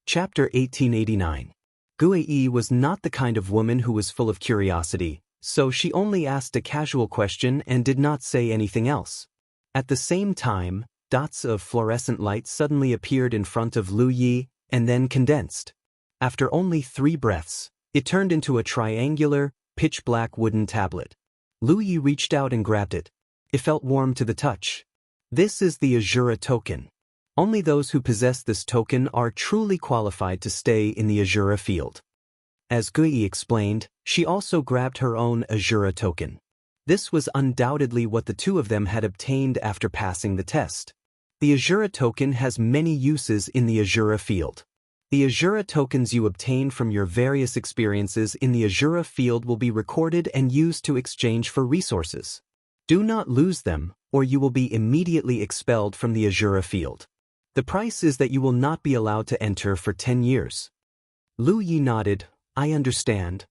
Chapter 1889. Guei was not the kind of woman who was full of curiosity, so she only asked a casual question and did not say anything else. At the same time, dots of fluorescent light suddenly appeared in front of Lu Yi and then condensed. After only 3 breaths, it turned into a triangular, pitch-black wooden tablet. Lu Yi reached out and grabbed it. It felt warm to the touch. This is the Azura token. Only those who possess this token are truly qualified to stay in the Azura field. As Guei explained, she also grabbed her own Azura token. This was undoubtedly what the two of them had obtained after passing the test. The Azura token has many uses in the Azura field. The Azura tokens you obtain from your various experiences in the Azura field will be recorded and used to exchange for resources. Do not lose them, or you will be immediately expelled from the Azura field. The price is that you will not be allowed to enter for 10 years. Lu Yi nodded. I understand.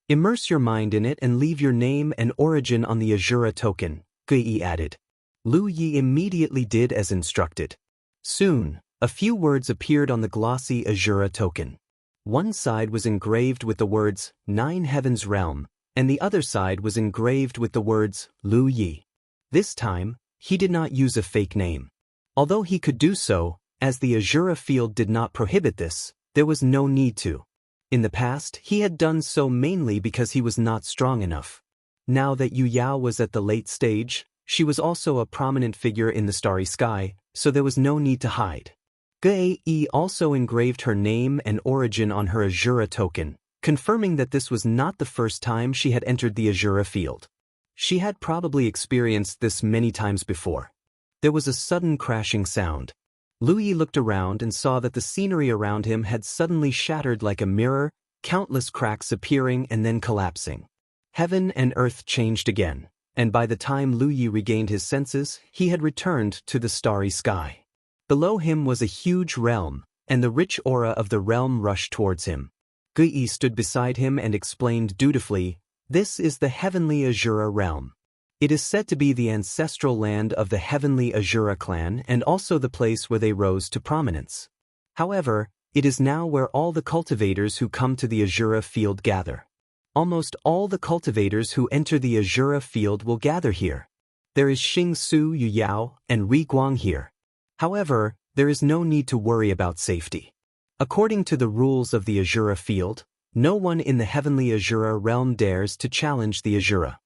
Immerse your mind in it and leave your name and origin on the Azura token, Guei added. Lu Yi immediately did as instructed. Soon, a few words appeared on the glossy Azura token. One side was engraved with the words 9 Heavens Realm, and the other side was engraved with the words Lu Yi. This time, he did not use a fake name. Although he could do so, as the Azura field did not prohibit this, there was no need to. In the past, he had done so mainly because he was not strong enough. Now that Yu Yao was at the late stage, she was also a prominent figure in the starry sky, so there was no need to hide. Guei also engraved her name and origin on her Azura token, confirming that this was not the first time she had entered the Azura field. She had probably experienced this many times before. There was a sudden crashing sound. Lu Yi looked around and saw that the scenery around him had suddenly shattered like a mirror, countless cracks appearing and then collapsing. Heaven and earth changed again, and by the time Lu Yi regained his senses, he had returned to the starry sky. Below him was a huge realm, and the rich aura of the realm rushed towards him. Guei stood beside him and explained dutifully, "This is the heavenly Azura realm. It is said to be the ancestral land of the heavenly Azura clan and also the place where they rose to prominence. However, it is now where all the cultivators who come to the Azura field gather. Almost all the cultivators who enter the Azura field will gather here. There is Xing Su, Yu Yao, and Ri Guang here. However, there is no need to worry about safety. According to the rules of the Azura field, no one in the heavenly Azura realm dares to challenge the Azura."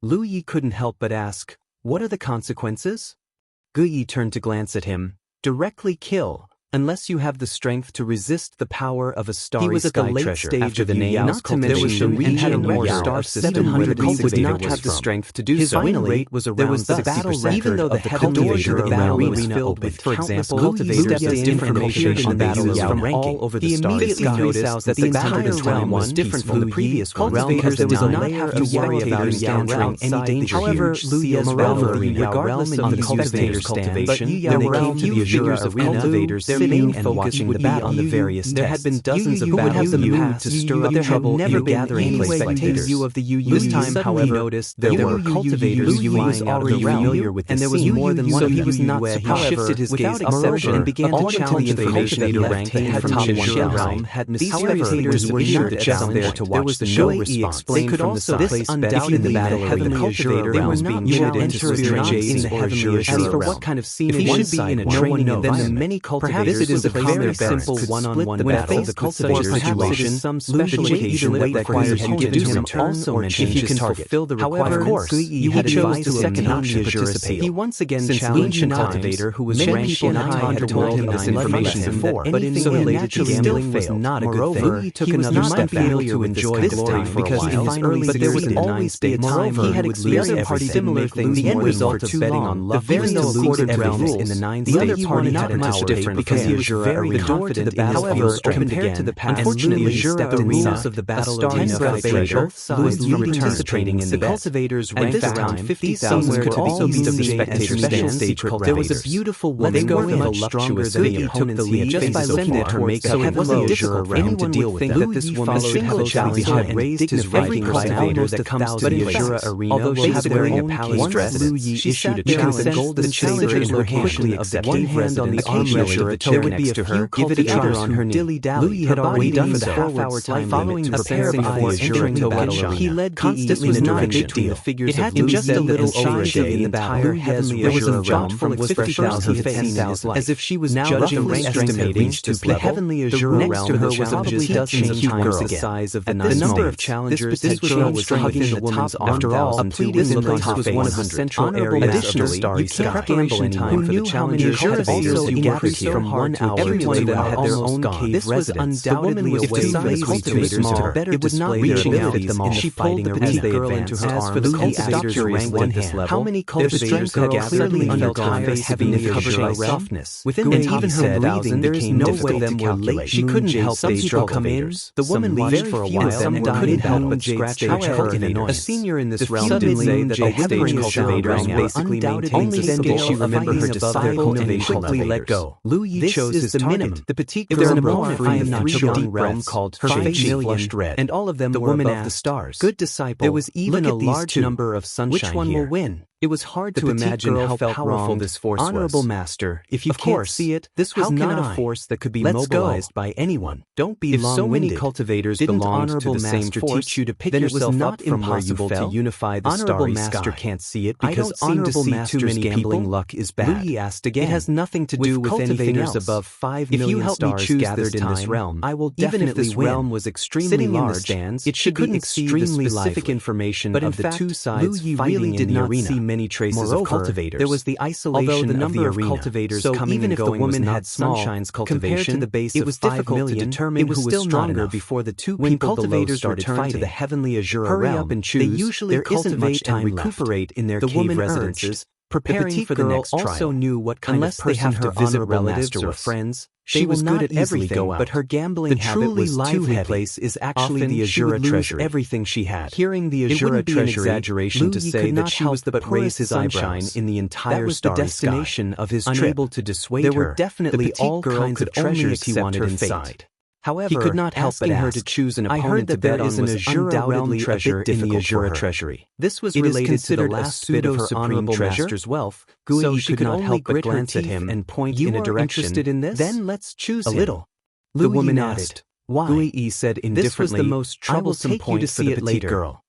Lu Yi couldn't help but ask, "What are the consequences?" Guei turned to glance at him. "Directly kill, unless you have the strength to resist the power of a starry sky treasure." He was at the late stage of the name, not to mention the region where star system 700 would not have the strength to do so. His win rate was around 60%, even though the heavenly Azura realm was filled with, for example, cultivators of different locations from all over the starry sky. Noticed that the entire realm was different from the previous one. Cultivators did not have to worry about encountering any danger. However, Lu Yi's realm, regardless of the cultivator's cultivation, there were a few figures of cultivators sitting and watching the battle on the various tests. There had been dozens of battles in the past, to stir up trouble in the gathering spectators. This time, however, noticed there were cultivators flying out of the realm, and there was more than one of them. He was not surprised. He shifted his gaze upward and began to challenge the cultivator rank that had top one realm. These spectators were not just there to watch the show response. They could also place bets in the battle over the cultivator realm being limited to strategies or Azura. As for what kind of scene it should be in a training environment, then the many cultivators it is a very simple one-on-one battle of the cultivator situation. Some special occasion that requires him to do some also mentioned if you can fulfill the requirements. Of course, he chose the second option to participate. He once again challenged a cultivator who was ranked in high had told him this information before, but anything related to gambling was not a good thing. He took another step back to enjoy the glory because in his early but there would always be a time he had experienced every similar thing. The end result of betting on luck, even though according to the rules in the 9 states, the other party had much different because he was very confident the battlefield compared to the past. Unfortunately, the rules of the battle are both sides from participating in the cultivators ranked around 50,000 could also be the spectators stage. There was a beautiful woman much stronger than the opponent took the lead just by lending it her makeup. It wasn't difficult for anyone to deal with that this woman single challenge had raised his writing cultivator that comes to the Azura arena. Although she was wearing a palace dress, she issued a challenge. The challenger in her hand quickly accepted one hand on the arm of the there would be a few cultivators on her dilly-dally. Louis had already done the half-hour time following the pair of eyes entering the battle arena. He led constantly in a between the figures of Louis just a little over a day in the battle. There was a thoughtful expression on her face, as if she was judging the estimating the heavenly azure realm. To her was probably dozens of times the size of the number of challengers. This girl was hugging the woman's arm. After all, a pleading look was one of the central areas of the starry sky. Who knew how many cultivators you gathered here from 1 hour to every one of them had their own cave residence. The woman was too lazy to small. It would not reaching out at them all. She pulled the petite girl into her arms. For the cultivators ranked at this level, how many cultivators had clearly undergone face heavily covered by softness. Within the top even her breathing, there is no way them were late. She couldn't help some people come in. The woman watched for a while and couldn't help but scratch her head in annoyance. A senior in this realm did say that the heavily cultivators basically maintained only then did she remember her disciple and quickly let go. Louis chose his target. The petite girl in the three realm called her face flushed red, and all of them were above the stars. Good disciple. There was even a large number of sunshine. Which one will win? It was hard to imagine how powerful this force was. Honorable master, if you can't see it, this was not a force that could be mobilized by anyone. Don't be long-winded. If so many cultivators belonged to the same force, teach you to pick yourself up from where you fell. To unify the starry sky. Honorable master can't see it because honorable master's gambling luck is bad. Louis asked again. It has nothing to do with anything else. Above 5 million stars gathered in this realm, I will definitely win. Even if this realm was extremely large, it should be extremely specific information of the two sides fighting in the arena. Many traces of cultivators. There was the isolation the number of cultivators so coming even and going if the woman had sunshine's cultivation, compared to the base it was difficult to determine who was stronger before the two people cultivators started fighting. To the heavenly azure hurry realm, up and choose. They usually there much time and recuperate in their cave residences. Preparing for the next trial. Also knew what kind of person they have to visit relatives or friends. She was good at everything, but her gambling habit was too heavy. Place is actually the Azura treasury. Everything she had. Hearing the Azura treasury, exaggeration to say that she was the poorest sunshine in the entire starry destination of his trip. Unable to dissuade her, there were definitely all kinds of treasures he wanted inside. However, he could not help but her to choose an opponent to bet on was undoubtedly treasure in the Azura treasury. This was related to the last bit of her honorable master's wealth, so she could not help but glance at him and point in a direction. Interested in this? Then let's choose a little. The woman nodded. Why? Louis said indifferently, this was the most troublesome point for the petite girl.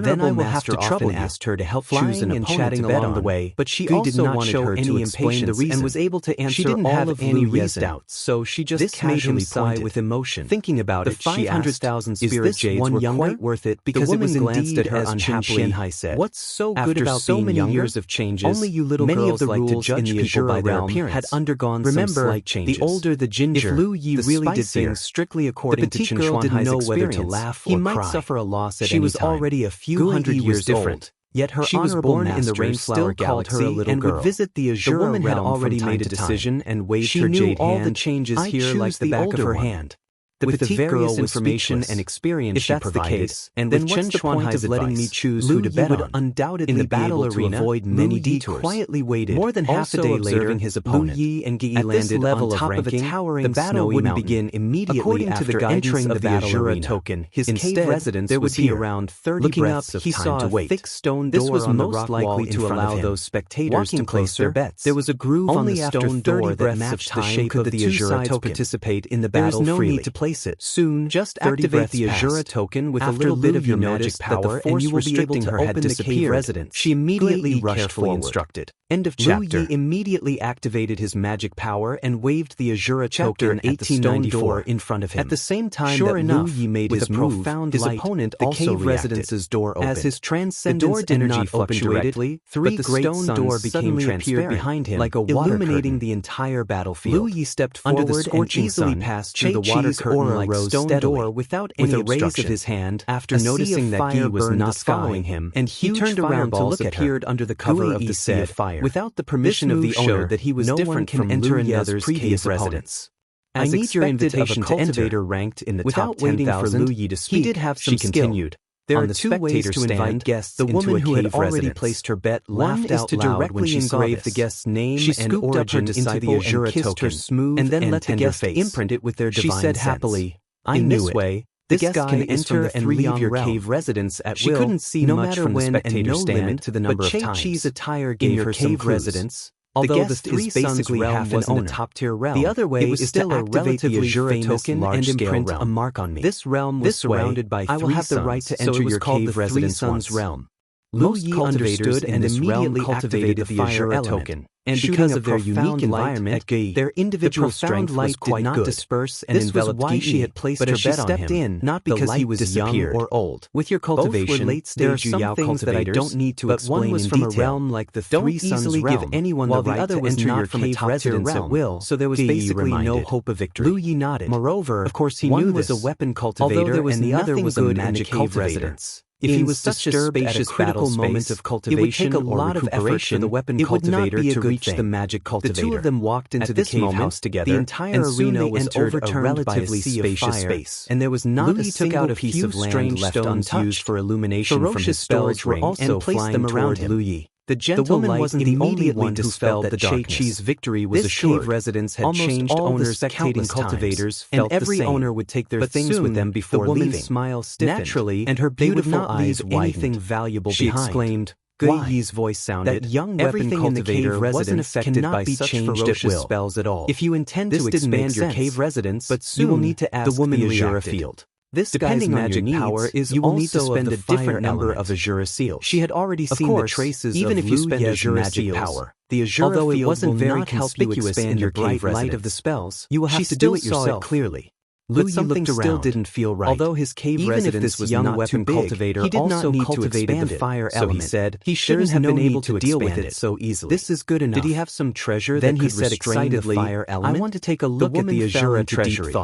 Then I will have to trouble asked her to help choose an opponent and chatting along the way, but she also did not show any impatience and was able to answer. She didn't have any doubts, so she just casually sighed with emotion. Thinking about it, she asked, 500,000 spirit jades were quite worth it because it was glanced at her unhappily. What's so good about so many years of changes? Only you little girls like to judge people by their appearance. Had undergone some slight changes. The older the ginger, if Liu Yi really did things strictly according to Chen Xuanhai's experience, whether to laugh or cry. He might suffer a loss at any time. She was already a few hundred years different. Yet her she was born in the rainflower galaxy and would visit the Azure realm. The woman had already made a decision and waved her jade hand. She knew all the changes here like the back of her hand. With the various information and experience she provided, and then what's the point of letting me choose who to bet on? Undoubtedly in the battle arena, to avoid many detours. Quietly waited. More than half a day later, his opponent. Liu Yi and Gi landed on top of a towering the battle wouldn't begin immediately after the entering the Azura token. His cave residence there would be around 30 breaths of time to wait. Thick stone door was most likely to allow those spectators to place their bets. There was a groove on the stone door that matched the shape of the Azura token. Participate in the battle freely. It. Soon, just activate the Azura token with a little bit of your magic power and you will be able to open the cave residence. She immediately rushed forward. Instructed. End of chapter. Liu Yi immediately activated his magic power and waved the Azura token at the stone door in front of him. At the same time that Liu Yi made his move, his opponent also cave residence's door opened. As his transcendence energy fluctuated, three great stone door became transparent behind him, like a illuminating the entire battlefield. Liu Yi stepped forward and easily passed through the water curtain like stone door without any raise of his hand. After noticing that Gi was not following him, and he turned around to look at her, appeared under the cover of the sea of fire. Without the permission of the owner that he was different from enter another's previous residence. As expected of a cultivator ranked in the top 10,000, Liu Yi to speak, he did have some continued. There are two ways to invite guests. The woman who had already placed her bet laughed out loud when she engraved the guest's name and origin inside the Azura token, and then let the guest imprint it with their divine sense. She said happily, "I knew it. This guy can enter and leave your cave residence at will. She couldn't see no much from the spectator stand, to the number of times. But Che Chi's attire gave her some residence. Although the Three Suns realm wasn't a top-tier realm, the other way is still a relatively famous token and imprint a mark on me. This realm was surrounded by 3 suns, so it was called the Three Suns realm. Lu Yi understood and immediately cultivated the fire token, and because of their unique environment, their individual strength was quite not disperse and enveloped Yi. She had placed her bet on him, not because he was young or old. With your cultivation, there are some things that I don't need to explain in detail. One was from a realm like the Three Suns realm, give anyone while the other was not from a top-tier realm at will, so there was basically no hope of victory. Lu Yi nodded. Moreover, of course he knew this, was a weapon cultivator and the other was a magic cultivator. If he was disturbed at a critical moment of cultivation, it would take a lot of effort for the weapon cultivator to reach the magic cultivator. The two of them walked into the cave house together, the entire arena was overturned by a spacious space, and there was not a single piece of land left untouched for illumination from his storage ring and placed them around Lu Yi. The woman wasn't the only one who felt that Che-Chi's victory was assured. This cave residence had changed owners, spectating cultivators, and every owner would take their things with them before leaving. The woman's smile stiffened, naturally, and her beautiful eyes widened. Anything valuable she exclaimed. Gui Yi's voice sounded. That young everything in the cave residence cannot be changed at will. Spells at all. If you intend to expand your cave residence, but soon you will need to ask the woman Azura field. This depending guy's magic power is you will need to spend a different number of Azura seals. She had already seen the traces even of if you spend Azura magic power. The Azura although it wasn't very conspicuous in your bright light of the spells, you will have to do it yourself clearly. But something still didn't feel right. Although his cave residence was young weapon cultivator, he did not need to expand the fire element. So he said he shouldn't have been able to deal with it so easily. This is good enough. Did he have some treasure that could restrain the fire element? I want to take a look at the Azura treasury.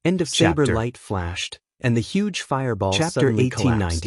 End of saber light flashed, and the huge fireball suddenly collapsed.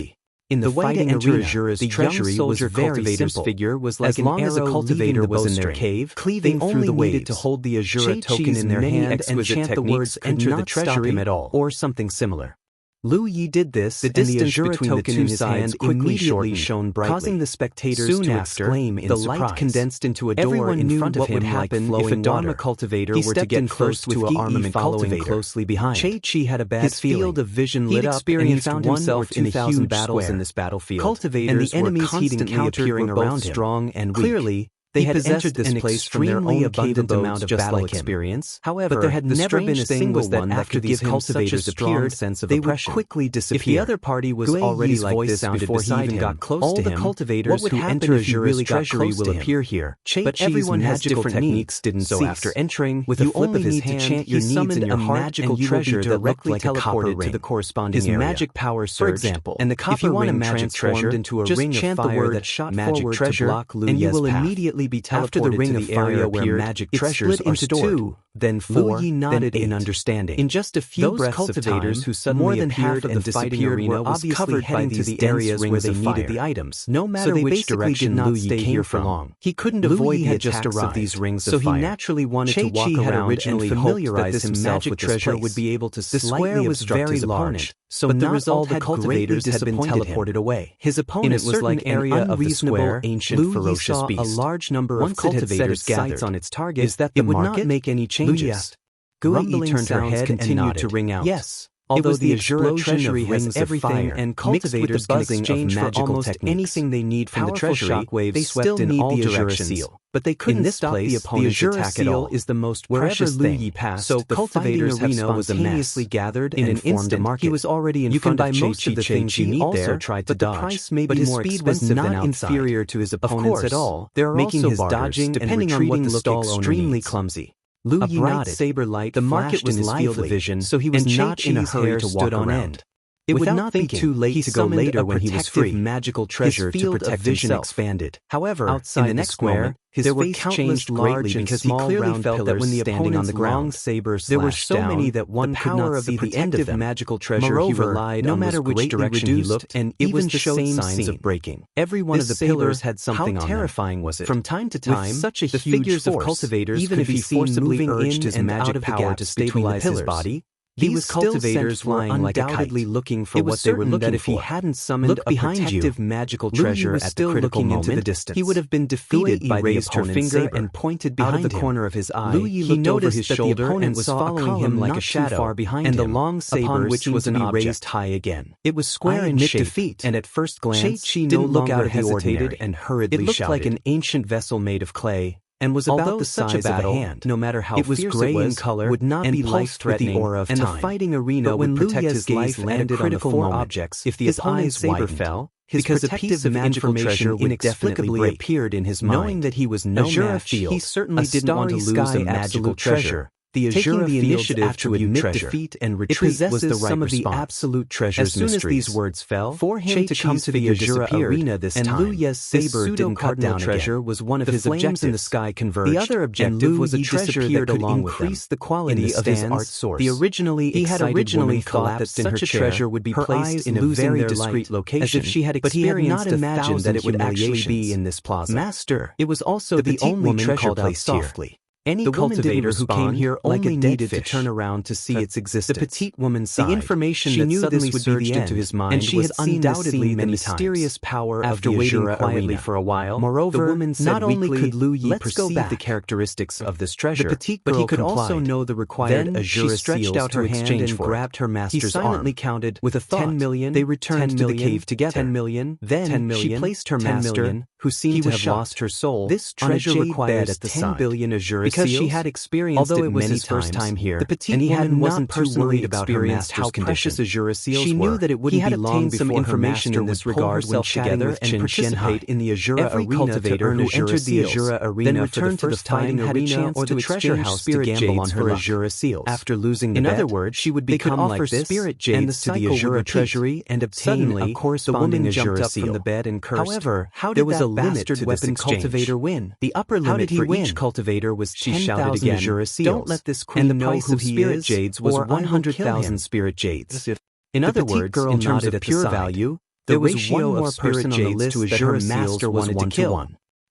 In the fighting arena, Azura's treasury was very simple. Figure was like as long as a cultivator was in their cave, cleaving through the waves. Needed to hold the Azura token in their hand and chant the words "Enter the treasury" at all, or something similar. Lu Yi did this, and the Azura token in his hand quickly shone brightly, causing the spectators to exclaim in surprise. The light condensed into a door in front of him like flowing if a Dharma cultivator were to get close to an armament cultivator closely behind. Che-Chi had a bad feeling. His field of vision lit up, and he found himself in a huge battles in this battlefield. Cultivators and the enemies he'd encountered were both strong and weak. Clearly, they had entered this place from their own abundant amount of battle experience. However, but there had never been a single one that could give cultivators appeared, they would quickly disappear. If the other party was already like this before he even got close to him, all the cultivators who enter Azura's treasury will appear here. But everyone has different techniques, didn't so after entering, with a flip of his hand, chant your needs in your heart and you will be directly teleported to the corresponding area. His magic power surged, for example, and the copper ring transformed into a ring of fire that shot forward to block Lu Yi's path. And you will immediately be teleported after the ring of fire where magic treasures are stored, then 4, Lu Yi nodded in understanding. In just a few breaths of time, who suddenly more than half of the fighting arena was covered by these areas where they needed the items. No matter which direction Lu Yi came here for long, he couldn't avoid the attacks of these rings of fire. So he naturally wanted to walk around and familiarize himself with treasure would be able to slightly obstruct his opponent. So not all the cultivators had been teleported away. His opponent was like an area of the square, ancient, ferocious beast. A large number of cultivators gathered on its target. Is that the market? It would not make any changes. Gui turned her head and continued to ring out. Yes. Although the Azura treasury has everything and cultivators can exchange for almost anything they need from the treasury, they still need the Azura seal. But they couldn't stop the opponent's attack at all. Is the most precious thing. Lu Yi passed, so the cultivators have spontaneously gathered in an instant. He was already in front of most of the things you need there, tried to dodge, the price may be more expensive than outside. Not inferior to his opponents at all, making his dodging and retreating look extremely clumsy. Lu Yi nodded. Saber light the market was in his field of vision, so he was not in a hurry to walk around. It would not be too late to go later when he was free. Magical treasure to protect vision expanded. However, outside in the next square, his face changed large because he clearly felt that when the opponent on the ground sabers there were so many that one could not see the end of them. Magical treasure he relied no matter which direction he looked, and even showed signs of breaking. Every one of the pillars had something on them. How terrifying was it? From time to time, such a huge figures of cultivators even if he forcibly urged his magic power to stabilize his body. These cultivators were undoubtedly looking for what they were looking for. If he hadn't summoned a protective magical treasure at the critical moment, he would have been defeated by the opponent's saber and pointed behind the corner of his eye. He noticed his shoulder and was following him like a shadow far behind him, and the long saber which was raised high again. It was square in shape, and at first glance, Che-Chi no longer hesitated and hurriedly shouted. It looked like an ancient vessel made of clay, and was about the size of a hand. No matter how it was gray in color, would not be life-threatening, the aura of and time. The fighting arena would protect his gaze landed on the four objects. If the opponent's saber fell, because a piece of magical treasure inexplicably appeared in his mind. Knowing that he was no match, he certainly didn't want to lose a magical treasure. The Azura the initiative to admit defeat and retreat was the right some of the absolute treasure's as soon mysteries. As these words fell, for him to come to the Azura arena this time, and Liu Ye's saber didn't cut down treasure again. Was one of his objectives. In the sky converged. The other objective was a treasure that could increase the quality of his art source. He had originally thought that such a treasure would be placed in a very discreet location, as if she had experienced but he had not imagined that it would actually be in this plaza. Master, it was also the only treasure placed softly. Any cultivator who came here only needed to turn around to see its existence. The petite woman sighed. The information she that knew suddenly this would surged into his mind and she was had undoubtedly the mysterious power after waiting quietly for a while. Moreover, the woman said not only could Liu Yi perceive the characteristics of this treasure, but he could also know the required Azura stretched out her hand and grabbed her master's arm. He silently counted with a thought. 10 million. They returned to the cave together. 10 million. Then 10 million. She placed her master, who seemed to have lost her soul. This treasure required 10 billion Azura because she had experienced although it was his first time here, the petite woman wasn't personally experienced how precious Azura seals she knew that it wouldn't be long before information in this regard when together and participate in the Azura arena. Cultivator who entered the Azura arena then returned to the fighting arena or the treasure house to gamble on her Azura seals. After losing the bet, in other words, she would become like this spirit jades to the Azura treasury and obtain a corresponding Azura seal. From the bed and cursed. However, how did that bastard weapon cultivator win? The upper limit for each cultivator was 10,000 Azura seals. Don't let this queen know who spirit jades was 100,000 spirit jades. In other words, in terms of pure value, there was one more person on the list to Azura master wanted to kill.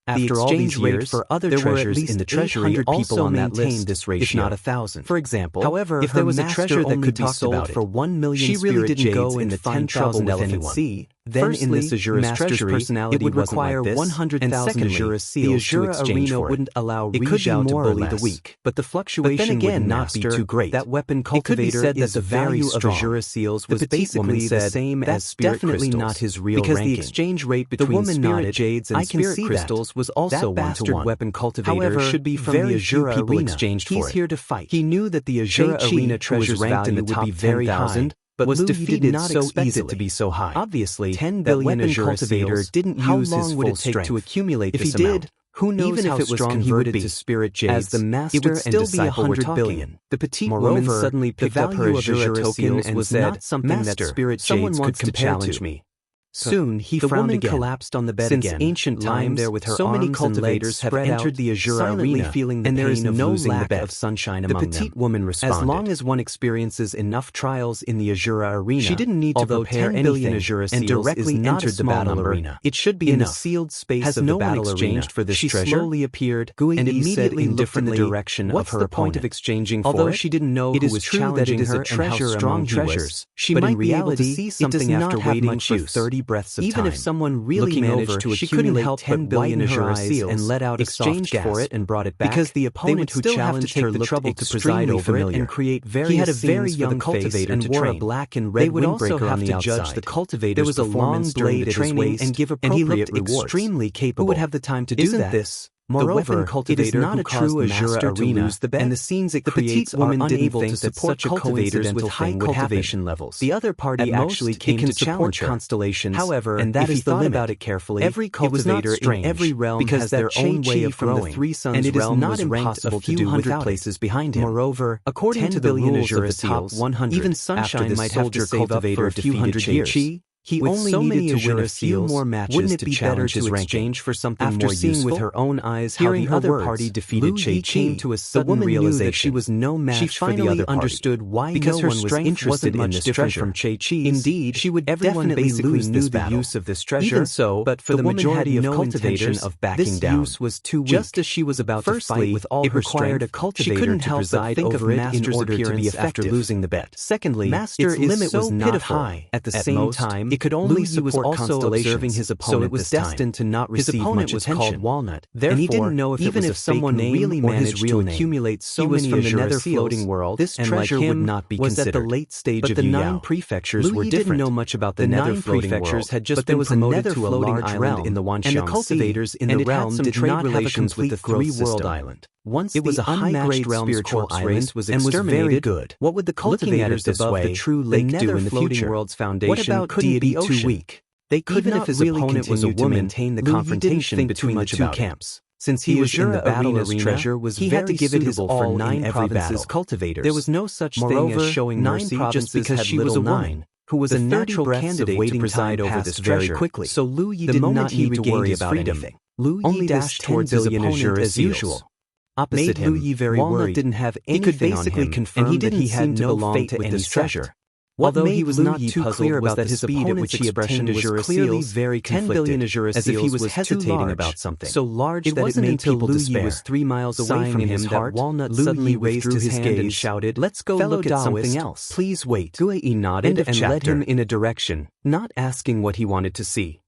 After all these years, for other treasures in the treasury also maintained this ratio, if not 1,000. For example, however, if there was a treasure that could be sold for 1 million she really didn't go in the 10,000 elephant sea. Then in this Azura's treasury, it would require 100,000 Azura seals to exchange for it. Wouldn't allow Rizhao to bully the weak, but the fluctuation would not be too great. That weapon cultivator said that the value of Azura seals was basically the same as spirit crystals, not his real ranking. Because the exchange rate between spirit jades and spirit crystals was also 1-to-1. Weapon cultivator should be from the Azura arena. He's here to fight. He knew that the Azura arena treasure's value would be very high. But was defeated not so easily to be so high. Obviously, 10 billion Azura cultivator didn't use his full strength to accumulate this amount. If he did, who knows how strong he would be. To spirit jades, as the master and disciple were talking. The petite woman suddenly picked up her Azura token and said, "Not something that spirit jades could compare to." Soon he frowned again. Collapsed on the bed again. Since ancient times, there with her so many cultivators have entered the Azura arena, feeling the and there is no lack of sunshine among them. The petite woman responded, "As long as one experiences enough trials in the Azura arena, she didn't need to prepare 10 billion Azura seals and directly entered the battle arena. It should be in a sealed space has of the battle arena for this treasure." She slowly appeared and immediately looked in the direction of her opponent. What's the point of exchanging for it? Although she didn't know who was challenging her and how strong treasures, she might be able to see something after waiting for 30 breaths of time. Even if someone really managed to accumulate 10 billion Azura seals and let out a soft gasp for it and brought it back, because the opponent who challenged her looked trouble to preside over it and create various he had a very young cultivator and wore a black and red windbreaker on the outside. Judge the cultivator's there was a long blade at his waist and give appropriate rewards. Extremely capable. Who would have the time to do that? This? Moreover, it is not a true Azura arena, and the scenes it creates are unable to support such cultivators with high cultivation levels. The other party actually came to challenge constellations. However, and that is the limit about it carefully. Every cultivator in every realm has their own way of growing, the Three Suns and it is not impossible to do without places behind him. Moreover, according to the rules of the top 100, even Sunshine might have to save up for a few hundred years. He only needed to win a few more matches to challenge his ranking. For something after more seeing useful, with her own eyes how the other party defeated Che came to a sudden realization that she was no match for the other party. Understood why because no her strength wasn't much different from Che-Chi's. Indeed, she would everyone basically knew the use of this treasure. Even so, but for the majority of cultivators, of backing down. This use was too weak. Just as she was about to fight with all her strength, a cultivator to preside over it in order to be effective after losing the bet. Secondly, its limit was not high. At the same time, could only support constellations, his opponent so it was destined to not receive much attention. His opponent was called Walnut, therefore, and he didn't know if even if someone really managed to accumulate so many from the nether floating world, this treasure would not be considered. At the late stage of the 9 prefectures were different. Didn't know much about the nether floating world, had just been promoted to a large realm in the Wanxiang Sea, and the cultivators in the realm did not have a complete 3-world island. Once it was a high-grade spiritual island was and was very good. What would the cultivators above the true lake do in the future? World's foundation what about deity too weak? They could not if his really opponent was a woman maintain the confrontation between the two camps. Since he was in the battle arena, treasure was he had to give it his all for 9 provinces cultivators. There was no such thing as showing mercy just because she was a woman, who was a natural candidate to preside over this very quickly. So Lu Yi did not need to worry about anything. Lu Yi dashed towards his opponent as usual. Opposite him, Walnut didn't have anything. He could basically confirm that he had no fate with this treasure. Although he was not too clear about that his speed at which he obtained was clearly very conflicted, 10 billion Azura as if he was hesitating about something so large that it made people despair. He was 3 miles away from him that Walnut suddenly raised his hand and shouted, "Let's go look at something else. Please wait." Gui nodded and led him in a direction, not asking what he wanted to see.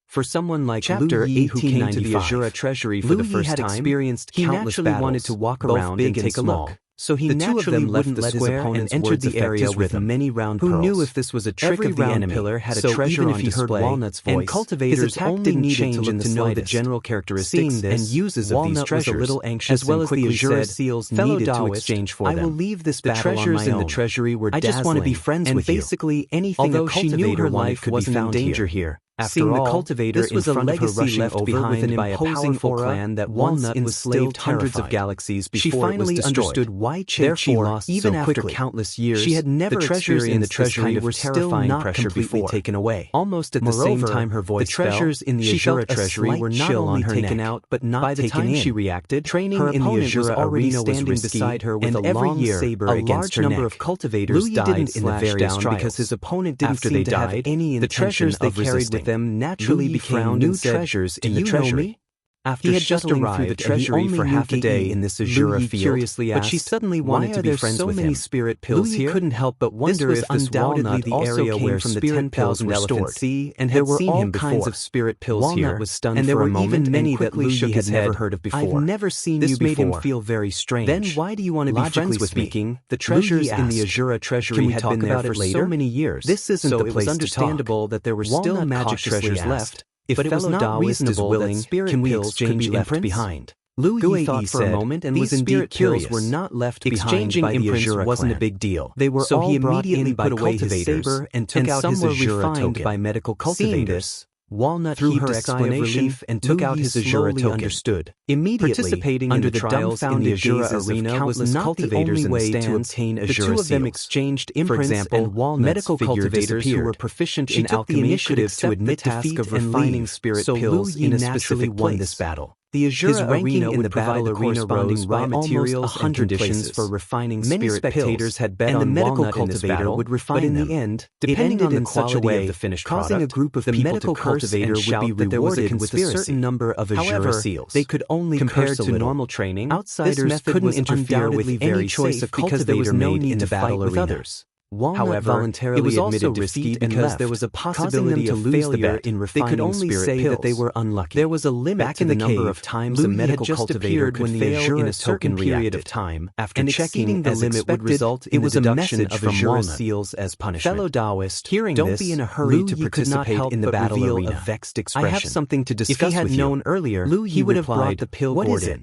For someone like Lu Yi who came to the Azura treasury for the first time, he naturally wanted to walk around and take a look. So he naturally left the square and entered the area with many round pearls. Who knew if this was a trick of the enemy? Pillar had a treasure on display, Walnut's voice, and cultivators only needed to look to know the general characteristics and uses of these treasures, a little anxious as well as the Azura seals needed to exchange for them. I will leave this battle on my own. The treasures in the treasury were dazzling. I just want to be friends with you. And basically anything a cultivator wanted could be found in danger here. After all, the cultivator this was a legacy left behind by a powerful clan that Walnut enslaved hundreds of galaxies before she finally understood why Chi lost even so after countless years. She had never the treasures in the treasury were still not completely taken away. Almost at the same time her voice fell, the treasures in the Azura treasury were not only taken out but not taken in. She reacted, training in the Azura arena standing beside her with a long saber against her neck. A large number of cultivators died in the various trials because his opponent didn't seem to have any intention of resisting. Them naturally became new treasures in the treasury. After he had just arrived through the treasury for half a day in this Azura field, curiously asked, but she suddenly wanted to be friends with him. Why are there so many spirit pills here? Couldn't help but wonder if this undoubtedly the area where from the 10 pills were stored. And there were all kinds of spirit pills here, was stunned and there were even many that Lu Yi had never heard of before. I've never seen you before. This made him feel very strange. Then why do you want to be friends with me? The treasures in the Azura treasury had been there for so many years. This isn't the place to talk. So it was understandable that there were still magic treasures left. If it was not reasonable that spirit pills could be left behind. Lu Yi thought for a moment and was indeed curious. Were not left behind by the Azura wasn't a big deal. They were so he immediately put away his saber and took out his Azura token. By medical cultivators. Walnut threw her explanation and took out his Azura token. Understood. Immediately, participating under the trials in the Azura arena was not the only way to obtain Azura seals. The two of them exchanged imprints and Walnut's medical cultivators who were proficient in alchemy the initiative to admit the task of refining spirit pills in a specific place. Won this battle. The Azura arena in the battle arena rose by materials and conditions for refining spirit pills, had bet and the medical cultivator would refine them. But in the end, depending on the quality of the finished product, causing a group of people to curse and shout that there was a with a certain number of Azura seals. They could only compared to normal training. Outsiders couldn't interfere with any choice of cultivator there was no need in the battle with others. Walnut voluntarily admitted defeat because there was a possibility of failure in refining. They could only say that they were unlucky. There was a limit to the number of times a medical cultivator could fail in a certain period of time. After checking the limit would result in the deduction of Azura seals as punishment. Fellow Taoist, hearing this, don't be in a hurry to participate in the battle arena. A vexed expression. I have something to discuss with you. If he had known earlier, he would have brought the pill gourd in.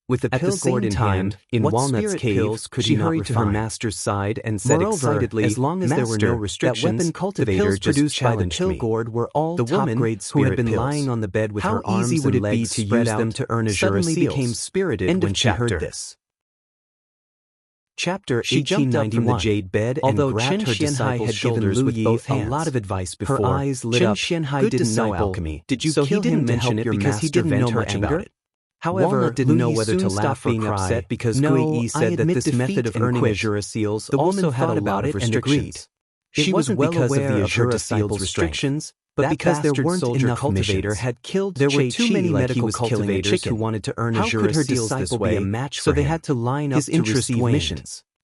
With the pill gourd in hand, in Walnut's cave, she hurried to her master's side and said excitedly, as long as there were no restrictions, that weapon cultivator produced by the pill gourd were all top-grade spirit who had been lying on the bed with her arms and legs spread out them to earn Azura seals. Became spirited when she heard this. Chapter 1891. She jumped up from the jade bed and grabbed her disciple's shoulders with both hands. A lot of advice before. Her eyes lit up. Qianhai didn't know alchemy. Did you kill him to help your master vent her anger? However, Walnut didn't know whether to laugh or being upset because Gui said that this method of earning Azura seals also had a lot of restrictions. She was well aware of her disciple's restrictions, but because there weren't enough cultivator had killed there were too many medical cultivators who wanted to earn Azura seals this way, so they had to line up to receive missions.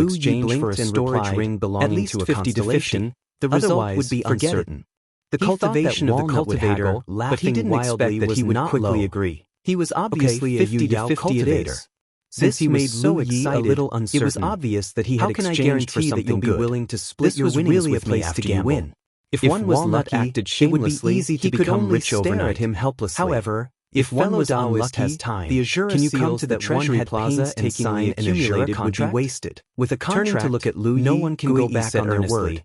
to exchange for a storage ring belonging to a 50 to 50, the result would be uncertain. The cultivation of the cultivator, but he didn't expect that he would quickly agree. He was obviously a 50 to 50 cultivator. Since he made so excited, a little uncertain, it was obvious that he had exchanged for something good. How can I guarantee that you'll be willing to split your winnings with me after you win? If one was lucky, acted shamelessly, it would be easy to become rich overnight. At him helplessly. However, if one was unlucky, the Azura can you come to the Treasury Plaza and sign an Azura contract would be wasted. With a contract, turning to look at Lu Yi, no one can go back on their word.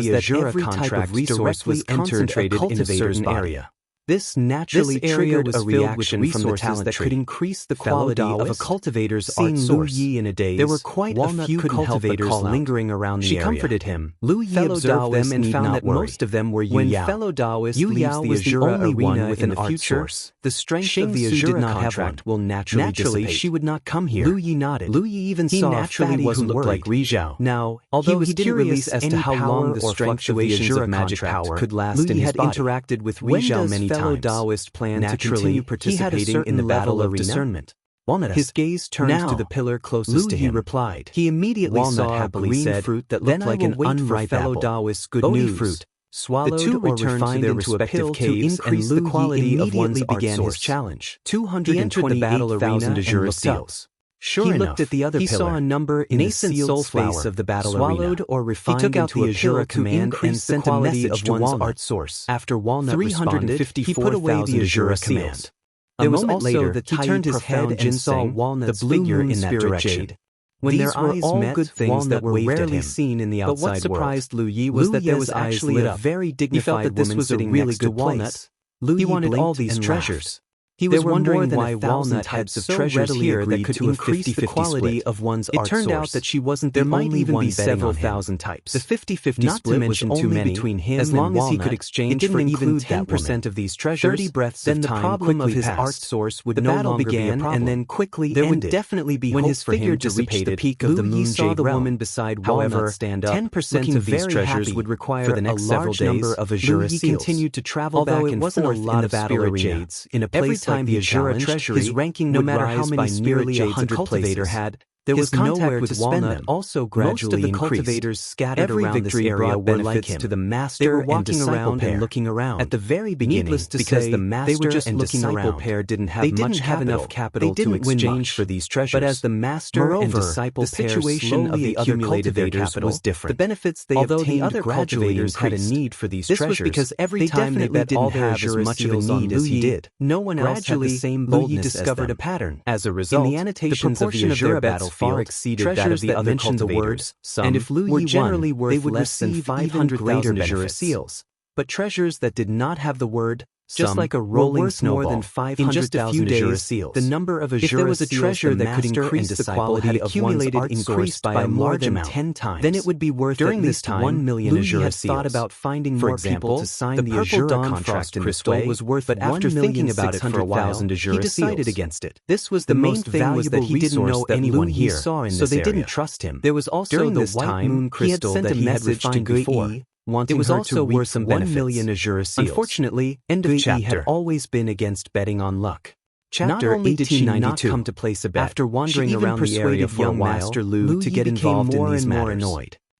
was that every type of resource was concentrated in a certain area. This naturally triggered a reaction from the talent that could increase the quality of a cultivator's art source. Lu Yi in a daze, there were quite a few cultivators lingering around the area. She comforted him. Lu Yi observed them and found that most of them were Yu Yao. When fellow Taoists leaves the Azura arena in the future, the strength of the Azura contract will naturally dissipate. She would not come here. Lu Yi nodded. Lu Yi even saw a fatty who looked like Ri Zhao. Now, although he didn't release as to how long the fluctuations of magic power could last in his body, interacted with Ri Zhao many times. Fellow Taoist planned to continue participating in the battle of discernment. His gaze turned to the pillar closest to him. Replied. He immediately saw a green fruit that looked like an unripe fellow Taoist's good news. Fruit. Swallowed the two returned to their respective caves and increase the quality of one's began his challenge. 228,000 Azura seals. Sure he enough, looked at the other he pillar. saw a number in the Nascent sealed soul space flower of the battle swallowed arena. or refined He took out into the a pill Ajura to command and increase the sent a quality message of to one's Walnut. art source. After Walnut responded, he put away the 354,000 Ajura Ajura command. seals. A There was moment also later, the he turned his head and saw Walnut's the blue figure moon in that spirit direction. jade. When These their were eyes all met, good things Walnut that were were rarely rarely seen in the But what outside world. surprised Lu Yi was that there was actually a very dignified woman sitting next to Walnut. He wanted all these treasures. He was wondering why Walnut had so readily here that could increase the quality of one's art source. It turned out that she wasn't the only one betting several thousand types. The 50-50 split was only between him as long as he could exchange for even 10% of these treasures. 30 breaths of time. Then the problem of his art source would no longer be a problem, and then quickly there would definitely be hope for him to reach the peak of the moon jade realm. Woman beside Walnut stand up. 10% of these treasures would require a large number of Ajura seals. He continued to travel back and forth in the battle of jades. In a place like the Ajura treasury, his ranking no matter how many nearly 100 cultivator had, there was nowhere to spend them. Also gradually increased. Most of the cultivators scattered around this area were like him. To the master. They were walking around and looking around. At the very beginning, because the master and disciple pair didn't have enough capital to exchange for these treasures. But as the master and disciple pair situation of the other cultivators was different. The benefits they obtained gradually had a need for these treasures. This was because every time they bet all their as much of a need as he did, no one else had the same boldness discovered a pattern. As a result, in the annotations of the Ajura battle far exceeded that of the other cultivators, and if Lu Yi generally were worth less than 500,000 Ajura seals. But treasures that did not have the word, just like a rolling snowball, more than 500,000 Ajura seals. The number of Ajura if there was a treasure that could increase the quality of one's art source by more than 10 times, then it would be worth during this time 1 million Ajura seals. Thought about finding more people to sign the Ajura contract in this way, was worth, but after thinking about it for a while, he decided against it. This was the main thing was that he didn't know anyone here, so they didn't trust him. There was also the white moon crystal that he had refined before. It was also worth some 1 million Ajura seals. Unfortunately, end of chapter had always been against betting on luck. Chapter 1892 come to place a bet. After wandering around the area for a while, Master Lu to get involved in these matters.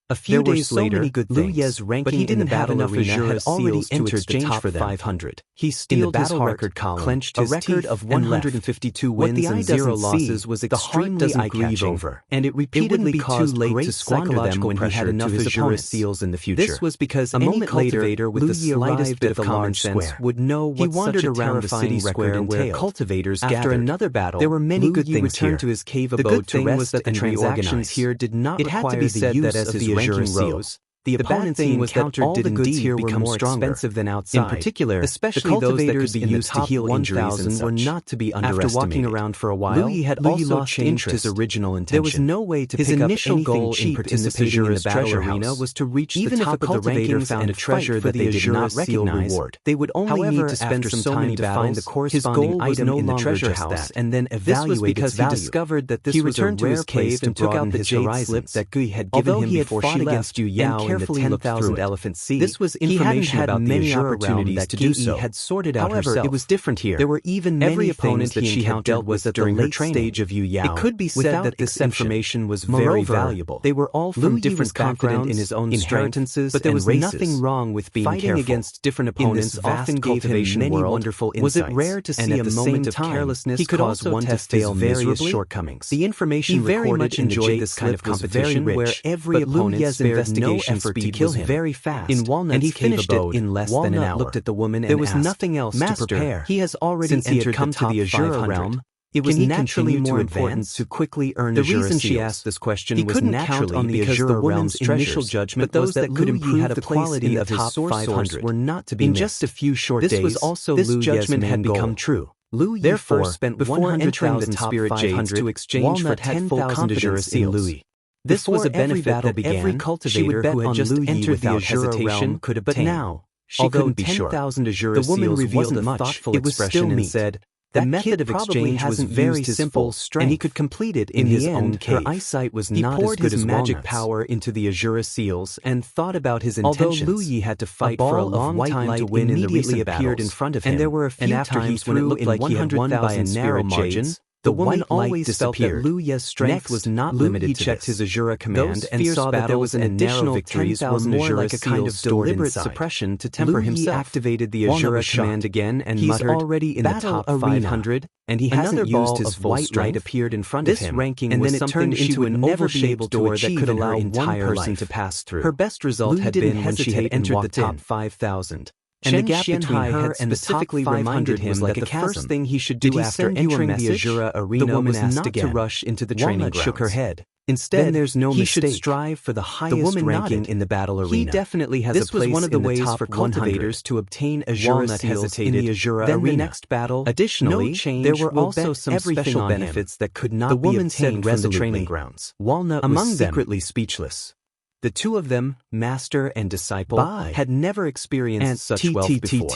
A few days later, Lu Ye's ranking in the battle arena had already entered the top 500. He steeled his record column, clenched his record of 152 wins and 0 losses was extremely eye-catching, and it repeatedly caused great to squander them when he had enough Ajura seals in the future. This was because a moment later, with the slightest bit of common sense, would know what such a terrifying square where cultivators gathered. After another battle, there were many good things here. To his cave abode to rest and transactions here did not require the use of the ranking rose. The opponents he encountered did indeed become more expensive than outside. In particular, especially those that could be used to heal injuries and were not to be underestimated. After walking around for a while, Lu Yi had also changed his original intention. There was no way to pick up anything cheap in participating in the battle arena was to reach the top of the rankings found a treasure that they did not recognize. They would only need to spend some time to find the corresponding item in the treasure house and then evaluate its value. He discovered that this was a rare cave and took out the jade slip that Gui had given him before she left and carefully looked through it. This was information about many opportunities to do so. Had sorted out herself. However, it was different here. There were even every opponent that she had dealt with during her training stage of Yu Yao. It could be said that this information was very valuable. They were all from different backgrounds, in his own inheritances, but there was nothing wrong with being fighting against different opponents. Often gave him many wonderful insights. Was it rare to see a moment of carelessness he could also one to fail various shortcomings? The information very much enjoyed this kind of competition, where every opponent's investigation to kill him very fast, in Walnut's and he finished it in less than an hour. Looked at the woman and there was nothing else to prepare. He has already entered come to the Ajura realm. It was naturally more important to quickly earn the reason she asked this question was naturally because the woman's initial judgment was that could improve the quality of his source were not to be missed. In just a few short days, this was also this judgment had become true. Lu Yi therefore spent 100,000 spirit jades to exchange for 10,000 Ajura seals. This was a benefit that every cultivator who had just entered the Ajura realm could obtain. But now, she couldn't be sure. The woman revealed a thoughtful expression and said, the method of exchange was very simple, and he could complete it in his own cave. Her eyesight was not as good as magic power into the Ajura seals and thought about his intentions. Although Lu Yi had to fight for a long time to win in the recent appeared in front of him, and there were a few times when it looked like he had won by a narrow margin. The woman always felt that Liu Ye's strength was not limited to checked his Azura command and saw that there was an additional victories were more like a kind of deliberate suppression to temper himself. Activated the Azura command again and muttered, "He's already in the top 500, and he hasn't used his full strength." Appeared in front of him, ranking and then it turned into an oval-shaped door that could allow one person to pass through. Her best result had been when she had entered the top 5,000. And the gap between her and the top 500 reminded him that the first thing he should do after entering the Azura arena was not to rush into the training grounds. Shook her head. Instead, then there's no mistake. He should strive for the highest ranking in the battle arena. He definitely has a place one of the ways for cultivators to obtain Azura seals in the Azura arena. The next battle, additionally, there were also some special benefits that could not be obtained from the training grounds. Walnut was secretly speechless. The two of them, master and disciple, had never experienced such wealth before.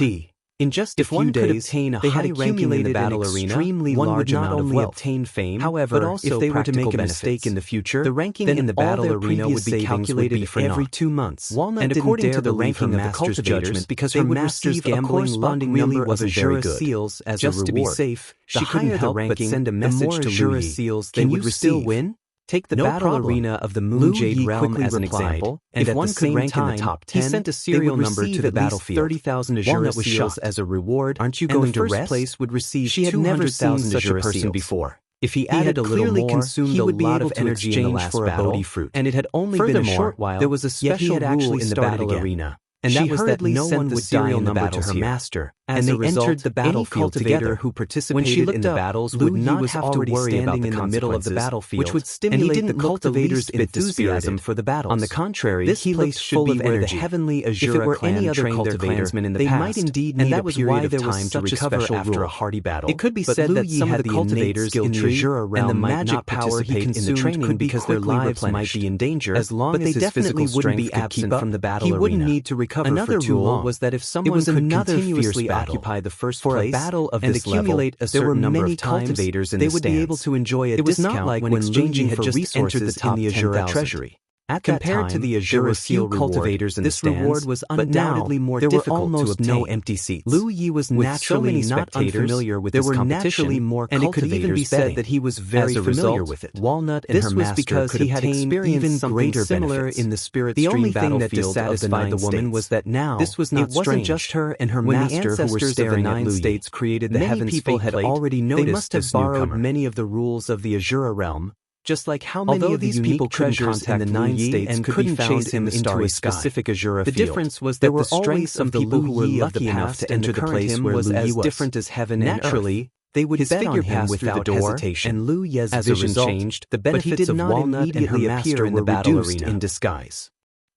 In just a few days, they had accumulated battle arena. Extremely large amount of wealth. Obtain fame. However, but also if they were to make a mistake in the future, the ranking in the battle arena would be calculated every 2 months. Walnut and according to the ranking of the master's judgment, because her master's gambling corresponding number of Azura seals as a reward. To be safe, she couldn't help but send a message to Azura seals they would still win. Take the battle arena of the Moon Jade realm as an example, and if one could rank in the top 10, he sent a serial number to the battlefield. 30,000 Azura seals as a reward. Aren't you going to rest? First place would receive. She had never seen such a person before. If he added a little more, he would be able to exchange for a Bodhi fruit. And it had only been a short while. There was a special rule in the battle arena. And that was that no one would serial number to her master, and they entered the battlefield together who participated in the battles would not have to worry about the middle of the battlefield, which would stimulate the cultivators' enthusiasm for the battles. On the contrary, this place should be where the heavenly Azura clan trained their clansmen in the past, they might indeed need a period of time to recover after a hearty battle. It could be said that some of the cultivators in the Azura realm and the magic power he consumed could be because their lives might be in danger, as long as his physical strength could keep up from the battle arena. He wouldn't need to recover. Another rule was that if someone could continuously occupy the first place battle of and accumulate a certain number of cultivators in the stands, they would be able to enjoy a discount. It was not like when exchanging for resources in the Azura treasury. Compared to the Azura seal cultivators in the stands, reward was undoubtedly more difficult to obtain. No empty seats. Liu Yi was naturally not unfamiliar with this competition, more and it could even be said that he was very familiar with it. Walnut and her master could have experienced something similar in the spirit stream battlefield of the 9 woman was that now this was not strange. It wasn't just her and her master who were staring at Liu Yi. States created the heavens people had already noticed. They must have borrowed many of the rules of the Azura realm. Just like how many of these unique treasures in the 9 states and couldn't chase him into a specific Azura field. The difference was that there were always some people who were lucky enough to enter the place where was as different as heaven and earth. They would bet on him without hesitation, and Liu Ye's vision changed, the benefits of Walnut and her master were reduced in disguise.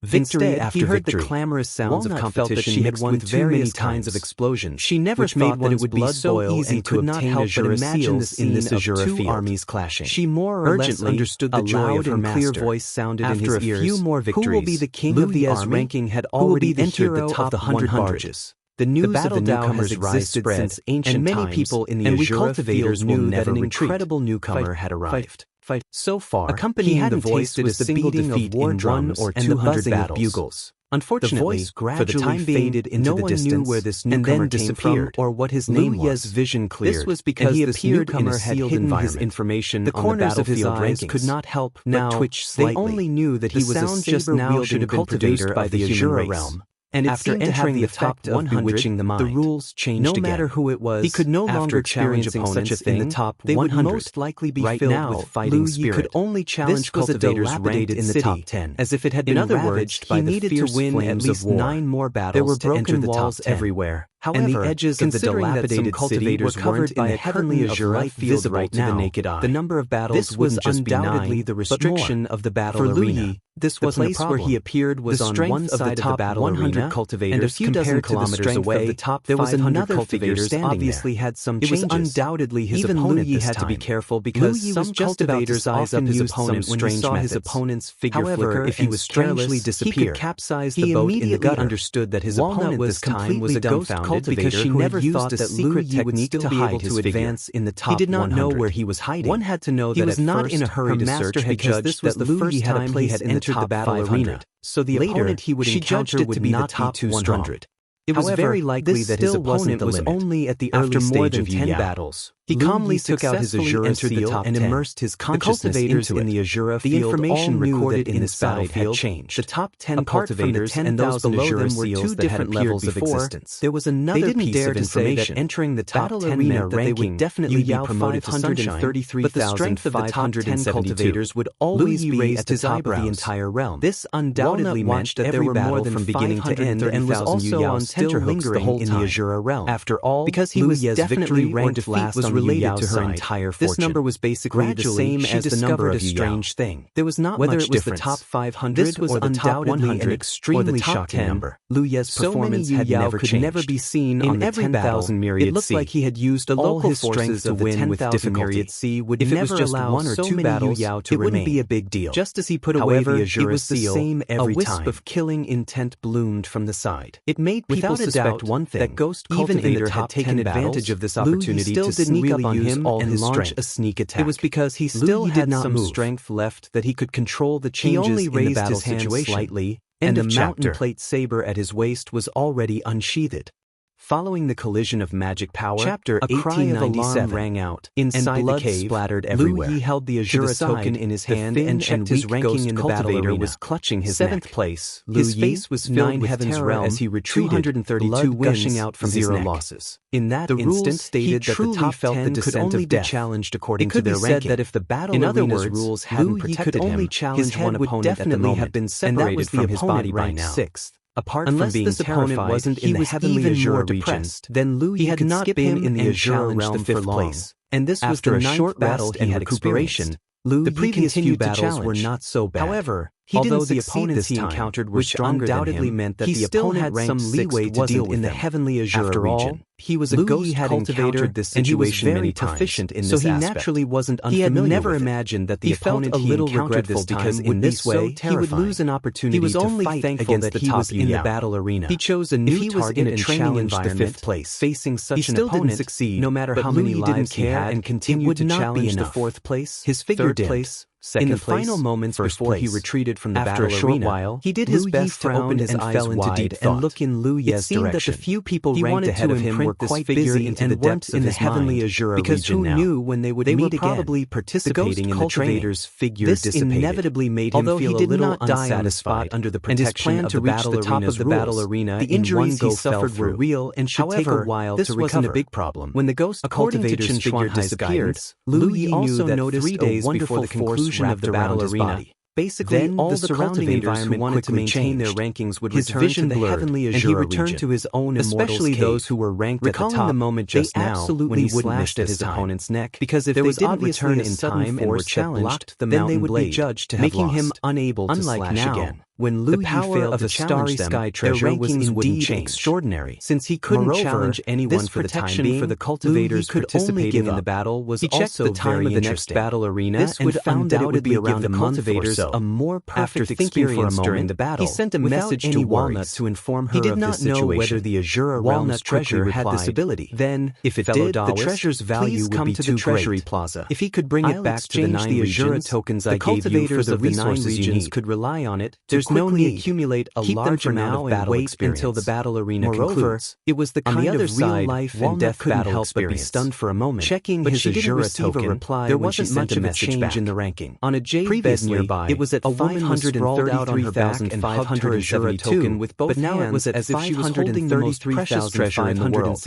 Victory after he heard victory. The clamorous sounds Walnut of competition she had won with various kinds of explosions. She never thought that it would be so easy to obtain Azura seals in this Azura field. Armies clashing. She more or less understood the joy of her master. Clear voice sounded after in his ears. A few more victories, who will be the king of the army? Ranking had already entered the top 100 barges. The news of the newcomers existed since ancient times, and many people in the Azura field knew that an incredible newcomer had arrived. So far, accompanying the voice was the beating of war drums or 200 battle bugles. Unfortunately, the voice gradually for the time faded into the distance, no one knew where this newcomer came from or what his name was. Vision cleared. This was because this newcomer had hidden his information. The corners of his eyes could not help but twitch slightly. They only knew that he was a saber-wielding cultivator by the Azura realm. And after entering the top 100, bewitching the mind, the rules changed again. No matter who it was, he could no longer challenge opponents such a thing in the top 100. They would most likely be filled with fighting spirit. Could only challenge cultivators ranked in the top 10, as if it had been ravaged by the fierce flames of war. 9 more battles there were broken walls everywhere. However, and the edges of the dilapidated city were covered by a heavenly Azura field visible to the naked eye. The number of battles was undoubtedly the restriction of the battle arena. This was the place where he appeared was on one side of the battle arena, and a few dozen kilometers away, there was another figure obviously had some changes. It was undoubtedly his opponent. Liu Yi had to be careful because some cultivators often used some strange methods. His opponent's figure flicker, if he was strangely disappear, he could capsize the boat in the gutter. Understood that his opponent this time was a dumbfounded because she never thought that Liu Yi would still be able to advance in the top 100. He did not know where he was hiding. One had to know that he was not in a hurry to search because this was the first time he had entered the battle arena. So the opponent he would encounter would not be too 100. It was very likely that his opponent was only at the early stage of 10 battles. He calmly took out his Azura seal and immersed his consciousness into it. In the Azura field, the information recorded in this battlefield had changed. The top 10 cultivators and those below them were two different levels of existence. There was another piece of information that entering the top 10 meant that they would definitely be promoted to sunshine, but the strength of the top 10 cultivators would always be at the top of the entire realm. This undoubtedly meant that there were more than from beginning to end and was also on tenterhooks the whole time in the Azura realm. After all, because he was definitely ranked last was related to her entire fortune. This number was basically the same as the number of a strange thing. There was not much difference. Whether it was the top 500 or the top 100 or the top 10, Liu Ye's performance had never changed. Never be seen in every 10,000 myriad. It looked like he had used all his strength to win with difficulty. Would if it was just one or two battles, it wouldn't be a big deal. Just as he put away the Azura seal, a wisp of killing intent bloomed from the side. It made people suspect one thing, that Ghost Cultivator had taken advantage of this opportunity to sneak up on him and launch a sneak attack. It was because he still had some strength left that he could control the changes in the battle situation slightly, and the mountain plate saber at his waist was already unsheathed. Following the collision of magic power, a cry of alarm rang out. Inside the cave, splattered everywhere. Liu Yi held the Azura token in his hand and checked his ranking in the battle arena. Was clutching his 7th place. His face was filled with terror as he retreated, 232 wins, gushing out from 0 losses. In that instant, stated that the top 10 could only be challenged according to their ranking. It could be said that if the battle arena's rules hadn't protected him, his head would definitely have been separated from his body by now. Apart from being terrified, wasn't in the heavenly Azura region, then Liu Yi had not been in the Azura realm for long. And this was the short battle he had recuperation. The previous few battles were not so bad. However, although the opponents he encountered were stronger than him, meant that he still had some leeway to deal in the heavenly Azura region. He was a ghost cultivator, this situation many times, so he naturally wasn't unfamiliar. He had never imagined that the opponent he encountered this time in this way he would lose an opportunity to fight against the top in the battle arena. He chose a new target and challenged the 5th place. Facing such an opponent, no matter how many lives he had, and continued to challenge the 4th place, his figure 3rd place. In the final moments before he retreated from the battle arena, after a short while, he did his best to open his eyes fell into deep thought and look in Liu Ye's direction. It seemed that the few people ranked ahead of him were quite busy into the depths of the heavenly Azura region now. Because who knew when they would meet again? They were probably participating in the cultivator's figure dissipated. This inevitably made him feel a little unsatisfied under the protection of the battle arena's rules. The injuries he suffered were real and should take a while to recover. This wasn't a big problem. When the ghost cultivator's figure disappeared, Liu Yi also noticed 3 days before the conclusion of the battle arena. Basically, then all the surrounding environment wanted to maintain their rankings would return to the heavenly Azura region, and he returned to his own especially those who were ranked at the top. The moment just now when he slashed at his opponent's neck, because if they didn't return in time and were challenged, then they would be judged to have making him unable to slash again. When Liu Yi failed of the starry sky treasure was indeed extraordinary. Since he couldn't challenge anyone for the time being, for the cultivators participating in the battle was also the time of the next battle arena and found that it would be around the cultivators a more perfect experience during the battle. He sent a message to Walnut to inform her of the situation. He did not know whether the Azura realm's treasure had this ability. Then, if it did, the treasure's value would be too great. If he could bring it back to the 9 Azura tokens I gave you for the resources you need, could rely on it. There's no need. Accumulate a large amount of battle wait until the battle arena concludes. It was the kind of real life and death battle help but be stunned for a moment. Checking his Azura token, there wasn't much of a change in the ranking. On a jade bed nearby, it was at 533,500 Azura token with both hands, now it was at as if she was holding the most precious treasure in the world.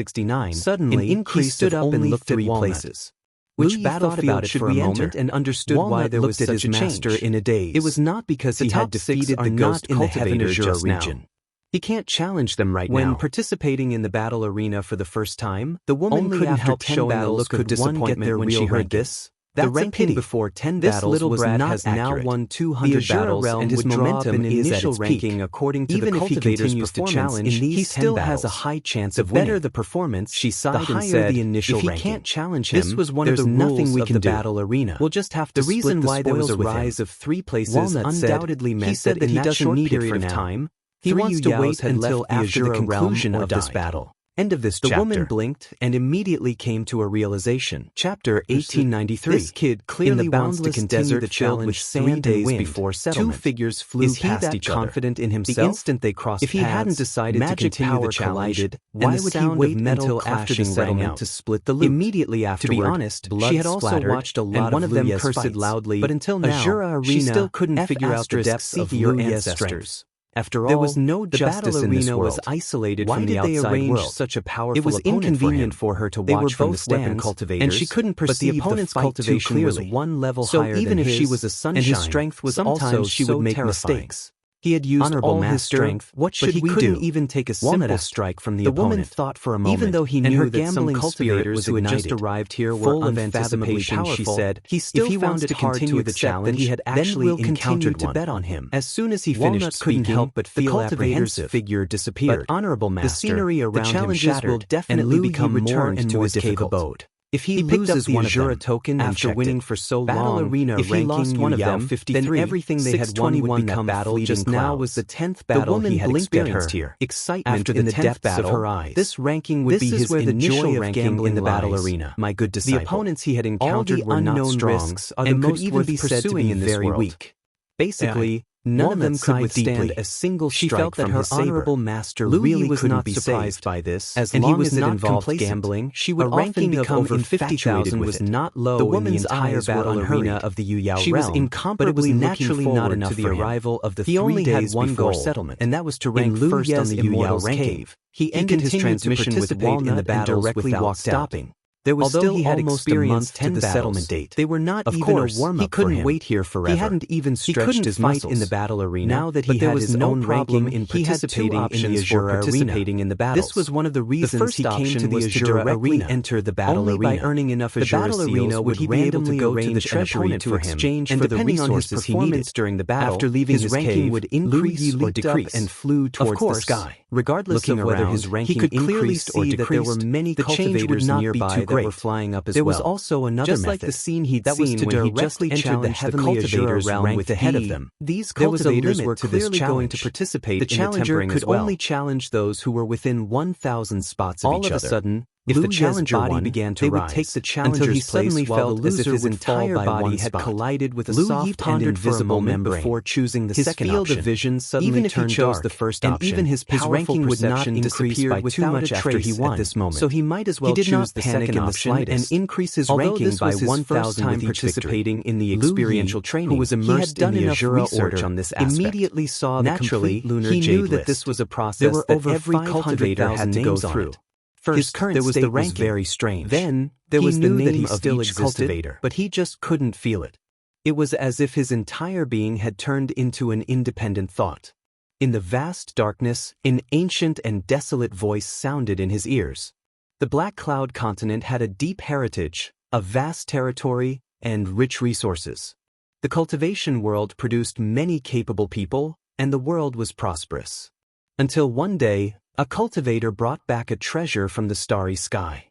Suddenly, he stood up and looked at places. Which battlefield should we enter? And understood why there was such a master in a daze. It was not because he had defeated the ghost cultivator just region. He can't challenge them right now. When participating in the battle arena for the first time, the woman couldn't help showing a look of disappointment when she heard this. The ranking before 10 battles was not now won 200 battles and his momentum is at its peak. According to the cultivator's performance, he still has a high chance of winning. The better the performance, she sighed and said, if he can't challenge him, this was one of the rules of the battle arena. We'll just have to split the spoils with him. The reason why there was a rise of 3 places undoubtedly meant that he doesn't need it for now. He wants to wait until after the conclusion of this battle. End of this chapter. The woman blinked and immediately came to a realization. Chapter 1893. This kid clearly wants to continue the challenge 3 days before settlement. 2 figures flew past each other. Confident in himself? The instant they crossed paths, if he hadn't decided to continue the challenge, why would he wait until after the settlement to split the loot? Immediately afterward, to be honest, she had also watched a lot of them cursed loudly, but until now, she still couldn't figure out the depths of your ancestors. After all, there was no justice in this world. Was isolated from the outside world. Such a powerful it was inconvenient for her to watch from the stands, and she couldn't perceive the opponent's cultivation was one level higher than his, even if she was a sunshine, and his strength was sometimes she would make mistakes. He had used all his strength, what should he couldn't even take a simple strike from the opponent. The woman thought for a moment, even though he knew that some cultivators who had just arrived here were full of anticipation, she said, he still found it hard to accept that he had actually encountered one. To bet on him. As soon as he finished speaking, couldn't help but feel apprehensive. Figure disappeared. But honorable master, the scenery around him shattered, will definitely become more and more difficult. If he loses the Azura token after winning for so long, if he lost one of them, then everything they had won would become battle. Just now was the 10th battle he had experienced here. Excitement in the depths of her eyes. This ranking would be his initial ranking in the battle arena. My good disciple. The opponents he had encountered were not strong, and could even be said to be very weak. Basically, none of them could withstand a single strike. She felt that her honorable master really was not surprised by this, as long as it involved gambling. She would often become over 50,000 was not low. The woman's eyes were on her arena of the Yu-Yao realm. She was incomparably naturally not enough to the arrival of the 3 days before settlement, and that was to rank first on the Yu-Yao cave. He ended his transmission with Walnut in the battle without stopping. There was still almost a month to the settlement date. They were not even a warm-up. He couldn't wait here forever. He hadn't even stretched his muscles in the battle arena. Now that he had his own problem in participating in the Azura arena, in the battles. This was one of the reasons he came to the Azura arena. Enter the battle arena. By earning enough Azura seals would he be able to go to the treasury to exchange for the resources he needed during the battle. After leaving his ranking would increase or decrease and flew towards the sky. Regardless of whether his ranking increased or decreased, there were many cultivators nearby that were flying up as well. There was also another method, just like the scene he'd seen when he directly entered the heavenly Azura realm with the head of them. These cultivators were clearly going to participate in the challenger could only challenge those who were within 1,000 spots of each other. All of a sudden, if the challenger body began to rise, would take the challenger's until he suddenly felt as if his entire body had collided with a soft and invisible membrane before choosing the second option. His field of vision suddenly turned dark, the first option, and even his ranking would not increase by too much after he won. At this moment, so he might as well choose the second option and increase his ranking by 1,000 with participating in the experiential training. Who was immersed in the Azura order on this aspect, immediately saw the complete lunar jade list. He knew that this was a process that every cultivator had to go through. First, his current there was the ranking. Was very strange. Then, there was the name of each cultivator, but he just couldn't feel it. It was as if his entire being had turned into an independent thought. In the vast darkness, an ancient and desolate voice sounded in his ears. The Black Cloud continent had a deep heritage, a vast territory, and rich resources. The cultivation world produced many capable people, and the world was prosperous. Until one day, a cultivator brought back a treasure from the starry sky.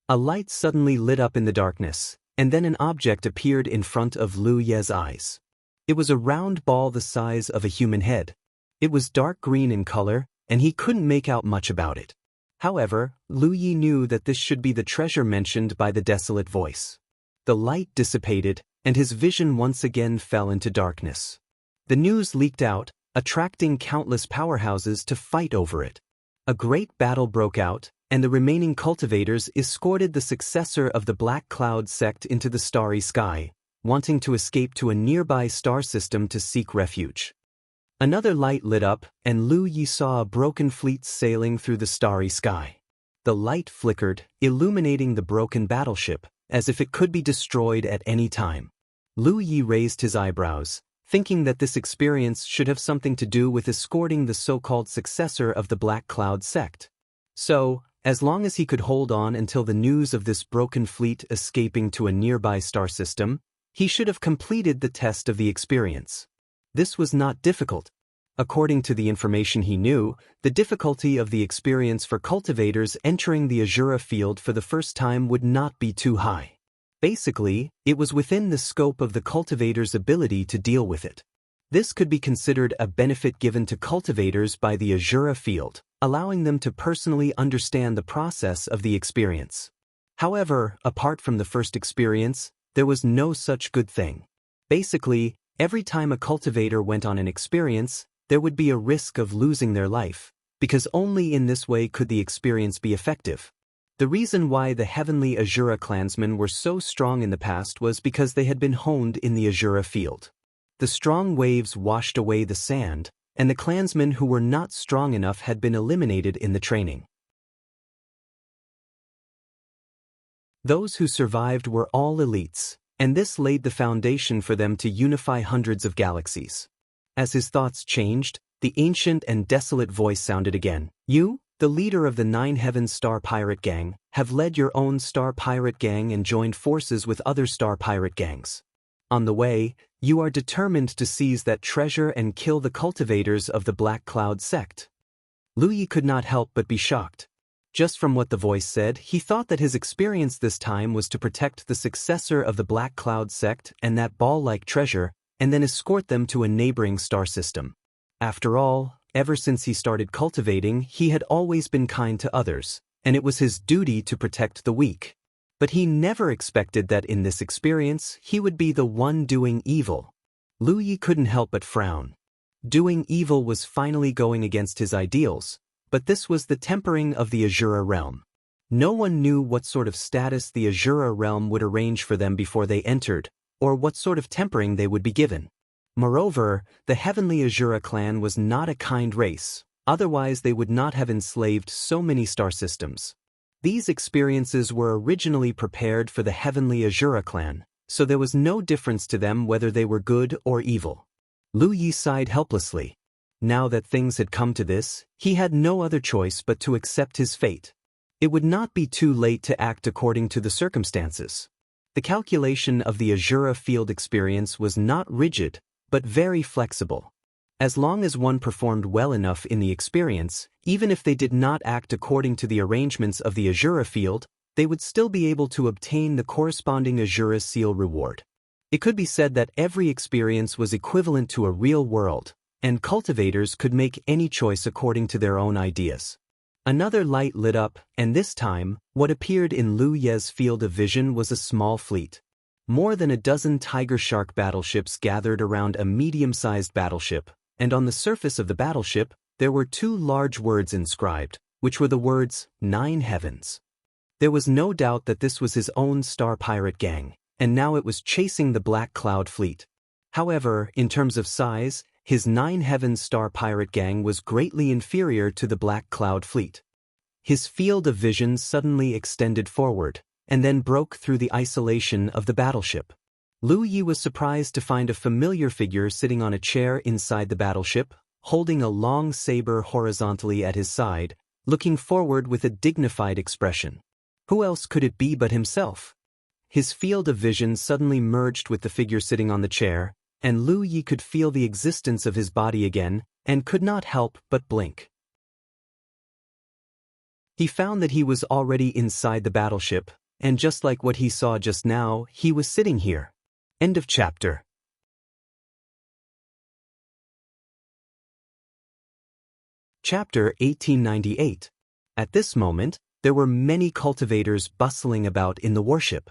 A light suddenly lit up in the darkness, and then an object appeared in front of Lu Ye's eyes. It was a round ball the size of a human head. It was dark green in color, and he couldn't make out much about it. However, Lu Ye knew that this should be the treasure mentioned by the desolate voice. The light dissipated, and his vision once again fell into darkness. The news leaked out, attracting countless powerhouses to fight over it. A great battle broke out, and the remaining cultivators escorted the successor of the Black Cloud sect into the starry sky, wanting to escape to a nearby star system to seek refuge. Another light lit up, and Lu Ye saw a broken fleet sailing through the starry sky. The light flickered, illuminating the broken battleship, as if it could be destroyed at any time. Lu Ye raised his eyebrows, thinking that this experience should have something to do with escorting the so-called successor of the Black Cloud sect. So, as long as he could hold on until the news of this broken fleet escaping to a nearby star system, he should have completed the test of the experience. This was not difficult. According to the information he knew, the difficulty of the experience for cultivators entering the Azura field for the first time would not be too high. Basically, it was within the scope of the cultivator's ability to deal with it. This could be considered a benefit given to cultivators by the Azura field, allowing them to personally understand the process of the experience. However, apart from the first experience, there was no such good thing. Basically, every time a cultivator went on an experience, there would be a risk of losing their life, because only in this way could the experience be effective. The reason why the heavenly Azura clansmen were so strong in the past was because they had been honed in the Azura field. The strong waves washed away the sand, and the clansmen who were not strong enough had been eliminated in the training. Those who survived were all elites, and this laid the foundation for them to unify hundreds of galaxies. As his thoughts changed, the ancient and desolate voice sounded again. You, the leader of the 9 Heavens Star Pirate Gang, have led your own Star Pirate Gang and joined forces with other Star Pirate Gangs. On the way, you are determined to seize that treasure and kill the cultivators of the Black Cloud sect. Lu Yi could not help but be shocked. Just from what the voice said, he thought that his experience this time was to protect the successor of the Black Cloud sect and that ball-like treasure, and then escort them to a neighboring star system. After all, ever since he started cultivating, he had always been kind to others, and it was his duty to protect the weak. But he never expected that in this experience, he would be the one doing evil. Lu Yi couldn't help but frown. Doing evil was finally going against his ideals, but this was the tempering of the Azura realm. No one knew what sort of status the Azura realm would arrange for them before they entered, or what sort of tempering they would be given. Moreover, the heavenly Azura clan was not a kind race, otherwise they would not have enslaved so many star systems. These experiences were originally prepared for the heavenly Azura clan, so there was no difference to them whether they were good or evil. Lu Yi sighed helplessly. Now that things had come to this, he had no other choice but to accept his fate. It would not be too late to act according to the circumstances. The calculation of the Azura field experience was not rigid, but very flexible. As long as one performed well enough in the experience, even if they did not act according to the arrangements of the Azura field, they would still be able to obtain the corresponding Azura seal reward. It could be said that every experience was equivalent to a real world, and cultivators could make any choice according to their own ideas. Another light lit up, and this time, what appeared in Lu Ye's field of vision was a small fleet. More than a dozen Tiger Shark battleships gathered around a medium-sized battleship, and on the surface of the battleship, there were 2 large words inscribed, which were the words, 9 Heavens. There was no doubt that this was his own Star Pirate Gang, and now it was chasing the Black Cloud fleet. However, in terms of size, his 9 Heavens Star Pirate Gang was greatly inferior to the Black Cloud fleet. His field of vision suddenly extended forward, and then broke through the isolation of the battleship. Lu Yi was surprised to find a familiar figure sitting on a chair inside the battleship, holding a long saber horizontally at his side, looking forward with a dignified expression. Who else could it be but himself? His field of vision suddenly merged with the figure sitting on the chair, and Lu Yi could feel the existence of his body again, and could not help but blink. He found that he was already inside the battleship, and just like what he saw just now, he was sitting here. End of chapter. Chapter 1898. At this moment, there were many cultivators bustling about in the warship.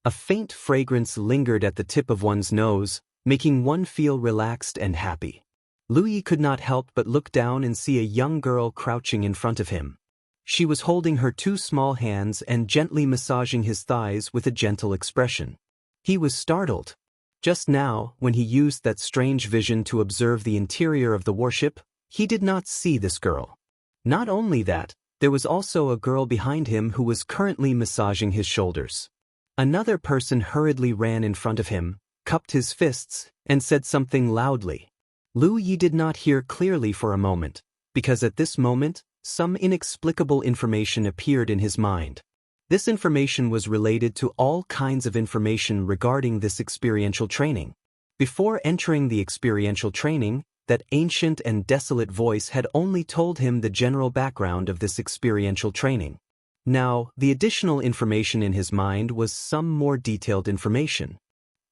A faint fragrance lingered at the tip of one's nose, making one feel relaxed and happy. Lu Yi could not help but look down and see a young girl crouching in front of him. She was holding her 2 small hands and gently massaging his thighs with a gentle expression. He was startled. Just now, when he used that strange vision to observe the interior of the warship, he did not see this girl. Not only that, there was also a girl behind him who was currently massaging his shoulders. Another person hurriedly ran in front of him, cupped his fists, and said something loudly. Lu Yi did not hear clearly for a moment, because at this moment, some inexplicable information appeared in his mind. This information was related to all kinds of information regarding this experiential training. Before entering the experiential training, that ancient and desolate voice had only told him the general background of this experiential training. Now, the additional information in his mind was some more detailed information.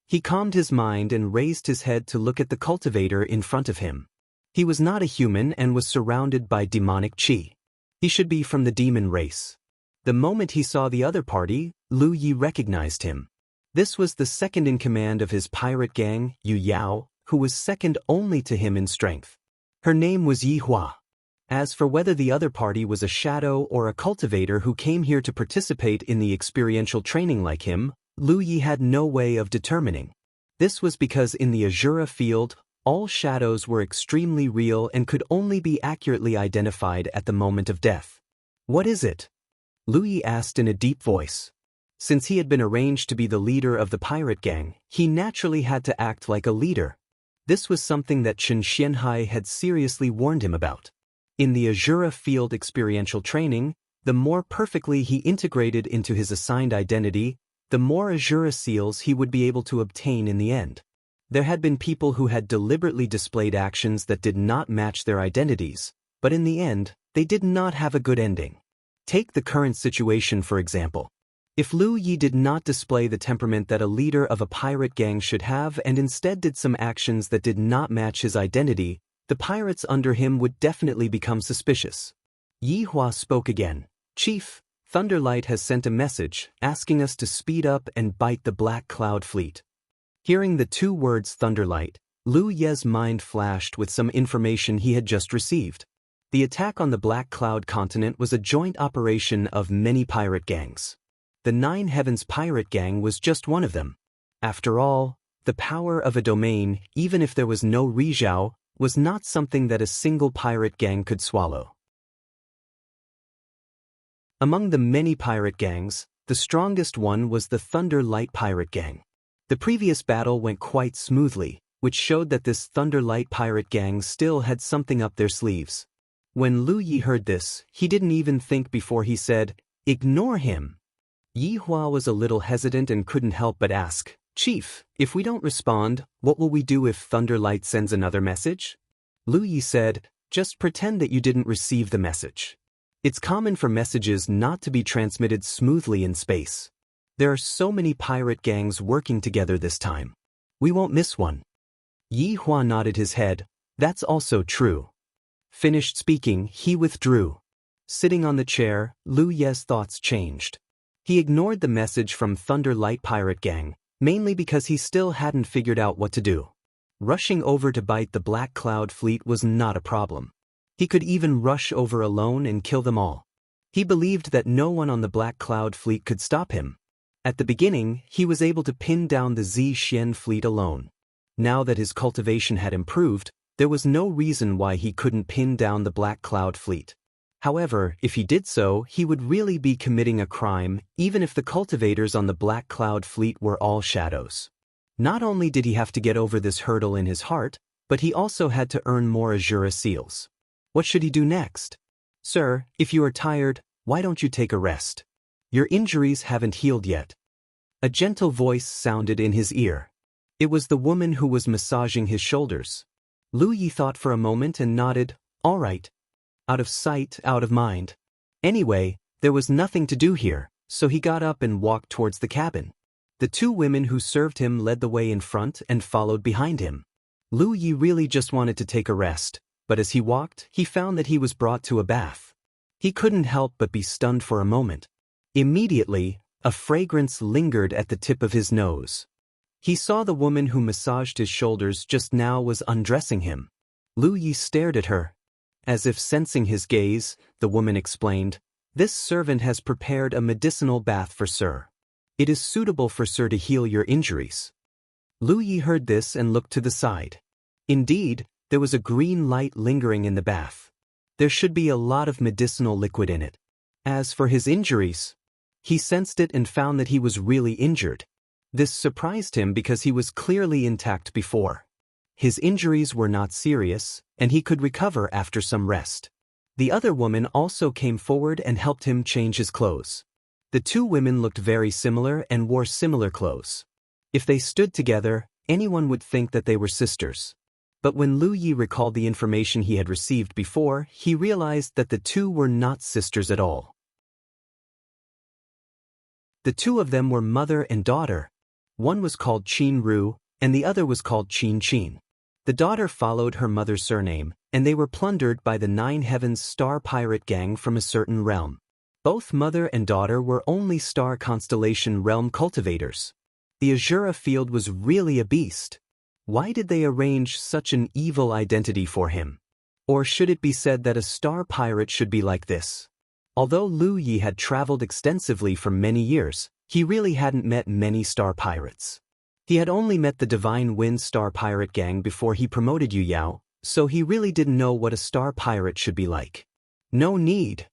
He calmed his mind and raised his head to look at the cultivator in front of him. He was not a human and was surrounded by demonic qi. He should be from the demon race. The moment he saw the other party, Lu Yi recognized him. This was the second in command of his pirate gang, Yu Yao, who was second only to him in strength. Her name was Yi Hua. As for whether the other party was a shadow or a cultivator who came here to participate in the experiential training like him, Lu Yi had no way of determining. This was because in the Azura field, all shadows were extremely real and could only be accurately identified at the moment of death. What is it? Lu Yi asked in a deep voice. Since he had been arranged to be the leader of the pirate gang, he naturally had to act like a leader. This was something that Chen Xianhai had seriously warned him about. In the Azura field experiential training, the more perfectly he integrated into his assigned identity, the more Azura seals he would be able to obtain in the end. There had been people who had deliberately displayed actions that did not match their identities, but in the end, they did not have a good ending. Take the current situation for example. If Lu Yi did not display the temperament that a leader of a pirate gang should have and instead did some actions that did not match his identity, the pirates under him would definitely become suspicious. Yi Hua spoke again. Chief, Thunderlight has sent a message asking us to speed up and bite the Black Cloud Fleet. Hearing the two words Thunderlight, Lu Ye's mind flashed with some information he had just received. The attack on the Black Cloud continent was a joint operation of many pirate gangs. The Nine Heavens pirate gang was just one of them. After all, the power of a domain, even if there was no Rizhao, was not something that a single pirate gang could swallow. Among the many pirate gangs, the strongest one was the Thunder Light pirate gang. The previous battle went quite smoothly, which showed that this Thunder Light pirate gang still had something up their sleeves. When Lu Yi heard this, he didn't even think before he said, "Ignore him." Yi Hua was a little hesitant and couldn't help but ask, "Chief, if we don't respond, what will we do if Thunderlight sends another message?" Lu Yi said, "Just pretend that you didn't receive the message. It's common for messages not to be transmitted smoothly in space. There are so many pirate gangs working together this time. We won't miss one." Yi Hua nodded his head. That's also true. Finished speaking, he withdrew. Sitting on the chair, Lu Ye's thoughts changed. He ignored the message from Thunder Light pirate gang, mainly because he still hadn't figured out what to do. Rushing over to bite the Black Cloud Fleet was not a problem. He could even rush over alone and kill them all. He believed that no one on the Black Cloud Fleet could stop him. At the beginning, he was able to pin down the Xian fleet alone. Now that his cultivation had improved, there was no reason why he couldn't pin down the Black Cloud Fleet. However, if he did so, he would really be committing a crime, even if the cultivators on the Black Cloud Fleet were all shadows. Not only did he have to get over this hurdle in his heart, but he also had to earn more Azura seals. What should he do next? "Sir, if you are tired, why don't you take a rest? Your injuries haven't healed yet." A gentle voice sounded in his ear. It was the woman who was massaging his shoulders. Lu Yi thought for a moment and nodded, "All right." Out of sight, out of mind. Anyway, there was nothing to do here, so he got up and walked towards the cabin. The two women who served him led the way in front and followed behind him. Lu Yi really just wanted to take a rest, but as he walked, he found that he was brought to a bath. He couldn't help but be stunned for a moment. Immediately, a fragrance lingered at the tip of his nose. He saw the woman who massaged his shoulders just now was undressing him. Lu Yi stared at her. As if sensing his gaze, the woman explained, "This servant has prepared a medicinal bath for Sir. It is suitable for Sir to heal your injuries." Lu Yi heard this and looked to the side. Indeed, there was a green light lingering in the bath. There should be a lot of medicinal liquid in it. As for his injuries, he sensed it and found that he was really injured. This surprised him because he was clearly intact before. His injuries were not serious, and he could recover after some rest. The other woman also came forward and helped him change his clothes. The two women looked very similar and wore similar clothes. If they stood together, anyone would think that they were sisters. But when Lu Yi recalled the information he had received before, he realized that the two were not sisters at all. The two of them were mother and daughter. One was called Qin Ru, and the other was called Qin Qin. The daughter followed her mother's surname, and they were plundered by the Nine Heavens star pirate gang from a certain realm. Both mother and daughter were only star constellation realm cultivators. The Azura field was really a beast. Why did they arrange such an evil identity for him? Or should it be said that a star pirate should be like this? Although Lu Yi had traveled extensively for many years, he really hadn't met many star pirates. He had only met the Divine Wind star pirate gang before he promoted Yu Yao, so he really didn't know what a star pirate should be like. No need.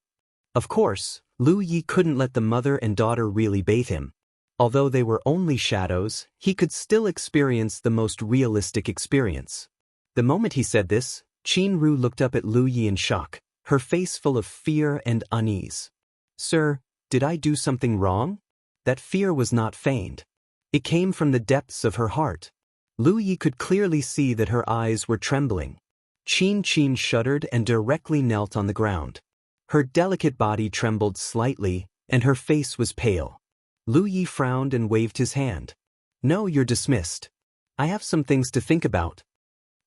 Of course, Lu Yi couldn't let the mother and daughter really bathe him. Although they were only shadows, he could still experience the most realistic experience. The moment he said this, Qin Ru looked up at Lu Yi in shock, her face full of fear and unease. "Sir, did I do something wrong?" That fear was not feigned. It came from the depths of her heart. Lu Yi could clearly see that her eyes were trembling. Qin Qin shuddered and directly knelt on the ground. Her delicate body trembled slightly, and her face was pale. Lu Yi frowned and waved his hand. "No, you're dismissed. I have some things to think about."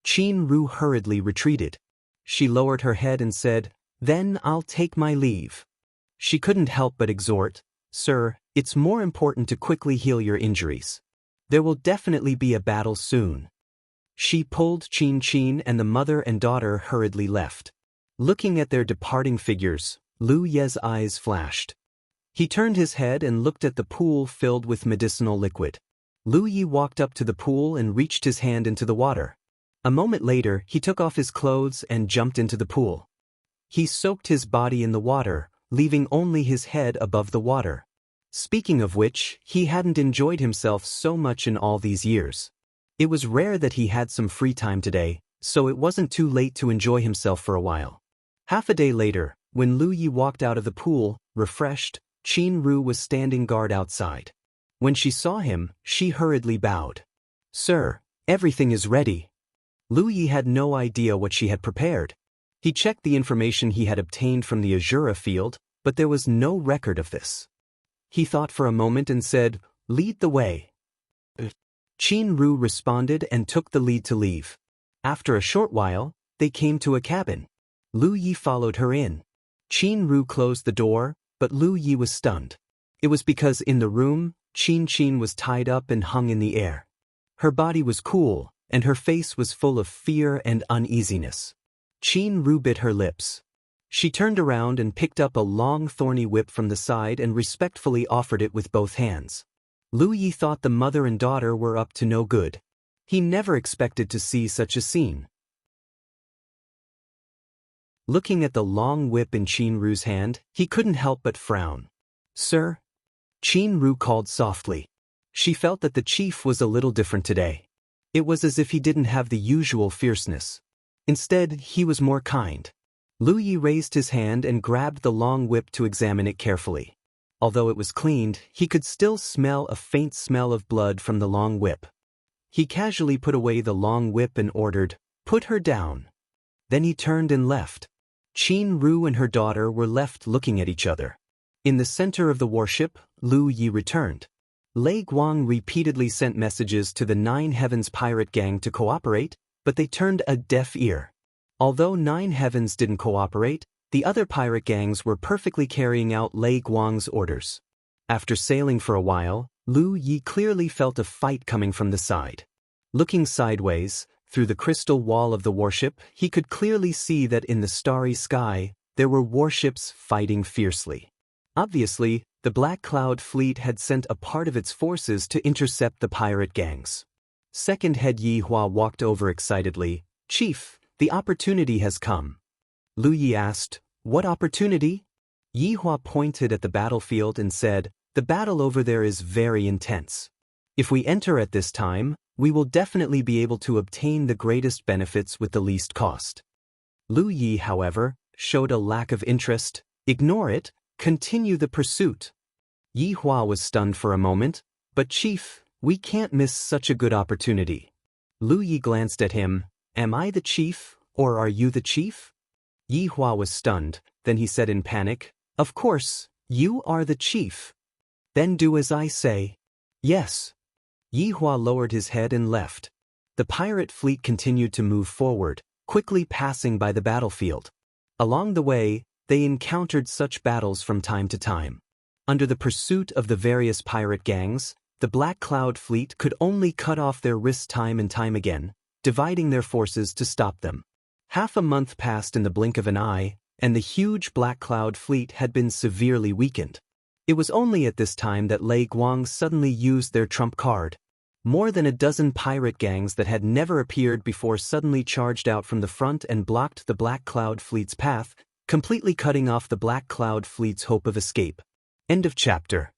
Qin Ru hurriedly retreated. She lowered her head and said, "Then I'll take my leave." She couldn't help but exhort, "Sir, it's more important to quickly heal your injuries. There will definitely be a battle soon." She pulled Qin Qin and the mother and daughter hurriedly left. Looking at their departing figures, Lu Ye's eyes flashed. He turned his head and looked at the pool filled with medicinal liquid. Lu Yi walked up to the pool and reached his hand into the water. A moment later, he took off his clothes and jumped into the pool. He soaked his body in the water, leaving only his head above the water. Speaking of which, he hadn't enjoyed himself so much in all these years. It was rare that he had some free time today, so it wasn't too late to enjoy himself for a while. Half a day later, when Lu Yi walked out of the pool, refreshed, Qin Ru was standing guard outside. When she saw him, she hurriedly bowed. "Sir, everything is ready." Lu Yi had no idea what she had prepared. He checked the information he had obtained from the Azura field, but there was no record of this. He thought for a moment and said, "Lead the way." Qin Ru responded and took the lead to leave. After a short while, they came to a cabin. Lu Yi followed her in. Qin Ru closed the door, but Lu Yi was stunned. It was because in the room, Qin Qin was tied up and hung in the air. Her body was cool, and her face was full of fear and uneasiness. Qin Ru bit her lips. She turned around and picked up a long thorny whip from the side and respectfully offered it with both hands. Lu Yi thought the mother and daughter were up to no good. He never expected to see such a scene. Looking at the long whip in Qin Ru's hand, he couldn't help but frown. "Sir?" Qin Ru called softly. She felt that the chief was a little different today. It was as if he didn't have the usual fierceness. Instead, he was more kind. Lu Yi raised his hand and grabbed the long whip to examine it carefully. Although it was cleaned, he could still smell a faint smell of blood from the long whip. He casually put away the long whip and ordered, "Put her down." Then he turned and left. Qin Ru and her daughter were left looking at each other. In the center of the warship, Lu Yi returned. Lei Guang repeatedly sent messages to the Nine Heavens pirate gang to cooperate, but they turned a deaf ear. Although Nine Heavens didn't cooperate, the other pirate gangs were perfectly carrying out Lei Guang's orders. After sailing for a while, Lu Yi clearly felt a fight coming from the side. Looking sideways, through the crystal wall of the warship, he could clearly see that in the starry sky, there were warships fighting fiercely. Obviously, the Black Cloud Fleet had sent a part of its forces to intercept the pirate gangs. Second Head Yi Hua walked over excitedly. "Chief, the opportunity has come." Lu Yi asked, "What opportunity?" Yi Hua pointed at the battlefield and said, "The battle over there is very intense. If we enter at this time, we will definitely be able to obtain the greatest benefits with the least cost." Lu Yi, however, showed a lack of interest. "Ignore it, continue the pursuit." Yi Hua was stunned for a moment, "But Chief, we can't miss such a good opportunity." Lu Yi glanced at him. "Am I the chief, or are you the chief?" Yi Hua was stunned, then he said in panic, "Of course, you are the chief." "Then do as I say." "Yes." Yi Hua lowered his head and left. The pirate fleet continued to move forward, quickly passing by the battlefield. Along the way, they encountered such battles from time to time. Under the pursuit of the various pirate gangs, the Black Cloud fleet could only cut off their wrists time and time again, dividing their forces to stop them. Half a month passed in the blink of an eye, and the huge Black Cloud fleet had been severely weakened. It was only at this time that Lei Guang suddenly used their trump card. More than a dozen pirate gangs that had never appeared before suddenly charged out from the front and blocked the Black Cloud fleet's path, completely cutting off the Black Cloud fleet's hope of escape. End of chapter.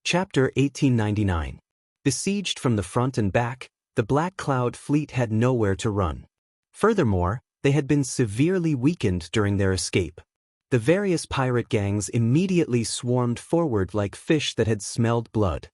Chapter 1899. Besieged from the front and back, the Black Cloud fleet had nowhere to run. Furthermore, they had been severely weakened during their escape. The various pirate gangs immediately swarmed forward like fish that had smelled blood.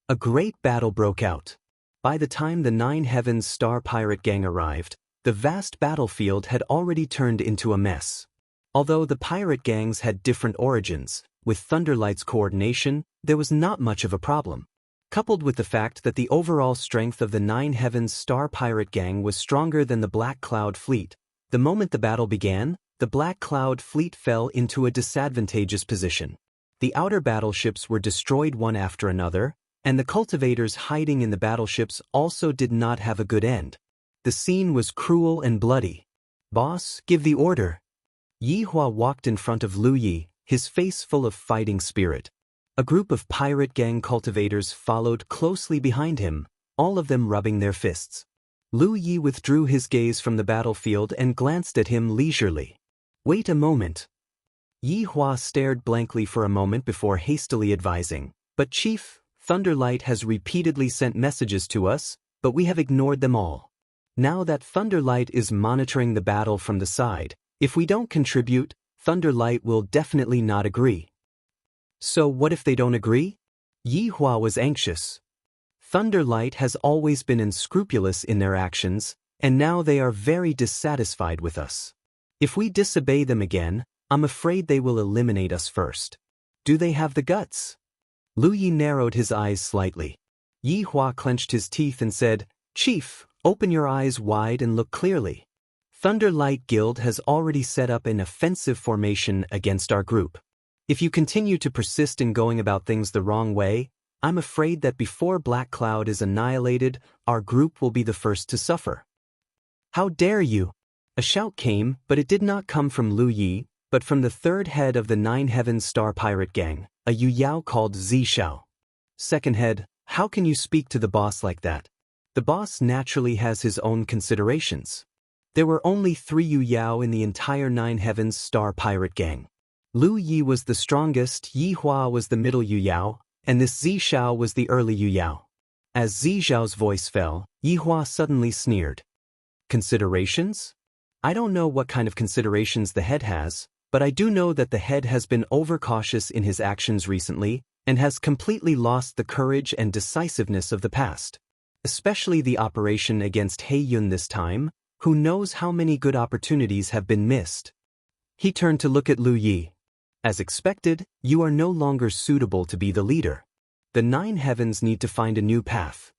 A great battle broke out. By the time the Nine Heavens Star Pirate Gang arrived, the vast battlefield had already turned into a mess. Although the pirate gangs had different origins, with Thunderlight's coordination, there was not much of a problem. Coupled with the fact that the overall strength of the Nine Heavens Star Pirate Gang was stronger than the Black Cloud fleet, the moment the battle began, the Black Cloud fleet fell into a disadvantageous position. The outer battleships were destroyed one after another, and the cultivators hiding in the battleships also did not have a good end. The scene was cruel and bloody. "Boss, give the order." Yi Hua walked in front of Lu Yi, his face full of fighting spirit. A group of pirate gang cultivators followed closely behind him, all of them rubbing their fists. Lu Yi withdrew his gaze from the battlefield and glanced at him leisurely. "Wait a moment." Yi Hua stared blankly for a moment before hastily advising, "But Chief, Thunderlight has repeatedly sent messages to us, but we have ignored them all. Now that Thunderlight is monitoring the battle from the side, if we don't contribute, Thunderlight will definitely not agree." "So what if they don't agree?" Yi Hua was anxious. Thunderlight has always been unscrupulous in their actions, and now they are very dissatisfied with us. If we disobey them again, I'm afraid they will eliminate us first. Do they have the guts? Lu Yi narrowed his eyes slightly. Yi Hua clenched his teeth and said, "Chief, open your eyes wide and look clearly. Thunderlight Guild has already set up an offensive formation against our group. If you continue to persist in going about things the wrong way, I'm afraid that before Black Cloud is annihilated, our group will be the first to suffer." "How dare you!" A shout came, but it did not come from Lu Yi, but from the third head of the Nine Heavens Star Pirate Gang, a Yu Yao called Zi Xiao. "Second head, how can you speak to the boss like that? The boss naturally has his own considerations." There were only 3 Yu Yao in the entire Nine Heavens Star Pirate Gang. Lu Yi was the strongest, Yi Hua was the middle Yu Yao, and this Zi Xiao was the early Yu Yao. As Zi Xiao's voice fell, Yi Hua suddenly sneered. "Considerations? I don't know what kind of considerations the head has, but I do know that the head has been overcautious in his actions recently and has completely lost the courage and decisiveness of the past. Especially the operation against He Yun this time, who knows how many good opportunities have been missed." He turned to look at Lu Yi. "As expected, you are no longer suitable to be the leader. The Nine Heavens need to find a new path."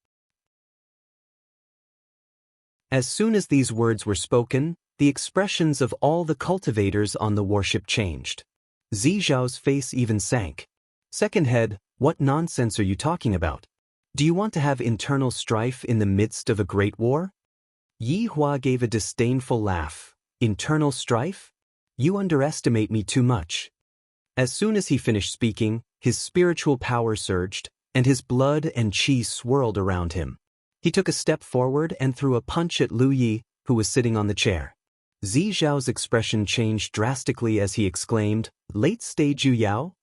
As soon as these words were spoken, the expressions of all the cultivators on the warship changed. Zi Zhao's face even sank. "Second head, what nonsense are you talking about? Do you want to have internal strife in the midst of a great war?" Yi Hua gave a disdainful laugh. "Internal strife? You underestimate me too much." As soon as he finished speaking, his spiritual power surged, and his blood and qi swirled around him. He took a step forward and threw a punch at Lu Yi, who was sitting on the chair. Zi Zhao's expression changed drastically as he exclaimed, "Late stage Yu Yao?"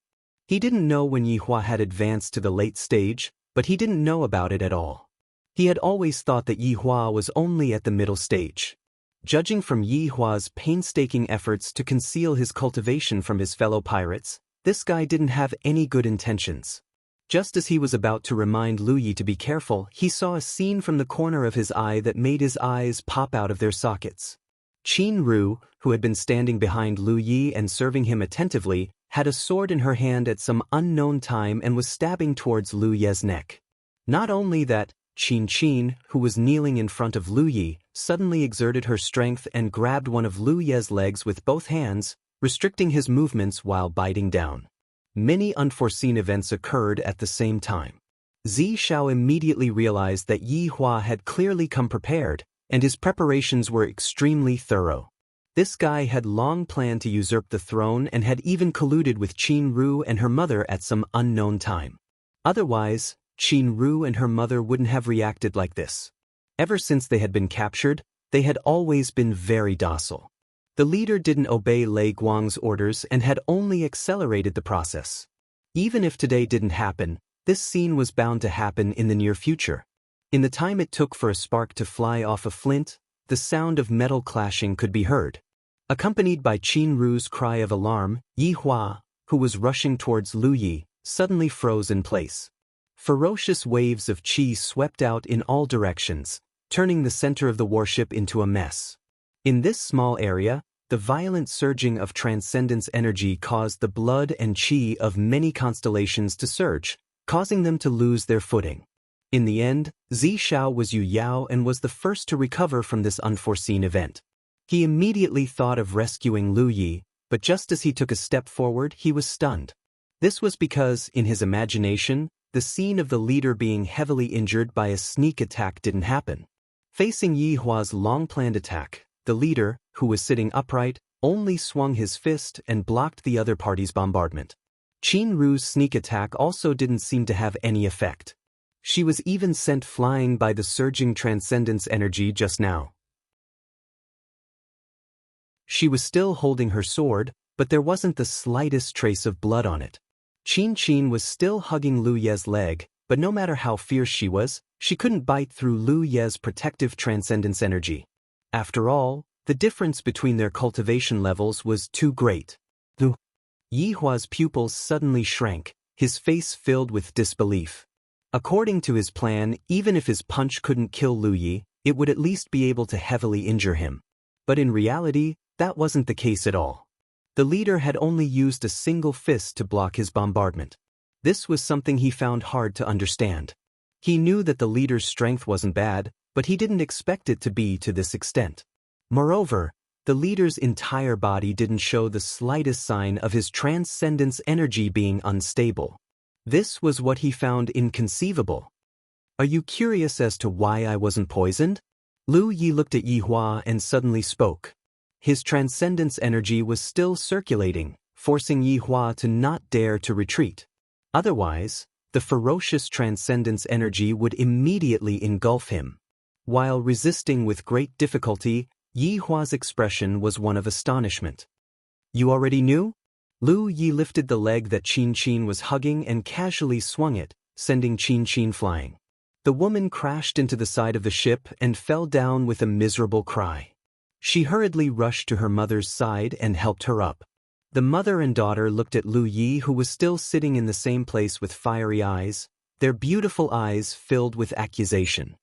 He didn't know when Yi Hua had advanced to the late stage, but he didn't know about it at all. He had always thought that Yi Hua was only at the middle stage. Judging from Yi Hua's painstaking efforts to conceal his cultivation from his fellow pirates, this guy didn't have any good intentions. Just as he was about to remind Lu Yi to be careful, he saw a scene from the corner of his eye that made his eyes pop out of their sockets. Qin Ru, who had been standing behind Lu Yi and serving him attentively, had a sword in her hand at some unknown time and was stabbing towards Lu Ye's neck. Not only that, Qin, who was kneeling in front of Lu Yi, suddenly exerted her strength and grabbed one of Lu Ye's legs with both hands, restricting his movements while biting down. Many unforeseen events occurred at the same time. Zi Shao immediately realized that Yi Hua had clearly come prepared, and his preparations were extremely thorough. This guy had long planned to usurp the throne and had even colluded with Qin Ru and her mother at some unknown time. Otherwise, Qin Ru and her mother wouldn't have reacted like this. Ever since they had been captured, they had always been very docile. The leader didn't obey Lei Guang's orders and had only accelerated the process. Even if today didn't happen, this scene was bound to happen in the near future. In the time it took for a spark to fly off a flint, the sound of metal clashing could be heard. Accompanied by Qin Ru's cry of alarm, Yi Hua, who was rushing towards Lu Yi, suddenly froze in place. Ferocious waves of qi swept out in all directions, turning the center of the warship into a mess. In this small area, the violent surging of transcendence energy caused the blood and qi of many constellations to surge, causing them to lose their footing. In the end, Zi Shao was Yu Yao and was the first to recover from this unforeseen event. He immediately thought of rescuing Lu Yi, but just as he took a step forward, he was stunned. This was because, in his imagination, the scene of the leader being heavily injured by a sneak attack didn't happen. Facing Yi Hua's long-planned attack, the leader, who was sitting upright, only swung his fist and blocked the other party's bombardment. Qin Ru's sneak attack also didn't seem to have any effect. She was even sent flying by the surging transcendence energy just now. She was still holding her sword, but there wasn't the slightest trace of blood on it. Qin was still hugging Lu Ye's leg, but no matter how fierce she couldn't bite through Lu Ye's protective transcendence energy. After all, the difference between their cultivation levels was too great. Yi Hua's pupils suddenly shrank, his face filled with disbelief. According to his plan, even if his punch couldn't kill Lu Yi, it would at least be able to heavily injure him. But in reality, that wasn't the case at all. The leader had only used a single fist to block his bombardment. This was something he found hard to understand. He knew that the leader's strength wasn't bad, but he didn't expect it to be to this extent. Moreover, the leader's entire body didn't show the slightest sign of his transcendence energy being unstable. This was what he found inconceivable. Are you curious as to why I wasn't poisoned? Lu Yi looked at Yi Hua and suddenly spoke. His transcendence energy was still circulating, forcing Yi Hua to not dare to retreat. Otherwise, the ferocious transcendence energy would immediately engulf him. While resisting with great difficulty, Yi Hua's expression was one of astonishment. You already knew? Lu Yi lifted the leg that Qin was hugging and casually swung it, sending Qin flying. The woman crashed into the side of the ship and fell down with a miserable cry. She hurriedly rushed to her mother's side and helped her up. The mother and daughter looked at Lu Yi, who was still sitting in the same place with fiery eyes, their beautiful eyes filled with accusation.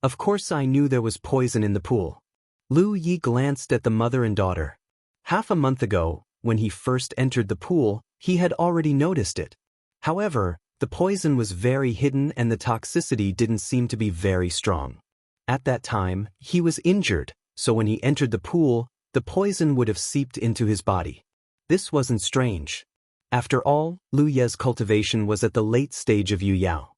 Of course I knew there was poison in the pool. Lu Yi glanced at the mother and daughter. Half a month ago, when he first entered the pool, he had already noticed it. However, the poison was very hidden and the toxicity didn't seem to be very strong. At that time, he was injured, so when he entered the pool, the poison would have seeped into his body. This wasn't strange. After all, Lu Ye's cultivation was at the late stage of Yu Yao.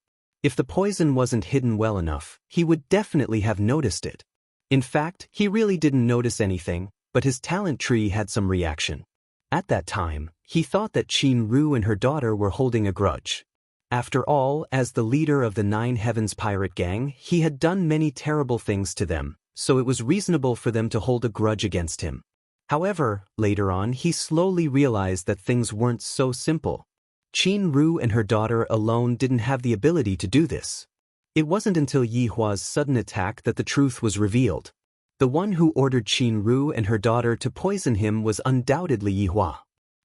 If the poison wasn't hidden well enough, he would definitely have noticed it. In fact, he really didn't notice anything, but his talent tree had some reaction. At that time, he thought that Qin Ru and her daughter were holding a grudge. After all, as the leader of the Nine Heavens pirate gang, he had done many terrible things to them, so it was reasonable for them to hold a grudge against him. However, later on he slowly realized that things weren't so simple. Qin Ru and her daughter alone didn't have the ability to do this. It wasn't until Yi Hua's sudden attack that the truth was revealed. The one who ordered Qin Ru and her daughter to poison him was undoubtedly Yi Hua.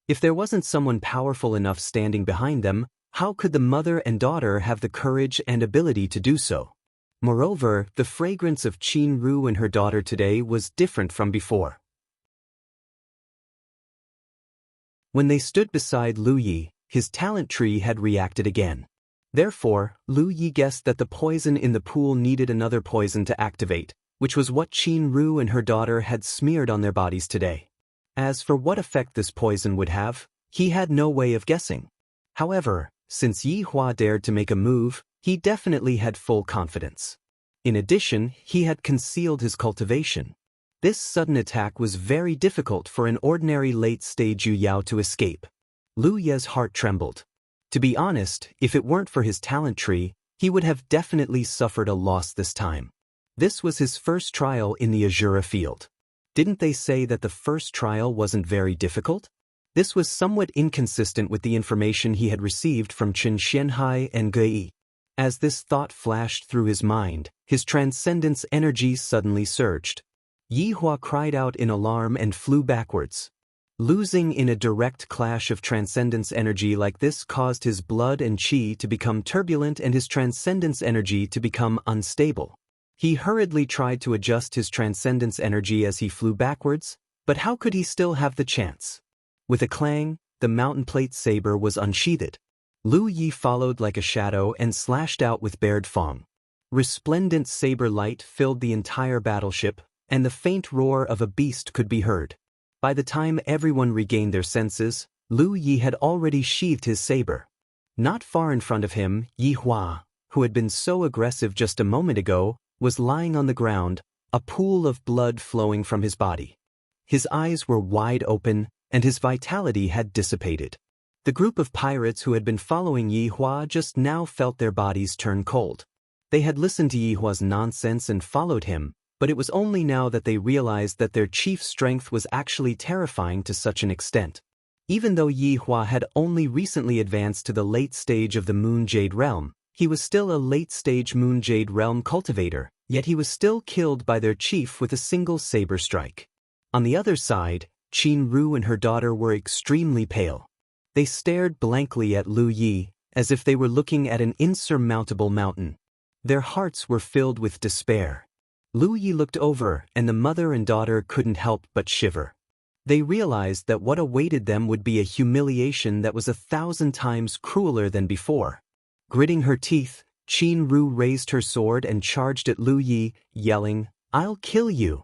If there wasn't someone powerful enough standing behind them, how could the mother and daughter have the courage and ability to do so? Moreover, the fragrance of Qin Ru and her daughter today was different from before. When they stood beside Lu Yi, his talent tree had reacted again. Therefore, Lu Yi guessed that the poison in the pool needed another poison to activate, which was what Qin Ru and her daughter had smeared on their bodies today. As for what effect this poison would have, he had no way of guessing. However, since Yi Hua dared to make a move, he definitely had full confidence. In addition, he had concealed his cultivation. This sudden attack was very difficult for an ordinary late-stage Yu Yao to escape. Lu Ye's heart trembled. To be honest, if it weren't for his talent tree, he would have definitely suffered a loss this time. This was his first trial in the Azura field. Didn't they say that the first trial wasn't very difficult? This was somewhat inconsistent with the information he had received from Chen Xianhai and Gei. As this thought flashed through his mind, his transcendence energy suddenly surged. Yi Hua cried out in alarm and flew backwards. Losing in a direct clash of transcendence energy like this caused his blood and qi to become turbulent and his transcendence energy to become unstable. He hurriedly tried to adjust his transcendence energy as he flew backwards, but how could he still have the chance? With a clang, the mountain plate saber was unsheathed. Lu Yi followed like a shadow and slashed out with bared fang. Resplendent saber light filled the entire battleship, and the faint roar of a beast could be heard. By the time everyone regained their senses, Lu Yi had already sheathed his saber. Not far in front of him, Yi Hua, who had been so aggressive just a moment ago, was lying on the ground, a pool of blood flowing from his body. His eyes were wide open, and his vitality had dissipated. The group of pirates who had been following Yi Hua just now felt their bodies turn cold. They had listened to Yi Hua's nonsense and followed him, but it was only now that they realized that their chief's strength was actually terrifying to such an extent. Even though Yi Hua had only recently advanced to the late stage of the Moon Jade Realm, he was still a late-stage Moon Jade Realm cultivator, yet he was still killed by their chief with a single saber strike. On the other side, Qin Ru and her daughter were extremely pale. They stared blankly at Lu Yi, as if they were looking at an insurmountable mountain. Their hearts were filled with despair. Lu Yi looked over, and the mother and daughter couldn't help but shiver. They realized that what awaited them would be a humiliation that was 1,000 times crueler than before. Gritting her teeth, Qin Ru raised her sword and charged at Lu Yi, yelling, "I'll kill you!"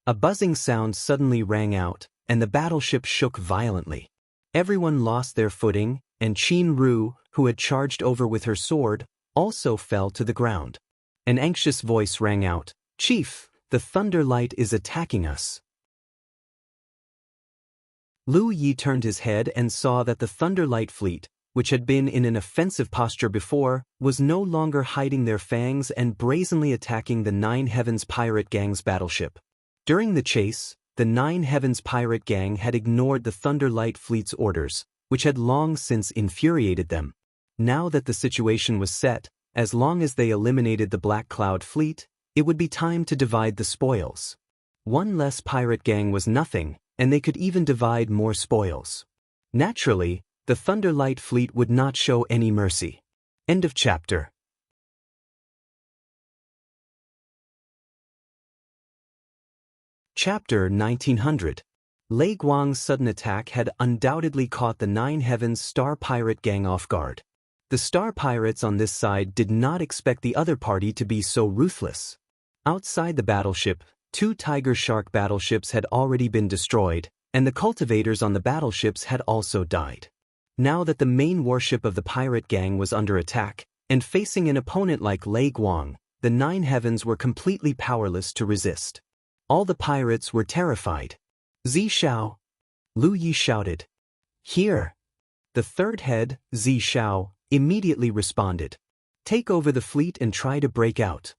A buzzing sound suddenly rang out, and the battleship shook violently. Everyone lost their footing, and Qin Ru, who had charged over with her sword, also fell to the ground. An anxious voice rang out, "Chief, the Thunder Light is attacking us." Lu Yi turned his head and saw that the Thunder Light fleet, which had been in an offensive posture before, was no longer hiding their fangs and brazenly attacking the Nine Heavens pirate gang's battleship. During the chase, the Nine Heavens pirate gang had ignored the Thunder Light fleet's orders, which had long since infuriated them. Now that the situation was set, as long as they eliminated the Black Cloud fleet, it would be time to divide the spoils. One less pirate gang was nothing, and they could even divide more spoils. Naturally, the Thunder Light fleet would not show any mercy. End of chapter. Chapter 1900. Lei Guang's sudden attack had undoubtedly caught the Nine Heavens Star Pirate gang off guard. The Star Pirates on this side did not expect the other party to be so ruthless. Outside the battleship, 2 Tiger Shark battleships had already been destroyed, and the cultivators on the battleships had also died. Now that the main warship of the pirate gang was under attack, and facing an opponent like Lei Guang, the Nine Heavens were completely powerless to resist. All the pirates were terrified. "Zi Shao!" Lu Yi shouted. "Here!" The third head, Zi Shao, immediately responded. "Take over the fleet and try to break out."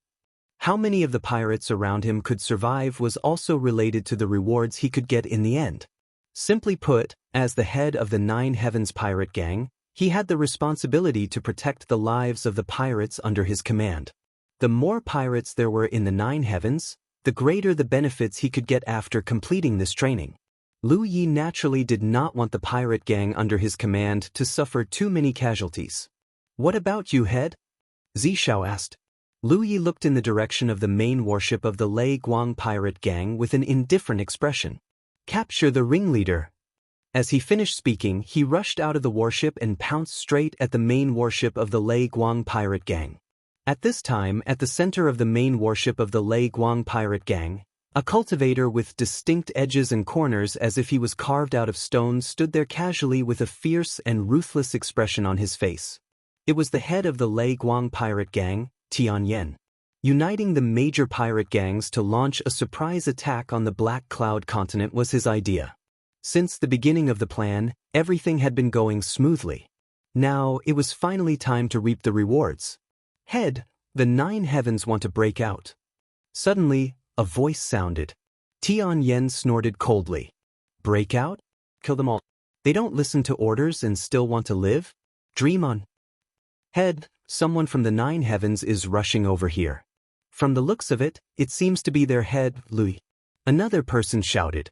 How many of the pirates around him could survive was also related to the rewards he could get in the end. Simply put, as the head of the Nine Heavens pirate gang, he had the responsibility to protect the lives of the pirates under his command. The more pirates there were in the Nine Heavens, the greater the benefits he could get after completing this training. Lu Yi naturally did not want the pirate gang under his command to suffer too many casualties. "What about you, head?" Zi Shao asked. Lu Yi looked in the direction of the main warship of the Lei Guang pirate gang with an indifferent expression. "Capture the ringleader." As he finished speaking, he rushed out of the warship and pounced straight at the main warship of the Lei Guang pirate gang. At this time, at the center of the main warship of the Lei Guang pirate gang, a cultivator with distinct edges and corners as if he was carved out of stone stood there casually with a fierce and ruthless expression on his face. It was the head of the Lei Guang pirate gang, Tianyan. Uniting the major pirate gangs to launch a surprise attack on the Black Cloud continent was his idea. Since the beginning of the plan, everything had been going smoothly. Now, it was finally time to reap the rewards. Head, the 9 heavens want to break out. Suddenly, a voice sounded. Tianyan snorted coldly. Break out? Kill them all. They don't listen to orders and still want to live? Dream on. Head, someone from the 9 heavens is rushing over here. From the looks of it, it seems to be their head, Lui. Another person shouted.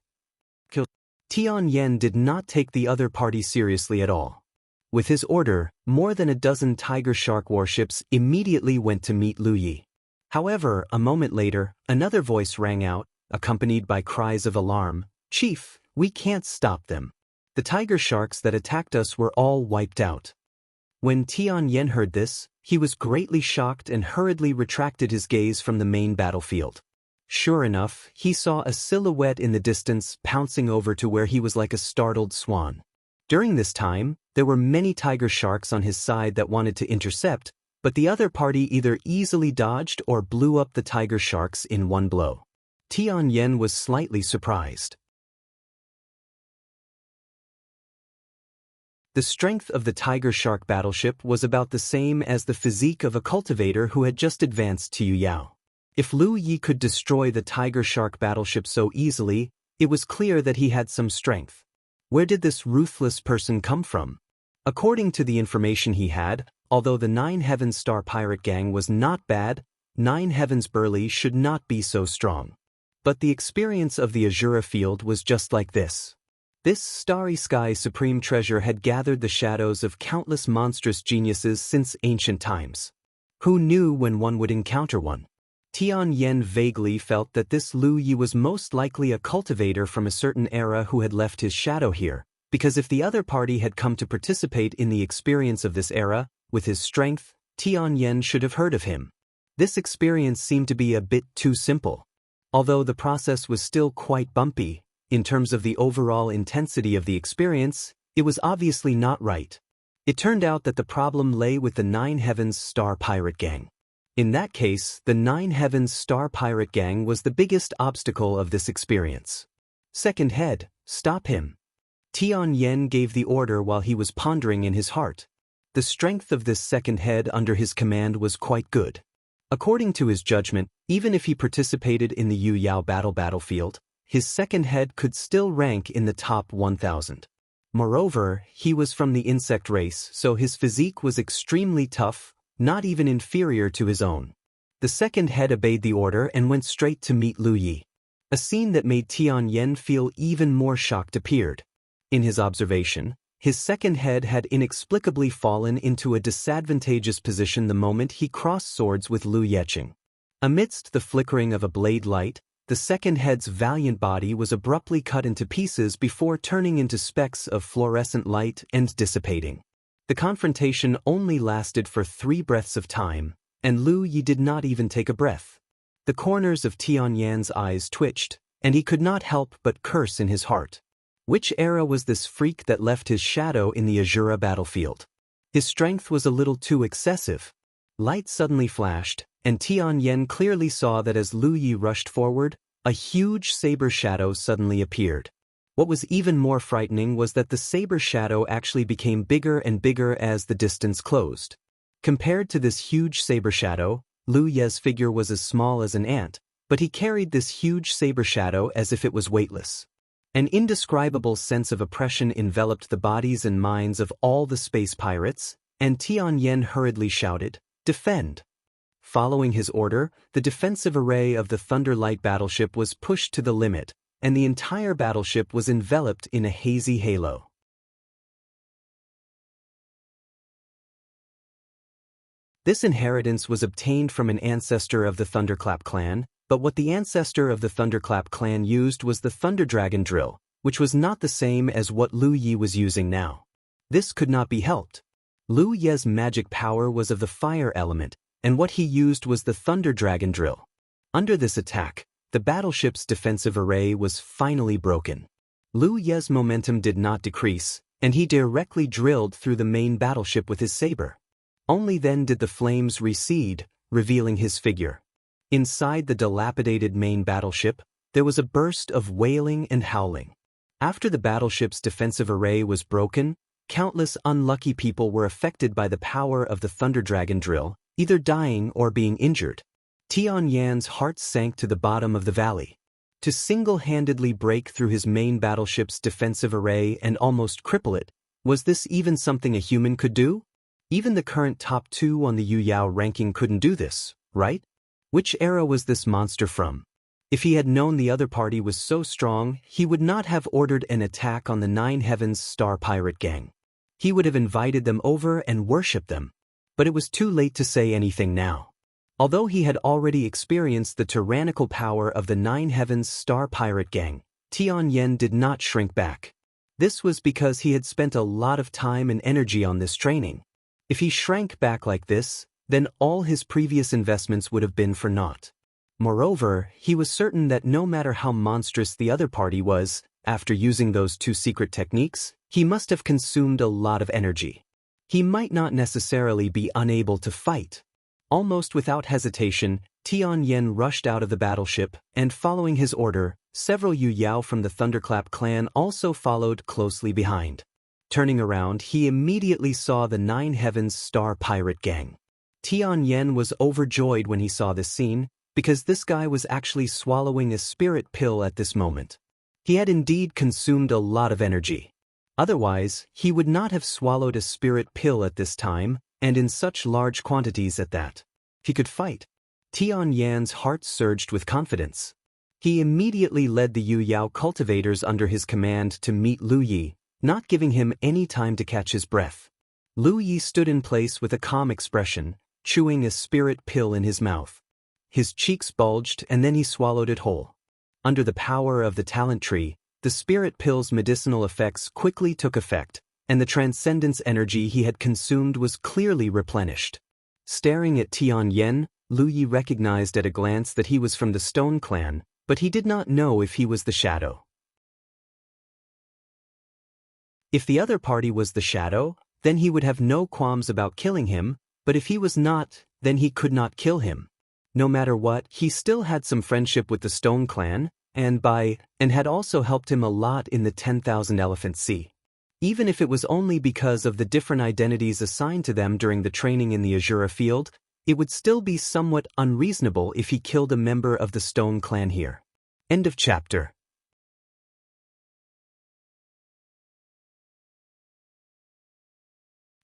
Kill. Tianyan did not take the other party seriously at all. With his order, more than a dozen tiger shark warships immediately went to meet Lu Yi. However, a moment later, another voice rang out, accompanied by cries of alarm. Chief, we can't stop them. The tiger sharks that attacked us were all wiped out. When Tianyan heard this, he was greatly shocked and hurriedly retracted his gaze from the main battlefield. Sure enough, he saw a silhouette in the distance pouncing over to where he was like a startled swan. During this time, there were many tiger sharks on his side that wanted to intercept, but the other party either easily dodged or blew up the tiger sharks in one blow. Tianyan was slightly surprised. The strength of the tiger shark battleship was about the same as the physique of a cultivator who had just advanced to Yuyao. If Lu Yi could destroy the tiger shark battleship so easily, it was clear that he had some strength. Where did this ruthless person come from? According to the information he had, although the 9 Heavens Star Pirate Gang was not bad, 9 Heavens Burly should not be so strong. But the experience of the Azura field was just like this. This starry sky supreme treasure had gathered the shadows of countless monstrous geniuses since ancient times. Who knew when one would encounter one? Tianyan vaguely felt that this Lu Yi was most likely a cultivator from a certain era who had left his shadow here, because if the other party had come to participate in the experience of this era, with his strength, Tianyan should have heard of him. This experience seemed to be a bit too simple. Although the process was still quite bumpy, in terms of the overall intensity of the experience, it was obviously not right. It turned out that the problem lay with the 9 Heavens Star Pirate Gang. In that case, the 9 Heavens Star Pirate Gang was the biggest obstacle of this experience. Second head, stop him. Tianyan gave the order while he was pondering in his heart. The strength of this second head under his command was quite good. According to his judgment, even if he participated in the Yuyao battlefield, his second head could still rank in the top 1,000. Moreover, he was from the insect race, so his physique was extremely tough, not even inferior to his own. The second head obeyed the order and went straight to meet Lu Yi. A scene that made Tianyan feel even more shocked appeared. In his observation, his second head had inexplicably fallen into a disadvantageous position the moment he crossed swords with Lu Yeqing. Amidst the flickering of a blade light, the second head's valiant body was abruptly cut into pieces before turning into specks of fluorescent light and dissipating. The confrontation only lasted for 3 breaths of time, and Lu Yi did not even take a breath. The corners of Tianyan's eyes twitched, and he could not help but curse in his heart. Which era was this freak that left his shadow in the Azura battlefield? His strength was a little too excessive. Light suddenly flashed, and Tianyan clearly saw that as Lu Yi rushed forward, a huge saber shadow suddenly appeared. What was even more frightening was that the saber shadow actually became bigger and bigger as the distance closed. Compared to this huge saber shadow, Lu Ye's figure was as small as an ant, but he carried this huge saber shadow as if it was weightless. An indescribable sense of oppression enveloped the bodies and minds of all the space pirates, and Tianyan hurriedly shouted, "Defend!" Following his order, the defensive array of the Thunderlight battleship was pushed to the limit, and the entire battleship was enveloped in a hazy halo. This inheritance was obtained from an ancestor of the Thunderclap clan, but what the ancestor of the Thunderclap clan used was the Thunder Dragon drill, which was not the same as what Lu Yi was using now. This could not be helped. Lu Ye's magic power was of the fire element, and what he used was the Thunder Dragon drill. Under this attack, the battleship's defensive array was finally broken. Lu Ye's momentum did not decrease, and he directly drilled through the main battleship with his saber. Only then did the flames recede, revealing his figure. Inside the dilapidated main battleship, there was a burst of wailing and howling. After the battleship's defensive array was broken, countless unlucky people were affected by the power of the Thunder Dragon drill, either dying or being injured. Tian Yan's heart sank to the bottom of the valley. To single-handedly break through his main battleship's defensive array and almost cripple it, was this even something a human could do? Even the current top 2 on the Yu Yao ranking couldn't do this, right? Which era was this monster from? If he had known the other party was so strong, he would not have ordered an attack on the Nine Heavens Star Pirate Gang. He would have invited them over and worshipped them. But it was too late to say anything now. Although he had already experienced the tyrannical power of the Nine Heavens Star Pirate Gang, Tian Yan did not shrink back. This was because he had spent a lot of time and energy on this training. If he shrank back like this, then all his previous investments would have been for naught. Moreover, he was certain that no matter how monstrous the other party was, after using those 2 secret techniques, he must have consumed a lot of energy. He might not necessarily be unable to fight. Almost without hesitation, Tian Yan rushed out of the battleship, and following his order, several Yu Yao from the Thunderclap clan also followed closely behind. Turning around, he immediately saw the Nine Heavens Star Pirate Gang. Tian Yan was overjoyed when he saw this scene, because this guy was actually swallowing a spirit pill at this moment. He had indeed consumed a lot of energy. Otherwise, he would not have swallowed a spirit pill at this time, and in such large quantities at that. He could fight. Tian Yan's heart surged with confidence. He immediately led the Yu Yao cultivators under his command to meet Lu Yi, not giving him any time to catch his breath. Lu Yi stood in place with a calm expression, chewing a spirit pill in his mouth. His cheeks bulged and then he swallowed it whole. Under the power of the talent tree, the spirit pill's medicinal effects quickly took effect, and the transcendence energy he had consumed was clearly replenished. Staring at Tian Yan, Lu Yi recognized at a glance that he was from the Stone Clan, but he did not know if he was the Shadow. If the other party was the Shadow, then he would have no qualms about killing him, but if he was not, then he could not kill him. No matter what, he still had some friendship with the Stone Clan, and had also helped him a lot in the 10,000 Elephant Sea. Even if it was only because of the different identities assigned to them during the training in the Azura field, it would still be somewhat unreasonable if he killed a member of the Stone Clan here. End of chapter.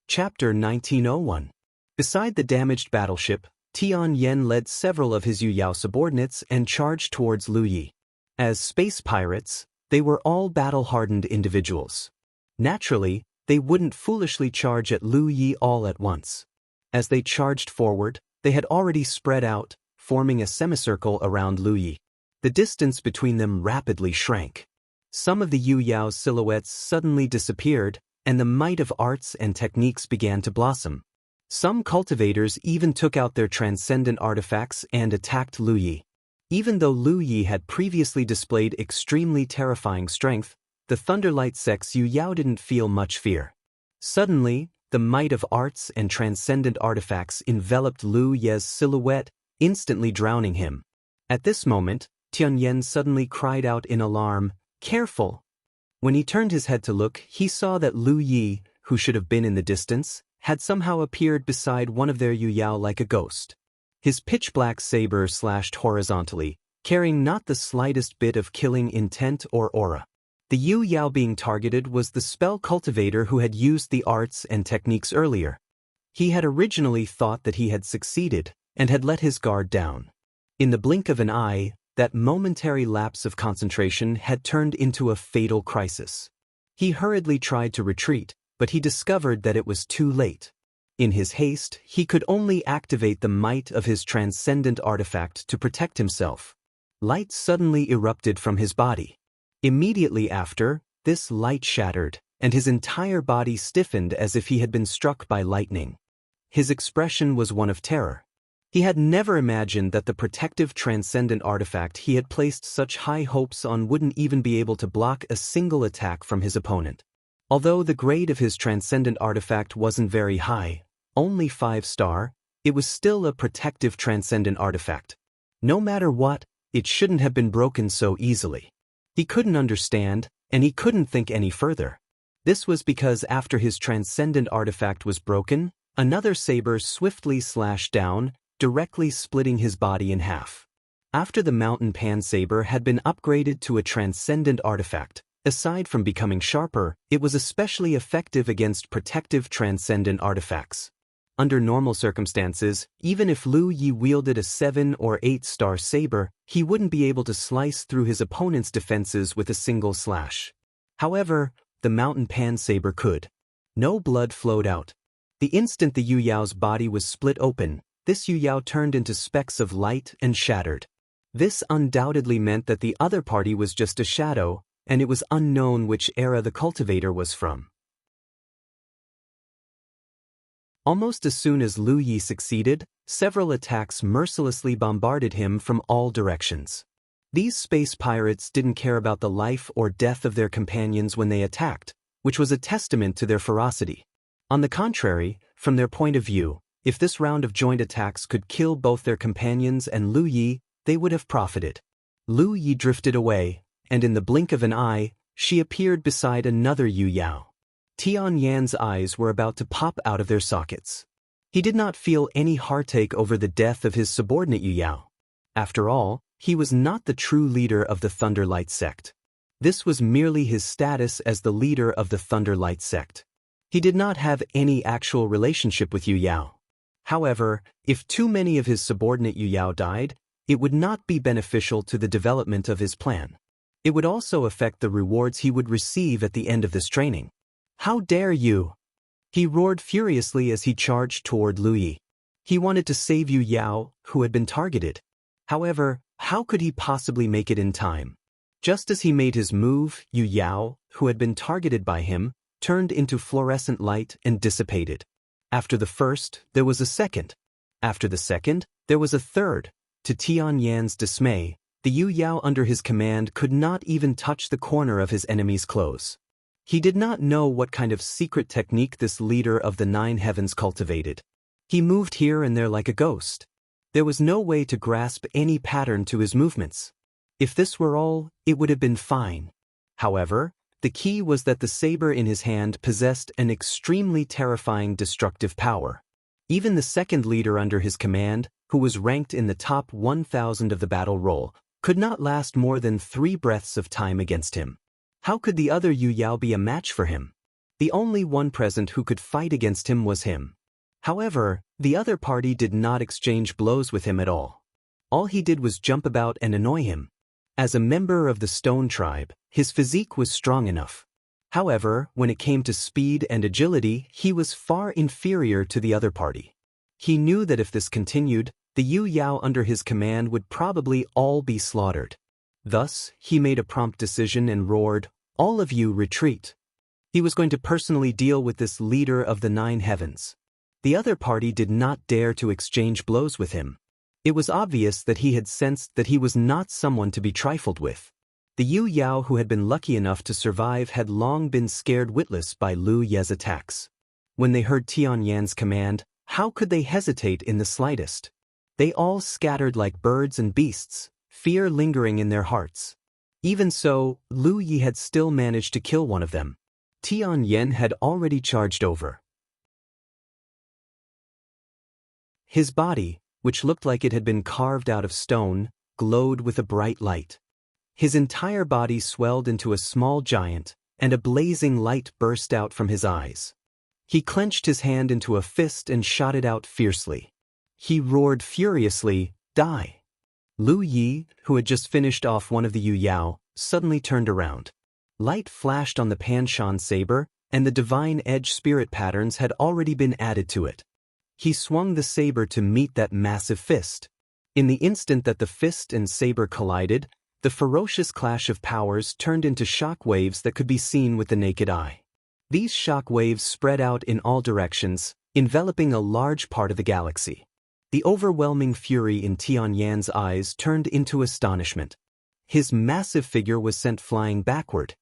Chapter 1901. Beside the damaged battleship, Tian Yan led several of his Yu Yao subordinates and charged towards Lu Yi. As space pirates, they were all battle-hardened individuals. Naturally, they wouldn't foolishly charge at Lu Yi all at once. As they charged forward, they had already spread out, forming a semicircle around Lu Yi. The distance between them rapidly shrank. Some of the Yu Yao's silhouettes suddenly disappeared, and the might of arts and techniques began to blossom. Some cultivators even took out their transcendent artifacts and attacked Lu Yi. Even though Lu Yi had previously displayed extremely terrifying strength, the Thunderlight Sect's Yu Yao didn't feel much fear. Suddenly, the might of arts and transcendent artifacts enveloped Lu Yi's silhouette, instantly drowning him. At this moment, Tian Yan suddenly cried out in alarm, "Careful!" When he turned his head to look, he saw that Lu Yi, who should have been in the distance, had somehow appeared beside one of their Yu Yao like a ghost. His pitch-black saber slashed horizontally, carrying not the slightest bit of killing intent or aura. The Yu Yao being targeted was the spell cultivator who had used the arts and techniques earlier. He had originally thought that he had succeeded, and had let his guard down. In the blink of an eye, that momentary lapse of concentration had turned into a fatal crisis. He hurriedly tried to retreat, but he discovered that it was too late. In his haste, he could only activate the might of his transcendent artifact to protect himself. Light suddenly erupted from his body. Immediately after, this light shattered, and his entire body stiffened as if he had been struck by lightning. His expression was one of terror. He had never imagined that the protective transcendent artifact he had placed such high hopes on wouldn't even be able to block a single attack from his opponent. Although the grade of his transcendent artifact wasn't very high, only 5-star, it was still a protective transcendent artifact. No matter what, it shouldn't have been broken so easily. He couldn't understand, and he couldn't think any further. This was because after his transcendent artifact was broken, another saber swiftly slashed down, directly splitting his body in half. After the mountain pan saber had been upgraded to a transcendent artifact, aside from becoming sharper, it was especially effective against protective transcendent artifacts. Under normal circumstances, even if Lu Yi wielded a 7 or 8-star saber, he wouldn't be able to slice through his opponent's defenses with a single slash. However, the mountain pan saber could. No blood flowed out. The instant the Yu Yao's body was split open, this Yu Yao turned into specks of light and shattered. This undoubtedly meant that the other party was just a shadow, and it was unknown which era the cultivator was from. Almost as soon as Lu Yi succeeded, several attacks mercilessly bombarded him from all directions. These space pirates didn't care about the life or death of their companions when they attacked, which was a testament to their ferocity. On the contrary, from their point of view, if this round of joint attacks could kill both their companions and Lu Yi, they would have profited. Lu Yi drifted away, and in the blink of an eye, she appeared beside another Yu Yao. Tian Yan's eyes were about to pop out of their sockets. He did not feel any heartache over the death of his subordinate Yu Yao. After all, he was not the true leader of the Thunderlight sect. This was merely his status as the leader of the Thunderlight sect. He did not have any actual relationship with Yu Yao. However, if too many of his subordinate Yu Yao died, it would not be beneficial to the development of his plan. It would also affect the rewards he would receive at the end of this training. "How dare you!" He roared furiously as he charged toward Lu Yi. He wanted to save Yu Yao, who had been targeted. However, how could he possibly make it in time? Just as he made his move, Yu Yao, who had been targeted by him, turned into fluorescent light and dissipated. After the first, there was a second. After the second, there was a third. To Tian Yan's dismay, the Yu Yao under his command could not even touch the corner of his enemy's clothes. He did not know what kind of secret technique this leader of the 9 heavens cultivated. He moved here and there like a ghost. There was no way to grasp any pattern to his movements. If this were all, it would have been fine. However, the key was that the saber in his hand possessed an extremely terrifying destructive power. Even the second leader under his command, who was ranked in the top 1,000 of the battle roll, could not last more than 3 breaths of time against him. How could the other Yu Yao be a match for him? The only one present who could fight against him was him. However, the other party did not exchange blows with him at all. All he did was jump about and annoy him. As a member of the Stone Tribe, his physique was strong enough. However, when it came to speed and agility, he was far inferior to the other party. He knew that if this continued, the Yu Yao under his command would probably all be slaughtered. Thus, he made a prompt decision and roared, "All of you retreat." He was going to personally deal with this leader of the 9 heavens. The other party did not dare to exchange blows with him. It was obvious that he had sensed that he was not someone to be trifled with. The Yu Yao who had been lucky enough to survive had long been scared witless by Lu Ye's attacks. When they heard Tian Yan's command, how could they hesitate in the slightest? They all scattered like birds and beasts, fear lingering in their hearts. Even so, Lu Yi had still managed to kill one of them. Tian Yan had already charged over. His body, which looked like it had been carved out of stone, glowed with a bright light. His entire body swelled into a small giant, and a blazing light burst out from his eyes. He clenched his hand into a fist and shot it out fiercely. He roared furiously, "Die!" Lu Yi, who had just finished off one of the Yu Yao, suddenly turned around. Light flashed on the Panshan saber, and the divine edge spirit patterns had already been added to it. He swung the saber to meet that massive fist. In the instant that the fist and saber collided, The ferocious clash of powers turned into shock waves that could be seen with the naked eye. These shock waves spread out in all directions, enveloping a large part of the galaxy. The overwhelming fury in Tianyan's eyes turned into astonishment. His massive figure was sent flying backward.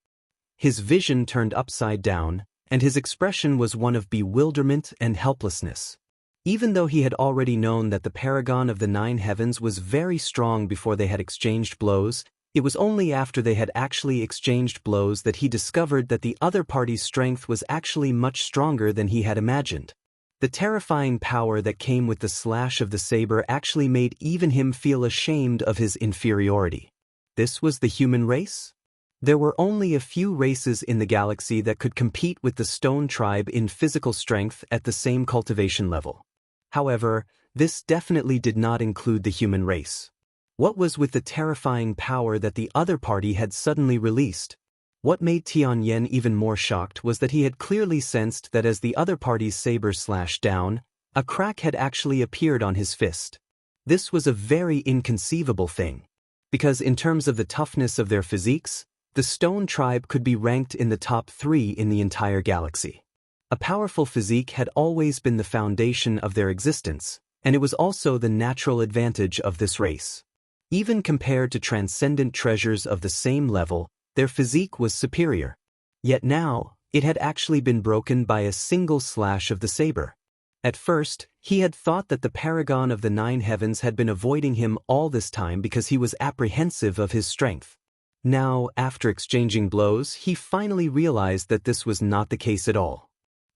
His vision turned upside down, and his expression was one of bewilderment and helplessness. Even though he had already known that the paragon of the 9 heavens was very strong before they had exchanged blows, it was only after they had actually exchanged blows that he discovered that the other party's strength was actually much stronger than he had imagined. The terrifying power that came with the slash of the saber actually made even him feel ashamed of his inferiority. This was the human race? There were only a few races in the galaxy that could compete with the stone tribe in physical strength at the same cultivation level. However, this definitely did not include the human race. What was with the terrifying power that the other party had suddenly released? What made Tianyan even more shocked was that he had clearly sensed that as the other party's saber slashed down, a crack had actually appeared on his fist. This was a very inconceivable thing. Because in terms of the toughness of their physiques, the stone tribe could be ranked in the top 3 in the entire galaxy. A powerful physique had always been the foundation of their existence, and it was also the natural advantage of this race. Even compared to transcendent treasures of the same level, their physique was superior. Yet now, it had actually been broken by a single slash of the saber. At first, he had thought that the paragon of the 9 heavens had been avoiding him all this time because he was apprehensive of his strength. Now, after exchanging blows, he finally realized that this was not the case at all.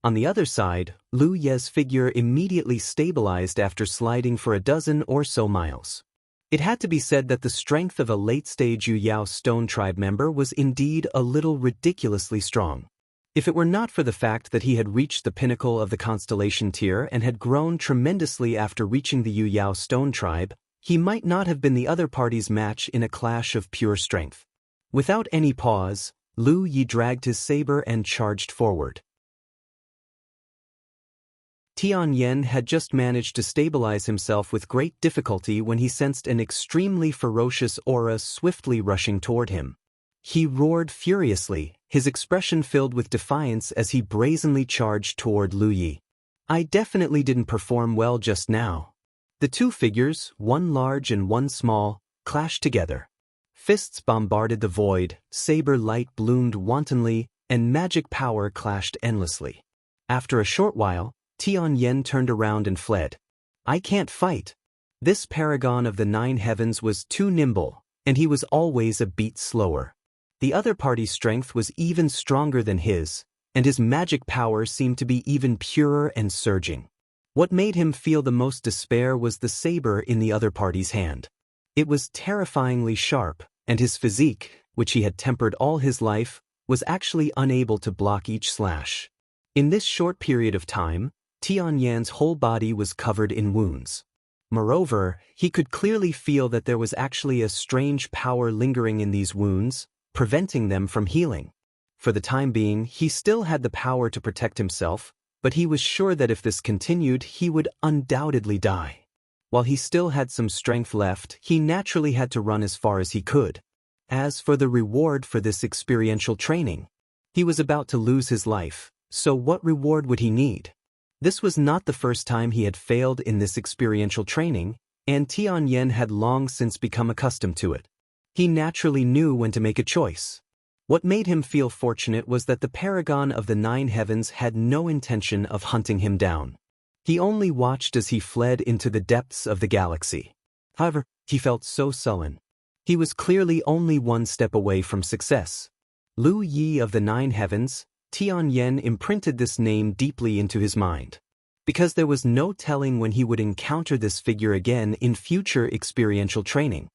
On the other side, Lu Ye's figure immediately stabilized after sliding for a dozen or so miles. It had to be said that the strength of a late-stage Yu Yao Stone Tribe member was indeed a little ridiculously strong. If it were not for the fact that he had reached the pinnacle of the constellation tier and had grown tremendously after reaching the Yu Yao Stone Tribe, he might not have been the other party's match in a clash of pure strength. Without any pause, Lu Yi dragged his saber and charged forward. Tianyan had just managed to stabilize himself with great difficulty when he sensed an extremely ferocious aura swiftly rushing toward him. He roared furiously, his expression filled with defiance as he brazenly charged toward Lu Yi. I definitely didn't perform well just now. The two figures, one large and one small, clashed together. Fists bombarded the void, saber light bloomed wantonly, and magic power clashed endlessly. After a short while, Tianyan turned around and fled. I can't fight. This paragon of the 9 heavens was too nimble, and he was always a beat slower. The other party's strength was even stronger than his, and his magic power seemed to be even purer and surging. What made him feel the most despair was the saber in the other party's hand. It was terrifyingly sharp, and his physique, which he had tempered all his life, was actually unable to block each slash. In this short period of time, Tianyan's whole body was covered in wounds. Moreover, he could clearly feel that there was actually a strange power lingering in these wounds, preventing them from healing. For the time being, he still had the power to protect himself, but he was sure that if this continued, he would undoubtedly die. While he still had some strength left, he naturally had to run as far as he could. As for the reward for this experiential training, he was about to lose his life, so what reward would he need? This was not the first time he had failed in this experiential training, and Tianyan had long since become accustomed to it. He naturally knew when to make a choice. What made him feel fortunate was that the paragon of the 9 heavens had no intention of hunting him down. He only watched as he fled into the depths of the galaxy. However, he felt so sullen. He was clearly only one step away from success. Lu Yi of the 9 heavens, Tianyan imprinted this name deeply into his mind. Because there was no telling when he would encounter this figure again in future experiential training.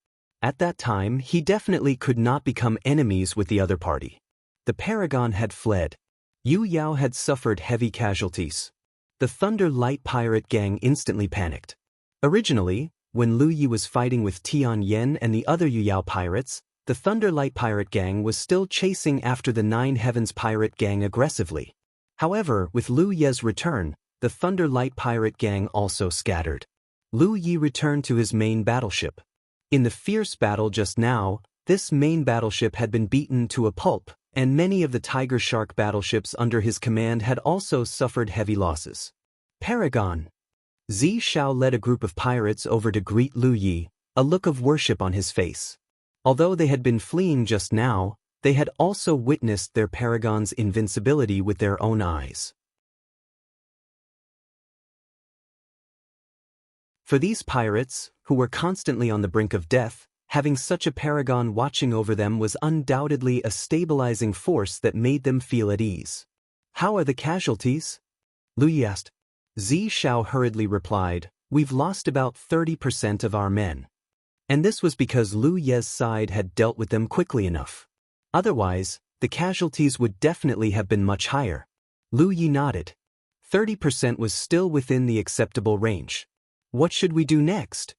At that time, he definitely could not become enemies with the other party. The paragon had fled. Yu Yao had suffered heavy casualties. The Thunder Light pirate gang instantly panicked. Originally, when Lu Yi was fighting with Tianyan and the other Yu Yao pirates, the Thunder Light pirate gang was still chasing after the 9 heavens pirate gang aggressively. However, with Lu Ye's return, the Thunder Light pirate gang also scattered. Lu Yi returned to his main battleship. In the fierce battle just now, This main battleship had been beaten to a pulp, and many of the Tiger Shark battleships under his command had also suffered heavy losses. Paragon. Zi Shao led a group of pirates over to greet Lu Yi, a look of worship on his face. Although they had been fleeing just now, they had also witnessed their paragon's invincibility with their own eyes. For these pirates, who were constantly on the brink of death, having such a paragon watching over them was undoubtedly a stabilizing force that made them feel at ease. "How are the casualties?" Lu Yi asked. Zi Shao hurriedly replied, "We've lost about 30% of our men." And this was because Lu Ye's side had dealt with them quickly enough. Otherwise, the casualties would definitely have been much higher. Lu Yi nodded. 30% was still within the acceptable range. "What should we do next?"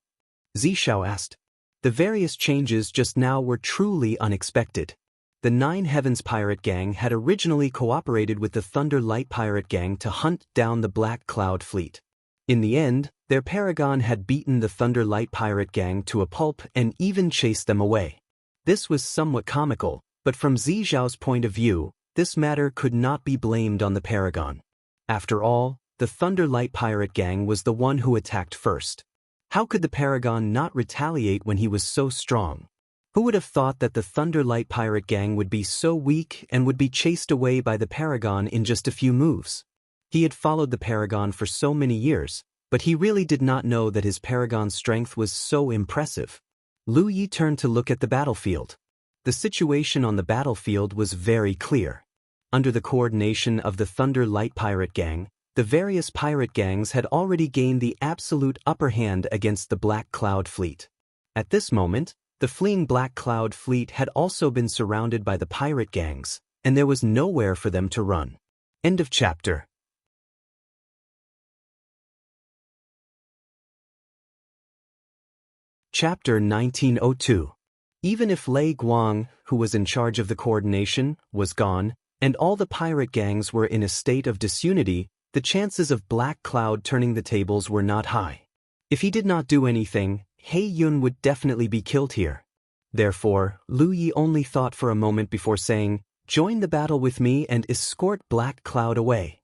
Zi Shao asked. The various changes just now were truly unexpected. The Nine Heavens pirate gang had originally cooperated with the Thunder Light pirate gang to hunt down the Black Cloud fleet. In the end, their paragon had beaten the Thunder Light pirate gang to a pulp and even chased them away. This was somewhat comical, but from Zi Shao's point of view, this matter could not be blamed on the paragon. After all, the Thunder Light pirate gang was the one who attacked first. How could the paragon not retaliate when he was so strong? Who would have thought that the Thunder Light pirate gang would be so weak and would be chased away by the paragon in just a few moves? He had followed the paragon for so many years, but he really did not know that his paragon's strength was so impressive. Lu Yi turned to look at the battlefield. The situation on the battlefield was very clear. Under the coordination of the Thunder Light pirate gang, the various pirate gangs had already gained the absolute upper hand against the Black Cloud fleet. At this moment, the fleeing Black Cloud fleet had also been surrounded by the pirate gangs, and there was nowhere for them to run. End of chapter. Chapter 1902. Even if Lei Guang, who was in charge of the coordination, was gone, and all the pirate gangs were in a state of disunity, the chances of Black Cloud turning the tables were not high. If he did not do anything, He Yun would definitely be killed here. Therefore, Lu Yi only thought for a moment before saying, "Join the battle with me and escort Black Cloud away."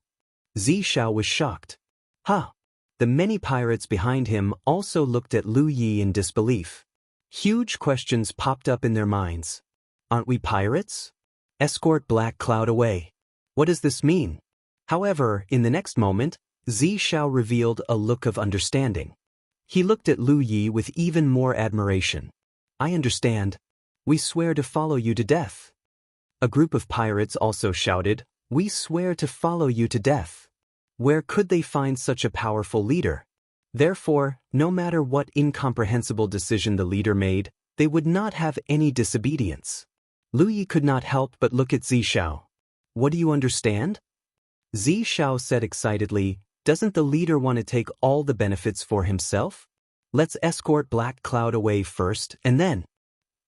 Zi Shao was shocked. "Huh." The many pirates behind him also looked at Lu Yi in disbelief. Huge questions popped up in their minds. "Aren't we pirates? Escort Black Cloud away. What does this mean?" However, in the next moment, Zi Shao revealed a look of understanding. He looked at Lu Yi with even more admiration. "I understand. We swear to follow you to death." A group of pirates also shouted, "We swear to follow you to death." Where could they find such a powerful leader? Therefore, no matter what incomprehensible decision the leader made, they would not have any disobedience. Lu Yi could not help but look at Zi Shao. "What do you understand?" Zi Shao said excitedly, "Doesn't the leader want to take all the benefits for himself? Let's escort Black Cloud away first, and then."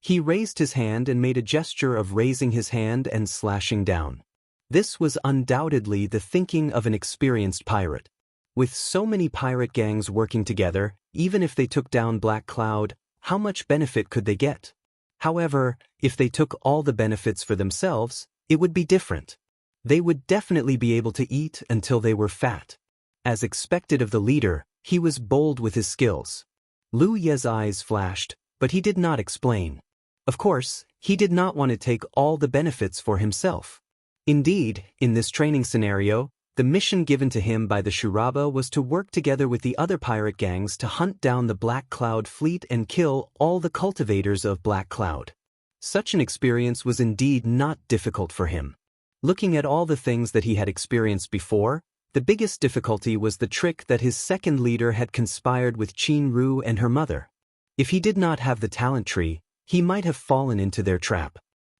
He raised his hand and made a gesture of raising his hand and slashing down. This was undoubtedly the thinking of an experienced pirate. With so many pirate gangs working together, even if they took down Black Cloud, how much benefit could they get? However, if they took all the benefits for themselves, it would be different. They would definitely be able to eat until they were fat. As expected of the leader, he was bold with his skills. Lu Ye's eyes flashed, but he did not explain. Of course, he did not want to take all the benefits for himself. Indeed, in this training scenario, the mission given to him by the Shuraba was to work together with the other pirate gangs to hunt down the Black Cloud fleet and kill all the cultivators of Black Cloud. Such an experience was indeed not difficult for him. Looking at all the things that he had experienced before, the biggest difficulty was the trick that his second leader had conspired with Qin Ru and her mother. If he did not have the talent tree, he might have fallen into their trap.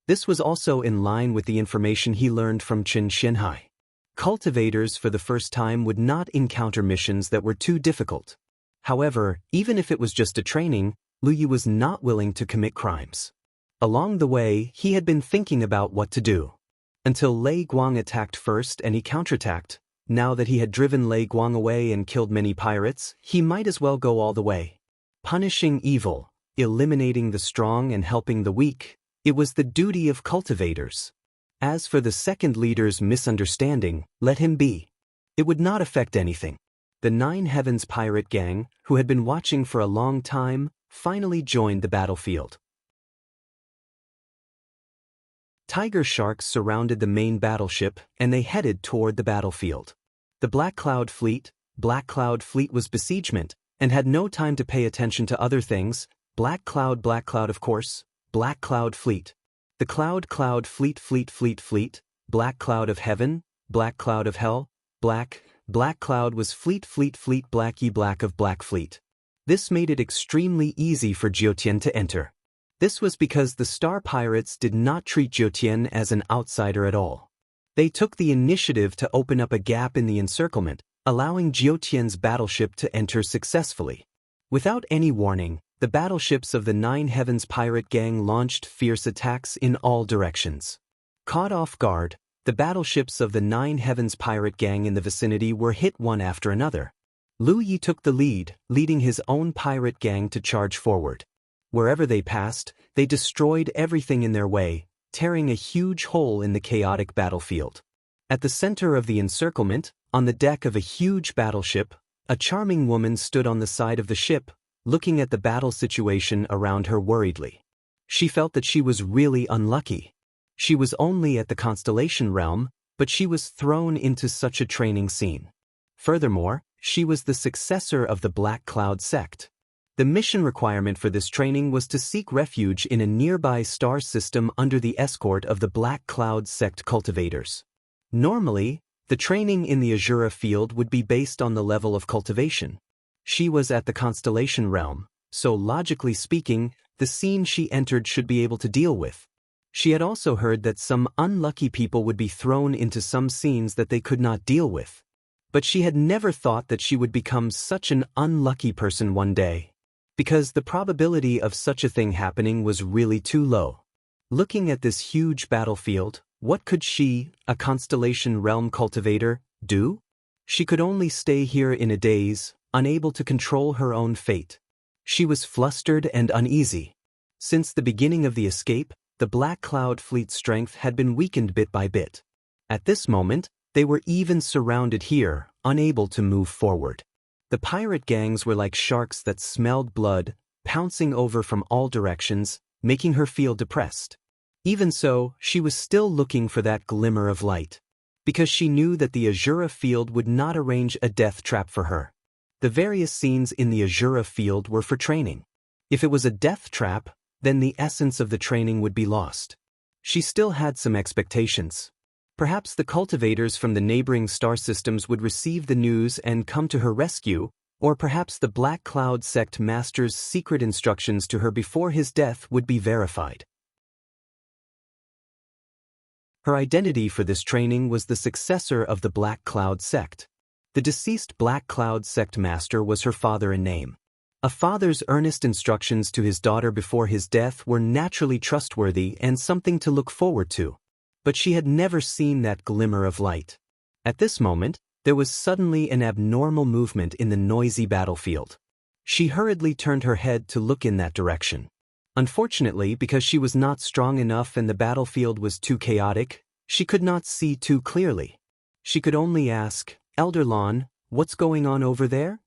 This was also in line with the information he learned from Qin Shenhai. Cultivators for the first time would not encounter missions that were too difficult. However, even if it was just a training, Lu Yi was not willing to commit crimes. Along the way, he had been thinking about what to do. Until Lei Guang attacked first and he counterattacked. Now that he had driven Lei Guang away and killed many pirates, he might as well go all the way. Punishing evil. eliminating the strong and helping the weak. It was the duty of cultivators. As for the second leader's misunderstanding, let him be. It would not affect anything. The Nine Heavens pirate gang, who had been watching for a long time, finally joined the battlefield. Tiger sharks surrounded the main battleship, and they headed toward the battlefield. The Black Cloud Fleet was besiegement, and had no time to pay attention to other things. Black Cloud of course, Black Cloud Fleet. The Cloud Fleet, Black Cloud of Heaven, Black Cloud of Hell, Black Cloud was Fleet, Blacky Black of Black Fleet. This made it extremely easy for Jiutian to enter. This was because the Star Pirates did not treat Jiutian as an outsider at all. They took the initiative to open up a gap in the encirclement, allowing Jiutian's battleship to enter successfully. Without any warning, the battleships of the Nine Heavens pirate gang launched fierce attacks in all directions. Caught off guard, the battleships of the Nine Heavens pirate gang in the vicinity were hit one after another. Lu Yi took the lead, leading his own pirate gang to charge forward. Wherever they passed, they destroyed everything in their way, tearing a huge hole in the chaotic battlefield. At the center of the encirclement, on the deck of a huge battleship, a charming woman stood on the side of the ship, looking at the battle situation around her worriedly. She felt that she was really unlucky. She was only at the constellation realm, but she was thrown into such a training scene. Furthermore, she was the successor of the Black Cloud sect. The mission requirement for this training was to seek refuge in a nearby star system under the escort of the Black Cloud sect cultivators. Normally, the training in the Azura field would be based on the level of cultivation. She was at the constellation realm, so logically speaking, the scene she entered should be able to deal with. She had also heard that some unlucky people would be thrown into some scenes that they could not deal with. But she had never thought that she would become such an unlucky person one day, because the probability of such a thing happening was really too low. Looking at this huge battlefield, what could she, a constellation realm cultivator, do? She could only stay here in a daze, unable to control her own fate. She was flustered and uneasy. Since the beginning of the escape, the Black Cloud Fleet's strength had been weakened bit by bit. At this moment, they were even surrounded here, unable to move forward. The pirate gangs were like sharks that smelled blood, pouncing over from all directions, making her feel depressed. Even so, she was still looking for that glimmer of light, because she knew that the Azura field would not arrange a death trap for her. The various scenes in the Azura field were for training. If it was a death trap, then the essence of the training would be lost. She still had some expectations. Perhaps the cultivators from the neighboring star systems would receive the news and come to her rescue, or perhaps the Black Cloud sect master's secret instructions to her before his death would be verified. Her identity for this training was the successor of the Black Cloud sect. The deceased Black Cloud sect master was her father in name. A father's earnest instructions to his daughter before his death were naturally trustworthy and something to look forward to. But she had never seen that glimmer of light. At this moment, there was suddenly an abnormal movement in the noisy battlefield. She hurriedly turned her head to look in that direction. Unfortunately, because she was not strong enough and the battlefield was too chaotic, she could not see too clearly. She could only ask, "Elder Lon, what's going on over there?"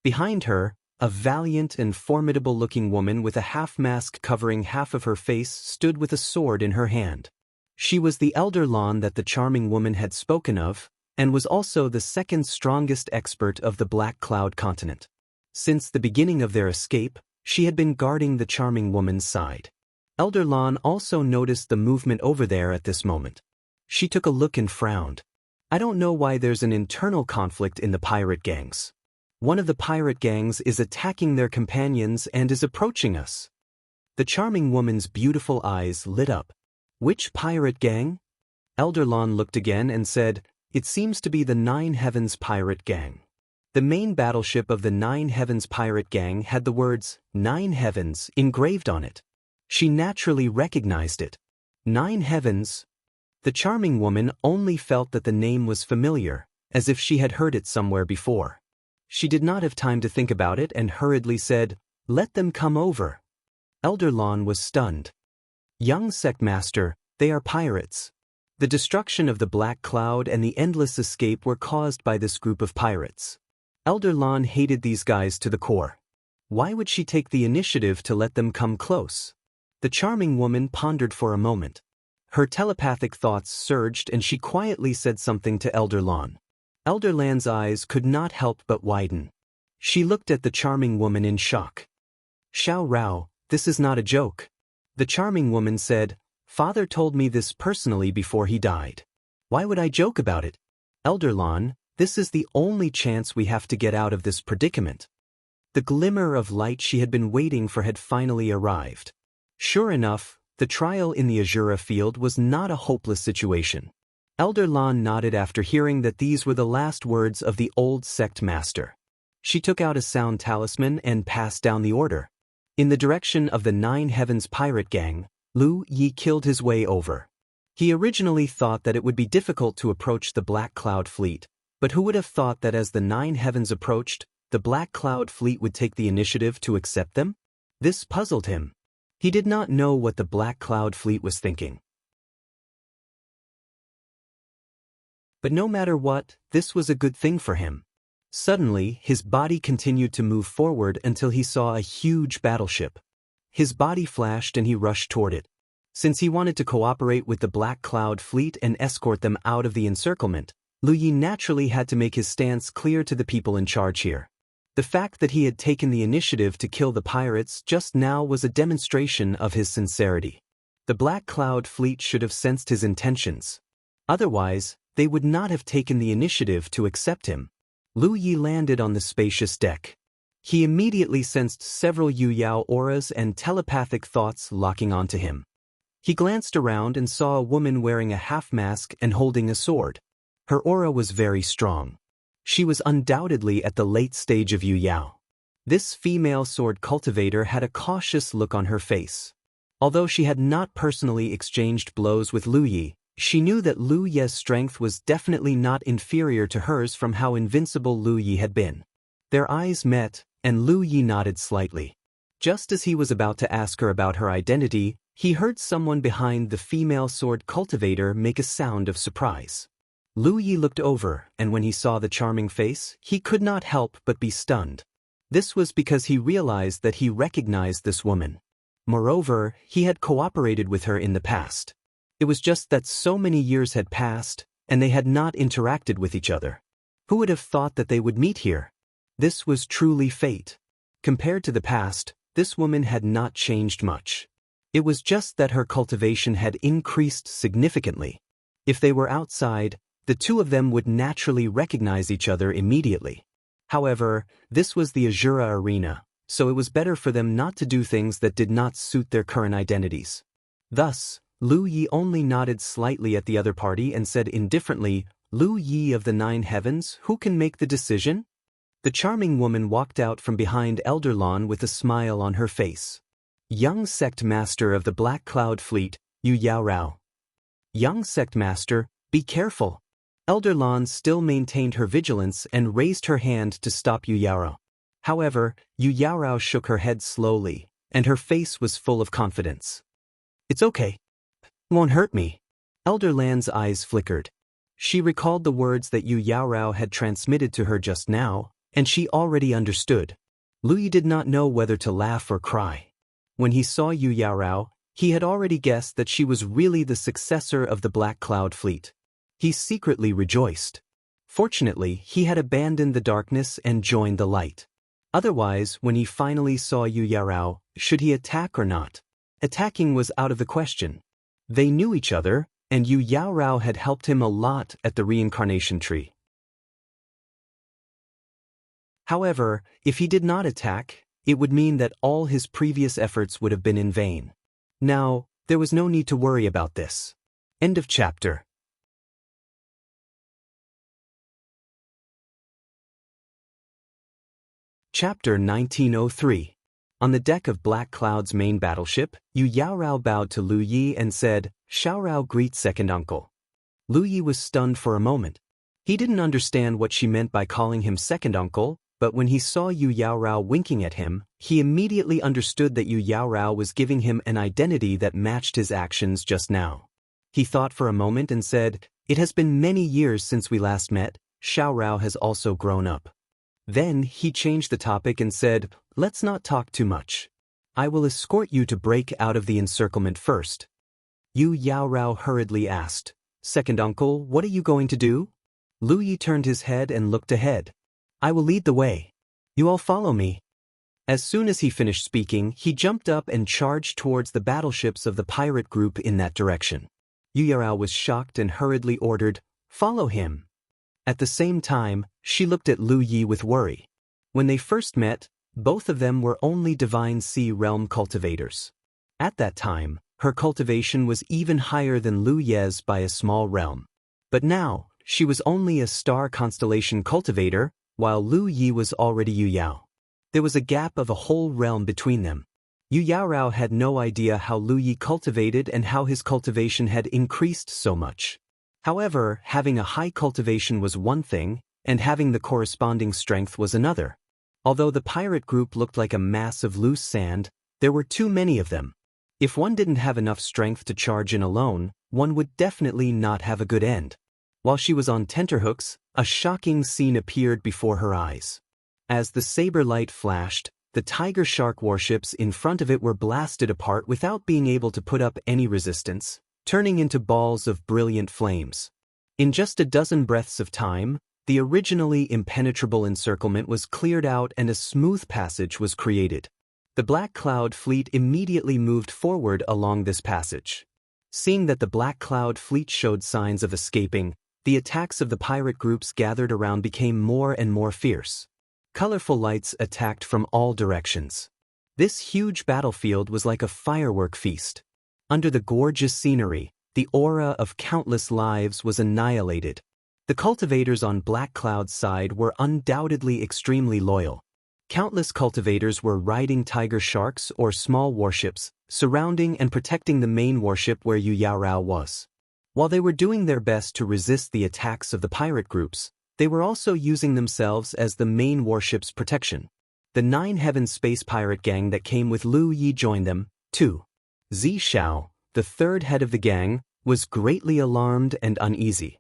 Behind her, a valiant and formidable-looking woman with a half-mask covering half of her face stood with a sword in her hand. She was the Elder Lon that the charming woman had spoken of, and was also the second strongest expert of the Black Cloud continent. Since the beginning of their escape, she had been guarding the charming woman's side. Elder Lon also noticed the movement over there at this moment. She took a look and frowned. "I don't know why there's an internal conflict in the pirate gangs. One of the pirate gangs is attacking their companions and is approaching us." The charming woman's beautiful eyes lit up. "Which pirate gang?" Elder Lon looked again and said, "It seems to be the Nine Heavens pirate gang." The main battleship of the Nine Heavens pirate gang had the words, "Nine Heavens," engraved on it. She naturally recognized it. Nine Heavens. The charming woman only felt that the name was familiar, as if she had heard it somewhere before. She did not have time to think about it and hurriedly said, "Let them come over." Elder Lon was stunned. Young sect master, they are pirates. The destruction of the Black Cloud and the endless escape were caused by this group of pirates. Elder Lon hated these guys to the core. Why would she take the initiative to let them come close? The charming woman pondered for a moment. Her telepathic thoughts surged and she quietly said something to Elder Lon. Elder Lan's eyes could not help but widen. She looked at the charming woman in shock. Xiao Rao, this is not a joke. The charming woman said, Father told me this personally before he died. Why would I joke about it? Elder Lon, this is the only chance we have to get out of this predicament. The glimmer of light she had been waiting for had finally arrived. Sure enough, the trial in the Azura field was not a hopeless situation. Elder Lon nodded after hearing that these were the last words of the old sect master. She took out a sound talisman and passed down the order. In the direction of the Nine Heavens pirate gang, Lu Yi killed his way over. He originally thought that it would be difficult to approach the Black Cloud fleet, but who would have thought that as the Nine Heavens approached, the Black Cloud fleet would take the initiative to accept them? This puzzled him. He did not know what the Black Cloud fleet was thinking. But no matter what, this was a good thing for him. Suddenly, his body continued to move forward until he saw a huge battleship. His body flashed and he rushed toward it. Since he wanted to cooperate with the Black Cloud fleet and escort them out of the encirclement, Lu Yi naturally had to make his stance clear to the people in charge here. The fact that he had taken the initiative to kill the pirates just now was a demonstration of his sincerity. The Black Cloud fleet should have sensed his intentions. Otherwise, they would not have taken the initiative to accept him. Lu Yi landed on the spacious deck. He immediately sensed several Yu Yao auras and telepathic thoughts locking onto him. He glanced around and saw a woman wearing a half-mask and holding a sword. Her aura was very strong. She was undoubtedly at the late stage of Yu Yao. This female sword cultivator had a cautious look on her face. Although she had not personally exchanged blows with Lu Yi, she knew that Lu Yi's strength was definitely not inferior to hers from how invincible Lu Yi had been. Their eyes met, and Lu Yi nodded slightly. Just as he was about to ask her about her identity, he heard someone behind the female sword cultivator make a sound of surprise. Lu Yi looked over, and when he saw the charming face, he could not help but be stunned. This was because he realized that he recognized this woman. Moreover, he had cooperated with her in the past. It was just that so many years had passed, and they had not interacted with each other. Who would have thought that they would meet here? This was truly fate. Compared to the past, this woman had not changed much. It was just that her cultivation had increased significantly. If they were outside, the two of them would naturally recognize each other immediately. However, this was the Azura arena, so it was better for them not to do things that did not suit their current identities. Thus, Lu Yi only nodded slightly at the other party and said indifferently, Lu Yi of the Nine Heavens, who can make the decision? The charming woman walked out from behind Elder Lon with a smile on her face. Young sect master of the Black Cloud fleet, Yu Yao Rao. Young sect master, be careful. Elder Lon still maintained her vigilance and raised her hand to stop Yu Yao Rao. However, Yu Yao Rao shook her head slowly, and her face was full of confidence. It's okay. Won't hurt me. Elder Lan's eyes flickered. She recalled the words that Yu Yao Rao had transmitted to her just now, and she already understood. Lu Yi did not know whether to laugh or cry. When he saw Yu Yao Rao, he had already guessed that she was really the successor of the Black Cloud fleet. He secretly rejoiced. Fortunately, he had abandoned the darkness and joined the light. Otherwise, when he finally saw Yu Yao Rao, should he attack or not? Attacking was out of the question. They knew each other, and Yu Yao Rao had helped him a lot at the reincarnation tree. However, if he did not attack, it would mean that all his previous efforts would have been in vain. Now, there was no need to worry about this. End of chapter. Chapter 1903. On the deck of Black Cloud's main battleship, Yu Yao Rao bowed to Lu Yi and said, Xiao Rao greets second uncle. Lu Yi was stunned for a moment. He didn't understand what she meant by calling him second uncle, but when he saw Yu Yaorao winking at him, he immediately understood that Yu Yaorao was giving him an identity that matched his actions just now. He thought for a moment and said, "It has been many years since we last met. Xiaorao has also grown up." Then he changed the topic and said, "Let's not talk too much. I will escort you to break out of the encirclement first." Yu Yaorao hurriedly asked, "Second uncle, what are you going to do?" Lu Yi turned his head and looked ahead. "I will lead the way. You all follow me." As soon as he finished speaking, he jumped up and charged towards the battleships of the pirate group in that direction. Yu Yaorao was shocked and hurriedly ordered, "Follow him." At the same time, she looked at Lu Yi with worry. When they first met, both of them were only Divine Sea Realm cultivators. At that time, her cultivation was even higher than Lu Ye's by a small realm. But now, she was only a star constellation cultivator, while Lu Yi was already Yu Yao. There was a gap of a whole realm between them. Yu Yaorao had no idea how Lu Yi cultivated and how his cultivation had increased so much. However, having a high cultivation was one thing, and having the corresponding strength was another. Although the pirate group looked like a mass of loose sand, there were too many of them. If one didn't have enough strength to charge in alone, one would definitely not have a good end. While she was on tenterhooks, a shocking scene appeared before her eyes. As the saber light flashed, the tiger shark warships in front of it were blasted apart without being able to put up any resistance, turning into balls of brilliant flames. In just a dozen breaths of time, the originally impenetrable encirclement was cleared out and a smooth passage was created. The Black Cloud fleet immediately moved forward along this passage. Seeing that the Black Cloud fleet showed signs of escaping, the attacks of the pirate groups gathered around became more and more fierce. Colorful lights attacked from all directions. This huge battlefield was like a firework feast. Under the gorgeous scenery, the aura of countless lives was annihilated. The cultivators on Black Cloud's side were undoubtedly extremely loyal. Countless cultivators were riding tiger sharks or small warships, surrounding and protecting the main warship where Yu Yaorao was. While they were doing their best to resist the attacks of the pirate groups, they were also using themselves as the main warship's protection. The 9 Heaven Space Pirate gang that came with Lu Yi joined them, too. Zi Shao, the third head of the gang, was greatly alarmed and uneasy.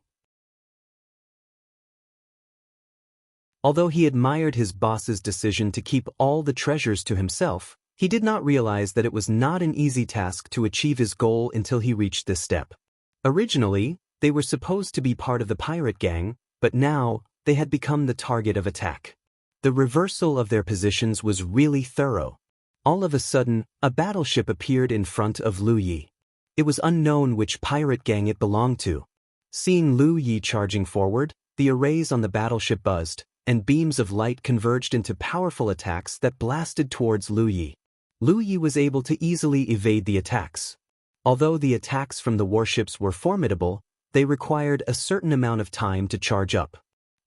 Although he admired his boss's decision to keep all the treasures to himself, he did not realize that it was not an easy task to achieve his goal until he reached this step. Originally, they were supposed to be part of the pirate gang, but now, they had become the target of attack. The reversal of their positions was really thorough. All of a sudden, a battleship appeared in front of Lu Yi. It was unknown which pirate gang it belonged to. Seeing Lu Yi charging forward, the arrays on the battleship buzzed, and beams of light converged into powerful attacks that blasted towards Lu Yi. Lu Yi was able to easily evade the attacks. Although the attacks from the warships were formidable, they required a certain amount of time to charge up.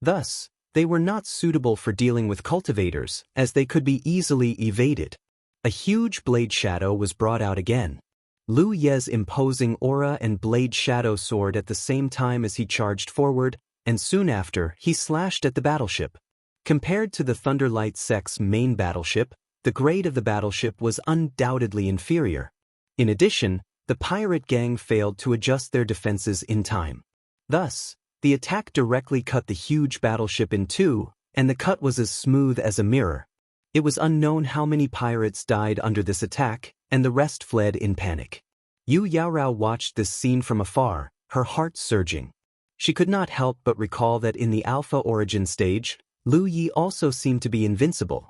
Thus, they were not suitable for dealing with cultivators, as they could be easily evaded. A huge blade shadow was brought out again. Lu Ye's imposing aura and blade shadow soared at the same time as he charged forward, and soon after, he slashed at the battleship. Compared to the Thunderlight Sect's main battleship, the grade of the battleship was undoubtedly inferior. In addition, the pirate gang failed to adjust their defenses in time. Thus, the attack directly cut the huge battleship in two, and the cut was as smooth as a mirror. It was unknown how many pirates died under this attack, and the rest fled in panic. Yu Yaorao watched this scene from afar, her heart surging. She could not help but recall that in the Alpha Origin stage, Lu Yi also seemed to be invincible.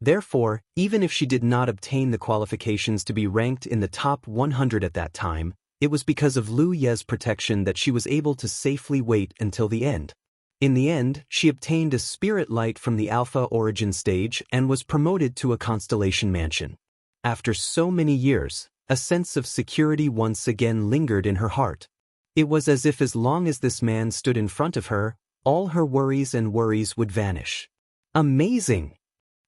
Therefore, even if she did not obtain the qualifications to be ranked in the top 100 at that time, it was because of Lu Ye's protection that she was able to safely wait until the end. In the end, she obtained a spirit light from the Alpha Origin stage and was promoted to a constellation mansion. After so many years, a sense of security once again lingered in her heart. It was as if as long as this man stood in front of her, all her worries would vanish. Amazing!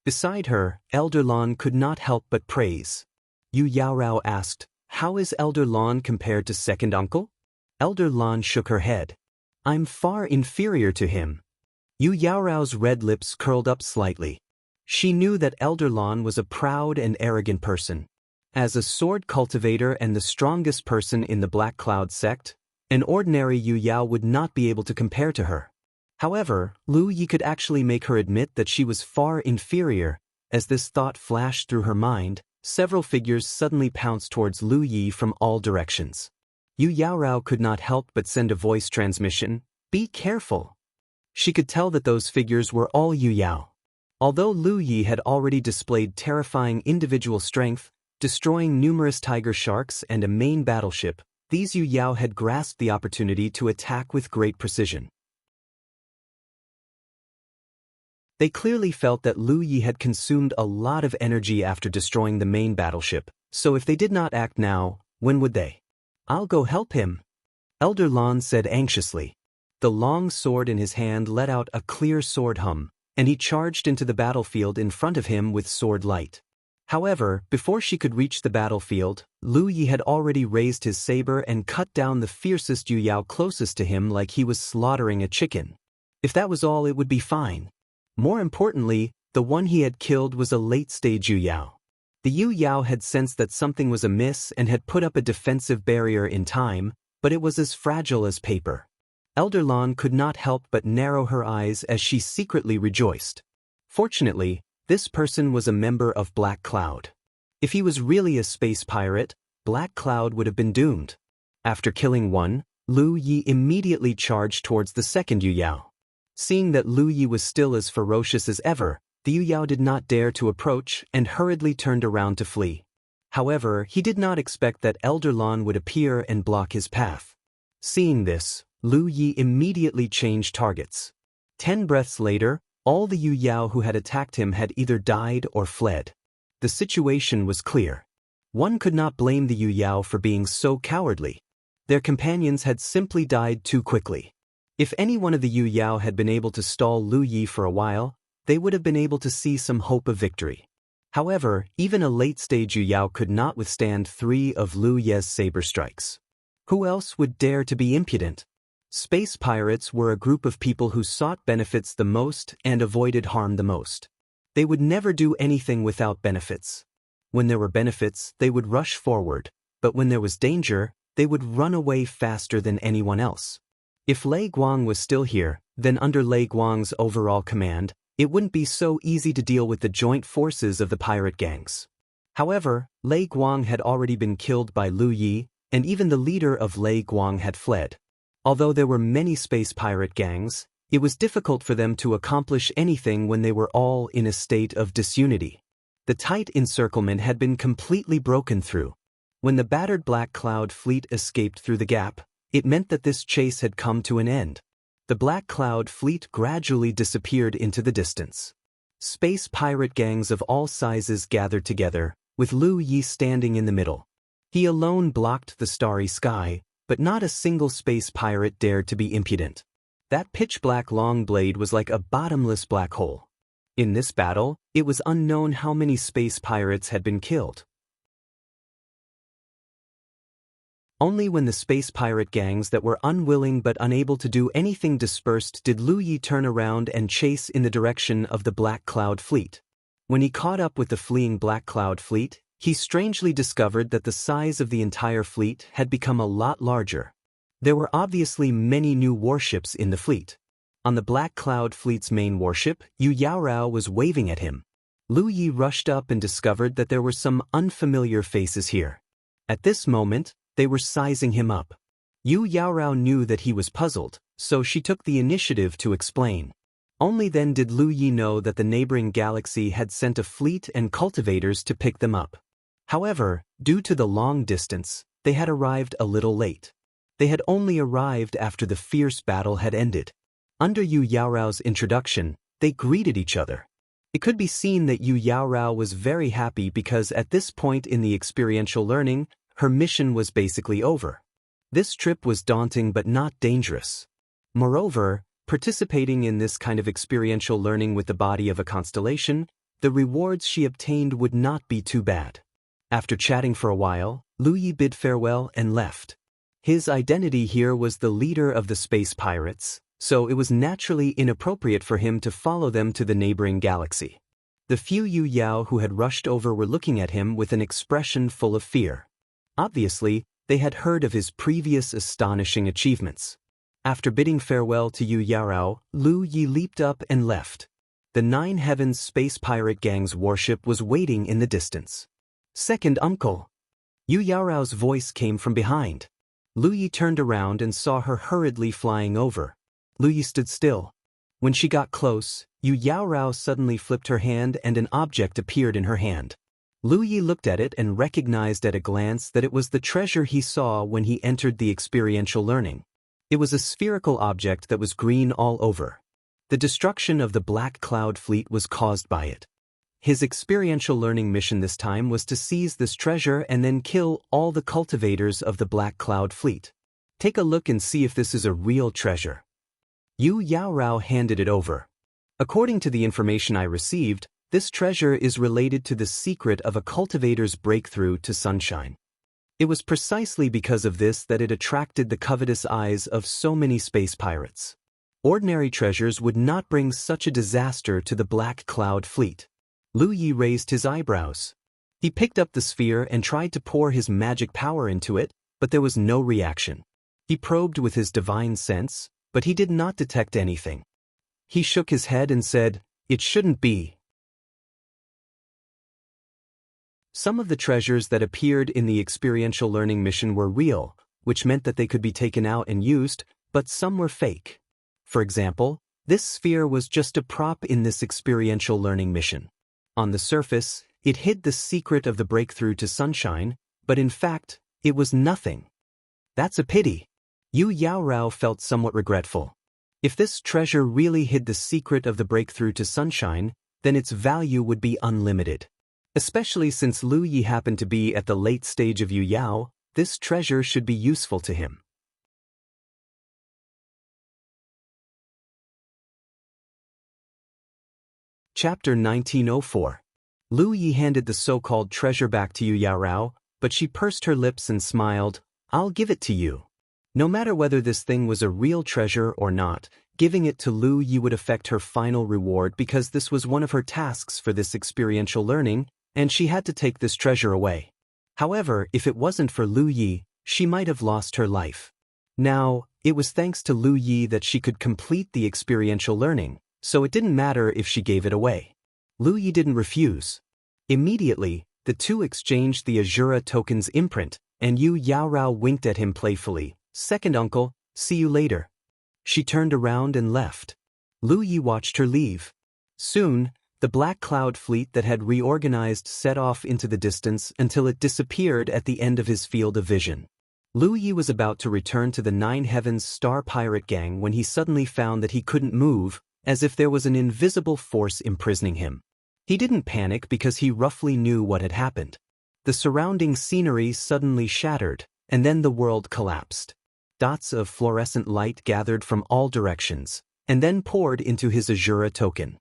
Beside her, Elder Lon could not help but praise. Yu Yaorao asked, "How is Elder Lon compared to second uncle?" Elder Lon shook her head. "I'm far inferior to him." Yu Yaorao's red lips curled up slightly. She knew that Elder Lan was a proud and arrogant person. As a sword cultivator and the strongest person in the Black Cloud sect, an ordinary Yu Yao would not be able to compare to her. However, Lu Yi could actually make her admit that she was far inferior. As this thought flashed through her mind, several figures suddenly pounced towards Lu Yi from all directions. Yu Yaorao could not help but send a voice transmission, "Be careful." She could tell that those figures were all Yu Yao. Although Lu Yi had already displayed terrifying individual strength, destroying numerous tiger sharks and a main battleship, these Yu Yao had grasped the opportunity to attack with great precision. They clearly felt that Lu Yi had consumed a lot of energy after destroying the main battleship, so if they did not act now, when would they? "I'll go help him," Elder Lan said anxiously. The long sword in his hand let out a clear sword hum, and he charged into the battlefield in front of him with sword light. However, before she could reach the battlefield, Lu Yi had already raised his saber and cut down the fiercest Yu Yao closest to him like he was slaughtering a chicken. If that was all, it would be fine. More importantly, the one he had killed was a late-stage Yu Yao. The Yu Yao had sensed that something was amiss and had put up a defensive barrier in time, but it was as fragile as paper. Elder Lan could not help but narrow her eyes as she secretly rejoiced. Fortunately, this person was a member of Black Cloud. If he was really a space pirate, Black Cloud would have been doomed. After killing one, Lu Yi immediately charged towards the second Yu Yao. Seeing that Lu Yi was still as ferocious as ever, the Yu Yao did not dare to approach and hurriedly turned around to flee. However, he did not expect that Elder Lan would appear and block his path. Seeing this, Lu Yi immediately changed targets. 10 breaths later, all the Yu Yao who had attacked him had either died or fled. The situation was clear. One could not blame the Yu Yao for being so cowardly. Their companions had simply died too quickly. If any one of the Yu Yao had been able to stall Lu Yi for a while, they would have been able to see some hope of victory. However, even a late-stage Yu Yao could not withstand 3 of Lu Ye's saber strikes. Who else would dare to be impudent? Space pirates were a group of people who sought benefits the most and avoided harm the most. They would never do anything without benefits. When there were benefits, they would rush forward, but when there was danger, they would run away faster than anyone else. If Lei Guang was still here, then under Lei Guang's overall command, it wouldn't be so easy to deal with the joint forces of the pirate gangs. However, Lei Guang had already been killed by Lu Yi, and even the leader of Lei Guang had fled. Although there were many space pirate gangs, it was difficult for them to accomplish anything when they were all in a state of disunity. The tight encirclement had been completely broken through. When the battered Black Cloud fleet escaped through the gap, it meant that this chase had come to an end. The Black Cloud fleet gradually disappeared into the distance. Space pirate gangs of all sizes gathered together, with Lu Yi standing in the middle. He alone blocked the starry sky, but not a single space pirate dared to be impudent. That pitch-black long blade was like a bottomless black hole. In this battle, it was unknown how many space pirates had been killed. Only when the space pirate gangs that were unwilling but unable to do anything dispersed did Lu Yi turn around and chase in the direction of the Black Cloud fleet. When he caught up with the fleeing Black Cloud fleet, he strangely discovered that the size of the entire fleet had become a lot larger. There were obviously many new warships in the fleet. On the Black Cloud fleet's main warship, Yu Yaorao was waving at him. Lu Yi rushed up and discovered that there were some unfamiliar faces here. At this moment, they were sizing him up. Yu Yaorao knew that he was puzzled, so she took the initiative to explain. Only then did Lu Yi know that the neighboring galaxy had sent a fleet and cultivators to pick them up. However, due to the long distance, they had arrived a little late. They had only arrived after the fierce battle had ended. Under Yu Yaorao's introduction, they greeted each other. It could be seen that Yu Yaorao was very happy because at this point in the experiential learning, her mission was basically over. This trip was daunting but not dangerous. Moreover, participating in this kind of experiential learning with the body of a constellation, the rewards she obtained would not be too bad. After chatting for a while, Lu Yi bid farewell and left. His identity here was the leader of the space pirates, so it was naturally inappropriate for him to follow them to the neighboring galaxy. The few Yu Yao who had rushed over were looking at him with an expression full of fear. Obviously, they had heard of his previous astonishing achievements. After bidding farewell to Yu Yarao, Lu Yi leaped up and left. The Nine Heavens space pirate gang's warship was waiting in the distance. "Second uncle." Yu Yarao's voice came from behind. Lu Yi turned around and saw her hurriedly flying over. Lu Yi stood still. When she got close, Yu Yarao suddenly flipped her hand and an object appeared in her hand. Lu Yi looked at it and recognized at a glance that it was the treasure he saw when he entered the experiential learning. It was a spherical object that was green all over. The destruction of the Black Cloud fleet was caused by it. His experiential learning mission this time was to seize this treasure and then kill all the cultivators of the Black Cloud fleet. Take a look and see if this is a real treasure. Yu Yaorao handed it over. According to the information I received, this treasure is related to the secret of a cultivator's breakthrough to sunshine. It was precisely because of this that it attracted the covetous eyes of so many space pirates. Ordinary treasures would not bring such a disaster to the Black Cloud fleet. Lu Yi raised his eyebrows. He picked up the sphere and tried to pour his magic power into it, but there was no reaction. He probed with his divine sense, but he did not detect anything. He shook his head and said, "It shouldn't be." Some of the treasures that appeared in the experiential learning mission were real, which meant that they could be taken out and used, but some were fake. For example, this sphere was just a prop in this experiential learning mission. On the surface, it hid the secret of the breakthrough to sunshine, but in fact, it was nothing. That's a pity. Yu Yaorao felt somewhat regretful. If this treasure really hid the secret of the breakthrough to sunshine, then its value would be unlimited. Especially since Lu Yi happened to be at the late stage of Yu Yao, this treasure should be useful to him. Chapter 1904. Lu Yi handed the so-called treasure back to Yu Yaorao, but she pursed her lips and smiled. "I'll give it to you." No matter whether this thing was a real treasure or not, giving it to Lu Yi would affect her final reward because this was one of her tasks for this experiential learning, and she had to take this treasure away. However, if it wasn't for Lu Yi, she might have lost her life. Now, it was thanks to Lu Yi that she could complete the experiential learning, so it didn't matter if she gave it away. Lu Yi didn't refuse. Immediately, the two exchanged the Azura token's imprint, and Yu Yaorao winked at him playfully. "Second uncle, see you later." She turned around and left. Lu Yi watched her leave. Soon, the Black Cloud fleet that had reorganized set off into the distance until it disappeared at the end of his field of vision. Lu Yi was about to return to the Nine Heavens Star Pirate Gang when he suddenly found that he couldn't move, as if there was an invisible force imprisoning him. He didn't panic because he roughly knew what had happened. The surrounding scenery suddenly shattered, and then the world collapsed. Dots of fluorescent light gathered from all directions, and then poured into his Azura token.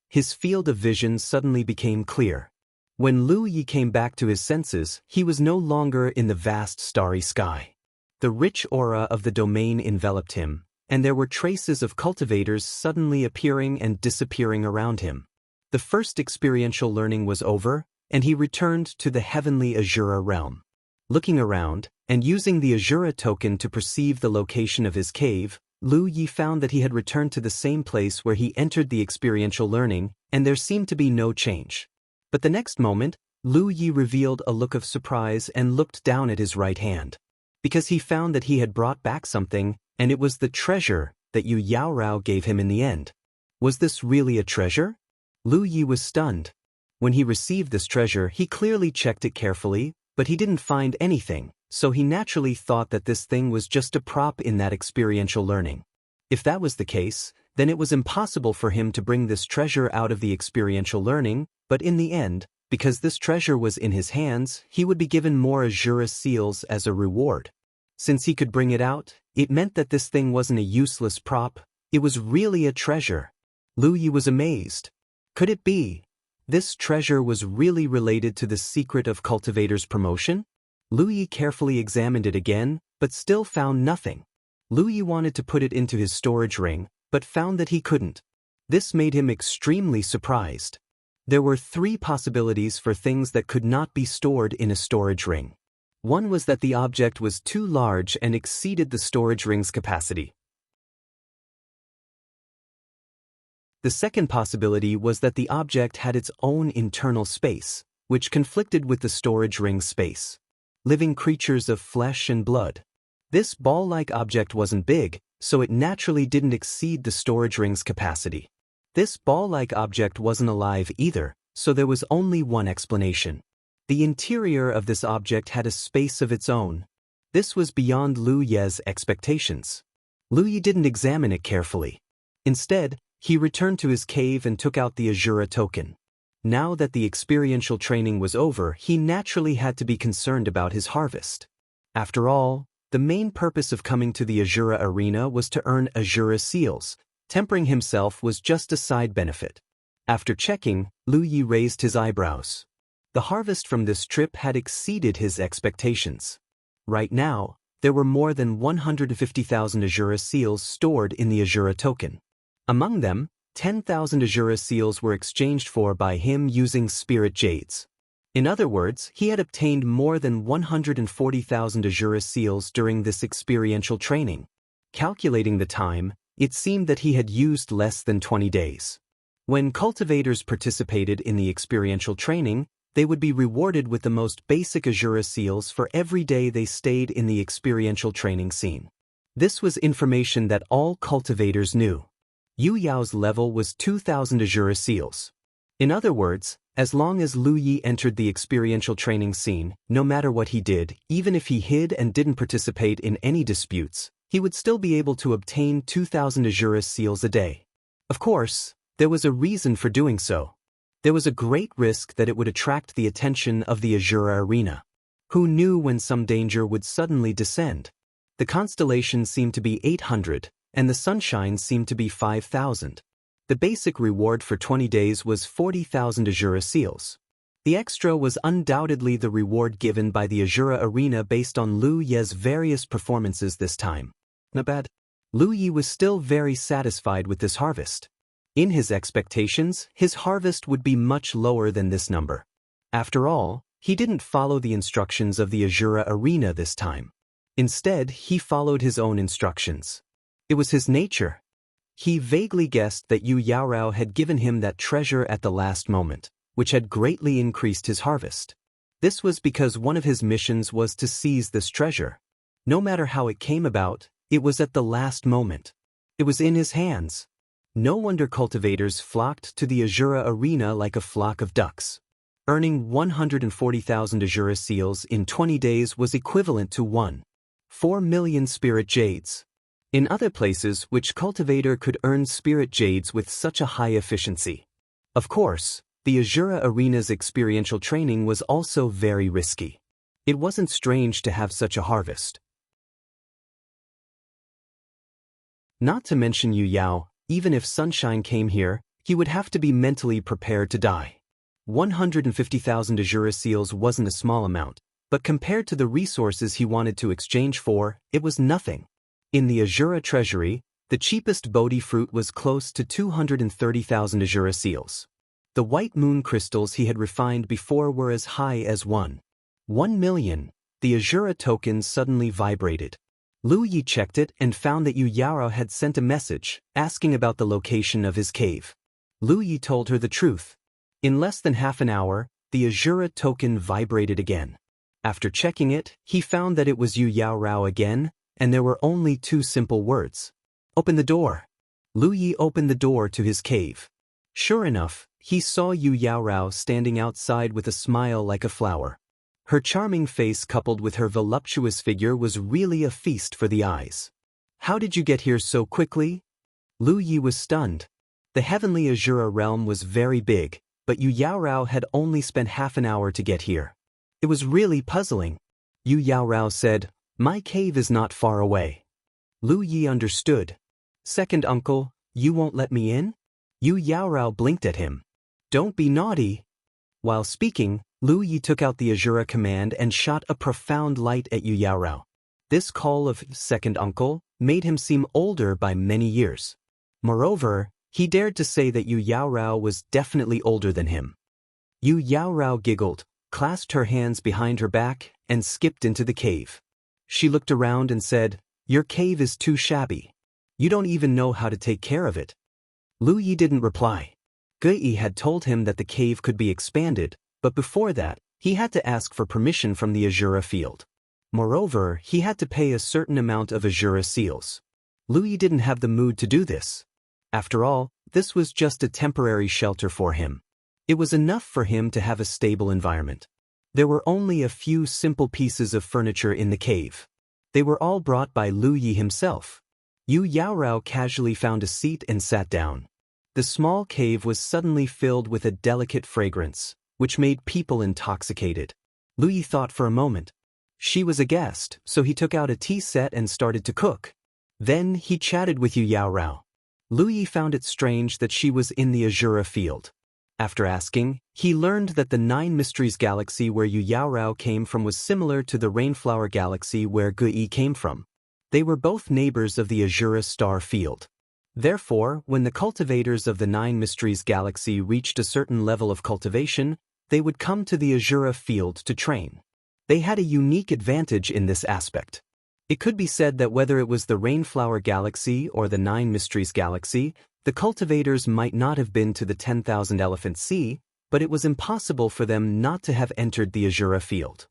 His field of vision suddenly became clear. When Lu Yi came back to his senses, he was no longer in the vast starry sky. The rich aura of the domain enveloped him, and there were traces of cultivators suddenly appearing and disappearing around him. The first experiential learning was over, and he returned to the heavenly Azura realm. Looking around, and using the Azura token to perceive the location of his cave, Lu Yi found that he had returned to the same place where he entered the experiential learning, and there seemed to be no change. But the next moment, Lu Yi revealed a look of surprise and looked down at his right hand. Because he found that he had brought back something, and it was the treasure that Yu Yaorao gave him in the end. Was this really a treasure? Lu Yi was stunned. When he received this treasure, he clearly checked it carefully, but he didn't find anything, so he naturally thought that this thing was just a prop in that experiential learning. If that was the case, then it was impossible for him to bring this treasure out of the experiential learning, but in the end, because this treasure was in his hands, he would be given more Azura seals as a reward. Since he could bring it out, it meant that this thing wasn't a useless prop, it was really a treasure. Lu Yi was amazed. Could it be? This treasure was really related to the secret of cultivator's promotion? Lu Yi carefully examined it again, but still found nothing. Lu Yi wanted to put it into his storage ring, but found that he couldn't. This made him extremely surprised. There were 3 possibilities for things that could not be stored in a storage ring. One was that the object was too large and exceeded the storage ring's capacity. The second possibility was that the object had its own internal space, which conflicted with the storage ring's space. Living creatures of flesh and blood. This ball-like object wasn't big, so it naturally didn't exceed the storage ring's capacity. This ball-like object wasn't alive either, so there was only one explanation. The interior of this object had a space of its own. This was beyond Lu Ye's expectations. Lu Ye didn't examine it carefully. Instead, he returned to his cave and took out the Azura token. Now that the experiential training was over, he naturally had to be concerned about his harvest. After all, the main purpose of coming to the Azura arena was to earn Azura seals. Tempering himself was just a side benefit. After checking, Lu Yi raised his eyebrows. The harvest from this trip had exceeded his expectations. Right now, there were more than 150,000 Azura seals stored in the Azura token. Among them, 10,000 Azura seals were exchanged for by him using spirit jades. In other words, he had obtained more than 140,000 Azura seals during this experiential training. Calculating the time, it seemed that he had used less than 20 days. When cultivators participated in the experiential training, they would be rewarded with the most basic Azura seals for every day they stayed in the experiential training scene. This was information that all cultivators knew. Yu Yao's level was 2,000 Azura seals. In other words, as long as Lu Yi entered the experiential training scene, no matter what he did, even if he hid and didn't participate in any disputes, he would still be able to obtain 2,000 Azura seals a day. Of course, there was a reason for doing so. There was a great risk that it would attract the attention of the Azura arena. Who knew when some danger would suddenly descend? The constellation seemed to be 800, and the sunshine seemed to be 5,000. The basic reward for 20 days was 40,000 Azura seals. The extra was undoubtedly the reward given by the Azura arena based on Lu Ye's various performances this time. Not bad. Lu Yi was still very satisfied with this harvest. In his expectations, his harvest would be much lower than this number. After all, he didn't follow the instructions of the Azura arena this time. Instead, he followed his own instructions. It was his nature. He vaguely guessed that Yu Yaorao had given him that treasure at the last moment, which had greatly increased his harvest. This was because one of his missions was to seize this treasure. No matter how it came about, it was at the last moment. It was in his hands. No wonder cultivators flocked to the Azura arena like a flock of ducks. Earning 140,000 Azura seals in 20 days was equivalent to 1.4 million spirit jades. In other places, which cultivator could earn spirit jades with such a high efficiency? Of course, the Azura arena's experiential training was also very risky. It wasn't strange to have such a harvest. Not to mention Yu Yao, even if sunshine came here, he would have to be mentally prepared to die. 150,000 Azura seals wasn't a small amount, but compared to the resources he wanted to exchange for, it was nothing. In the Azura treasury, the cheapest Bodhi fruit was close to 230,000 Azura seals. The white moon crystals he had refined before were as high as 1 million. The Azura token suddenly vibrated. Lu Yi checked it and found that Yu Yaorao had sent a message, asking about the location of his cave. Lu Yi told her the truth. In less than half an hour, the Azura token vibrated again. After checking it, he found that it was Yu Yaorao again, and there were only 2 simple words. Open the door. Lu Yi opened the door to his cave. Sure enough, he saw Yu Yaorao standing outside with a smile like a flower. Her charming face coupled with her voluptuous figure was really a feast for the eyes. How did you get here so quickly? Lu Yi was stunned. The heavenly Azura realm was very big, but Yu Yaorao had only spent half an hour to get here. It was really puzzling. Yu Yaorao said, "My cave is not far away." Lu Yi understood. "Second uncle, you won't let me in?" Yu Yaorao blinked at him. "Don't be naughty." While speaking, Lu Yi took out the Azura command and shot a profound light at Yu Yaorao. This call of second uncle made him seem older by many years. Moreover, he dared to say that Yu Yaorao was definitely older than him. Yu Yaorao giggled, clasped her hands behind her back, and skipped into the cave. She looked around and said, "Your cave is too shabby. You don't even know how to take care of it." Lu Yi didn't reply. Gui had told him that the cave could be expanded, but before that, he had to ask for permission from the Azura field. Moreover, he had to pay a certain amount of Azura seals. Lu Yi didn't have the mood to do this. After all, this was just a temporary shelter for him. It was enough for him to have a stable environment. There were only a few simple pieces of furniture in the cave. They were all brought by Lu Yi himself. Yu Yaorao casually found a seat and sat down. The small cave was suddenly filled with a delicate fragrance, which made people intoxicated. Lu Yi thought for a moment. She was a guest, so he took out a tea set and started to cook. Then he chatted with Yu Yaorao. Lu Yi found it strange that she was in the Azura field. After asking, he learned that the Nine Mysteries galaxy where Yu Yaorao came from was similar to the Rainflower galaxy where Gui came from. They were both neighbors of the Azura star field. Therefore, when the cultivators of the Nine Mysteries galaxy reached a certain level of cultivation, they would come to the Azura field to train. They had a unique advantage in this aspect. It could be said that whether it was the Rainflower galaxy or the Nine Mysteries galaxy, the cultivators might not have been to the 10,000 Elephant Sea, but it was impossible for them not to have entered the Azura field.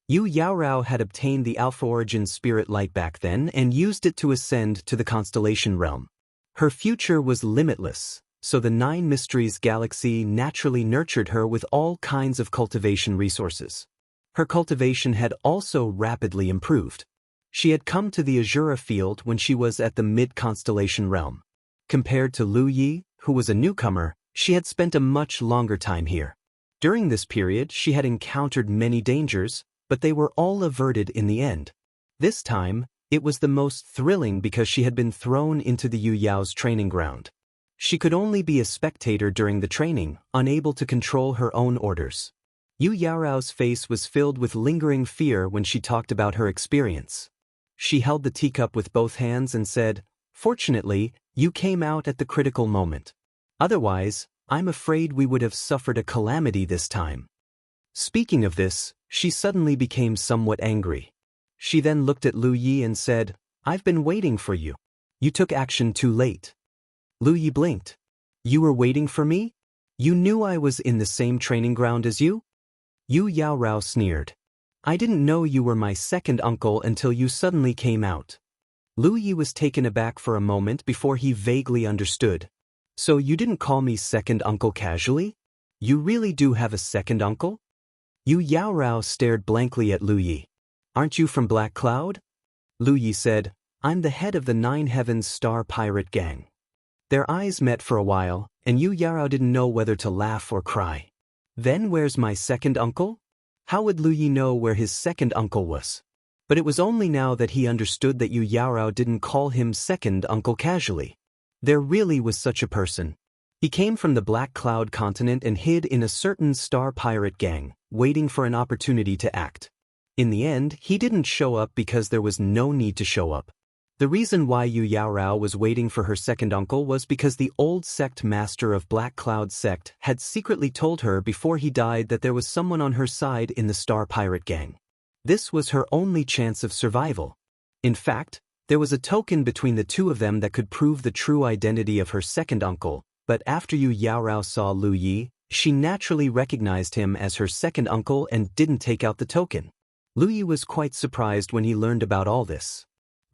Yu Yaorao had obtained the Alpha Origin Spirit Light back then and used it to ascend to the constellation realm. Her future was limitless, so the Nine Mysteries galaxy naturally nurtured her with all kinds of cultivation resources. Her cultivation had also rapidly improved. She had come to the Azura field when she was at the mid-constellation realm. Compared to Lu Yi, who was a newcomer, she had spent a much longer time here. During this period, she had encountered many dangers, but they were all averted in the end. This time, it was the most thrilling because she had been thrown into the Yu Yao's training ground. She could only be a spectator during the training, unable to control her own orders. Yu Yaorao's face was filled with lingering fear when she talked about her experience. She held the teacup with both hands and said, "Fortunately, you came out at the critical moment. Otherwise, I'm afraid we would have suffered a calamity this time." Speaking of this, she suddenly became somewhat angry. She then looked at Lu Yi and said, "I've been waiting for you. You took action too late." Lu Yi blinked. "You were waiting for me? You knew I was in the same training ground as you?" Yu Yaorao sneered. "I didn't know you were my second uncle until you suddenly came out." Lu Yi was taken aback for a moment before he vaguely understood. "So you didn't call me second uncle casually? You really do have a second uncle?" Yu Yaorao stared blankly at Lu Yi. "Aren't you from Black Cloud?" Lu Yi said, "I'm the head of the Nine Heavens Star Pirate Gang." Their eyes met for a while, and Yu Yaorao didn't know whether to laugh or cry. "Then where's my second uncle?" How would Lu Yi know where his second uncle was? But it was only now that he understood that Yu Yaorao didn't call him second uncle casually. There really was such a person. He came from the Black Cloud continent and hid in a certain star pirate gang, waiting for an opportunity to act. In the end, he didn't show up because there was no need to show up. The reason why Yu Yaorao was waiting for her second uncle was because the old sect master of Black Cloud sect had secretly told her before he died that there was someone on her side in the Star Pirate Gang. This was her only chance of survival. In fact, there was a token between the two of them that could prove the true identity of her second uncle, but after Yu Yaorao saw Lu Yi, she naturally recognized him as her second uncle and didn't take out the token. Lu Yi was quite surprised when he learned about all this.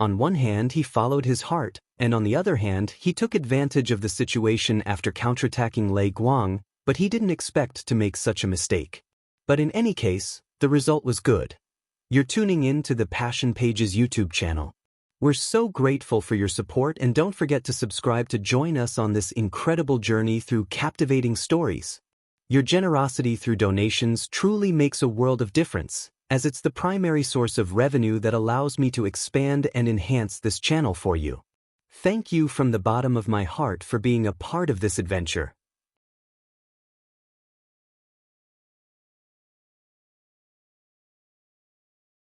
On one hand, he followed his heart, and on the other hand, he took advantage of the situation after counterattacking Lei Guang, but he didn't expect to make such a mistake. But in any case, the result was good. You're tuning in to the Passion Pages YouTube channel. We're so grateful for your support, and don't forget to subscribe to join us on this incredible journey through captivating stories. Your generosity through donations truly makes a world of difference, as it's the primary source of revenue that allows me to expand and enhance this channel for you. Thank you from the bottom of my heart for being a part of this adventure.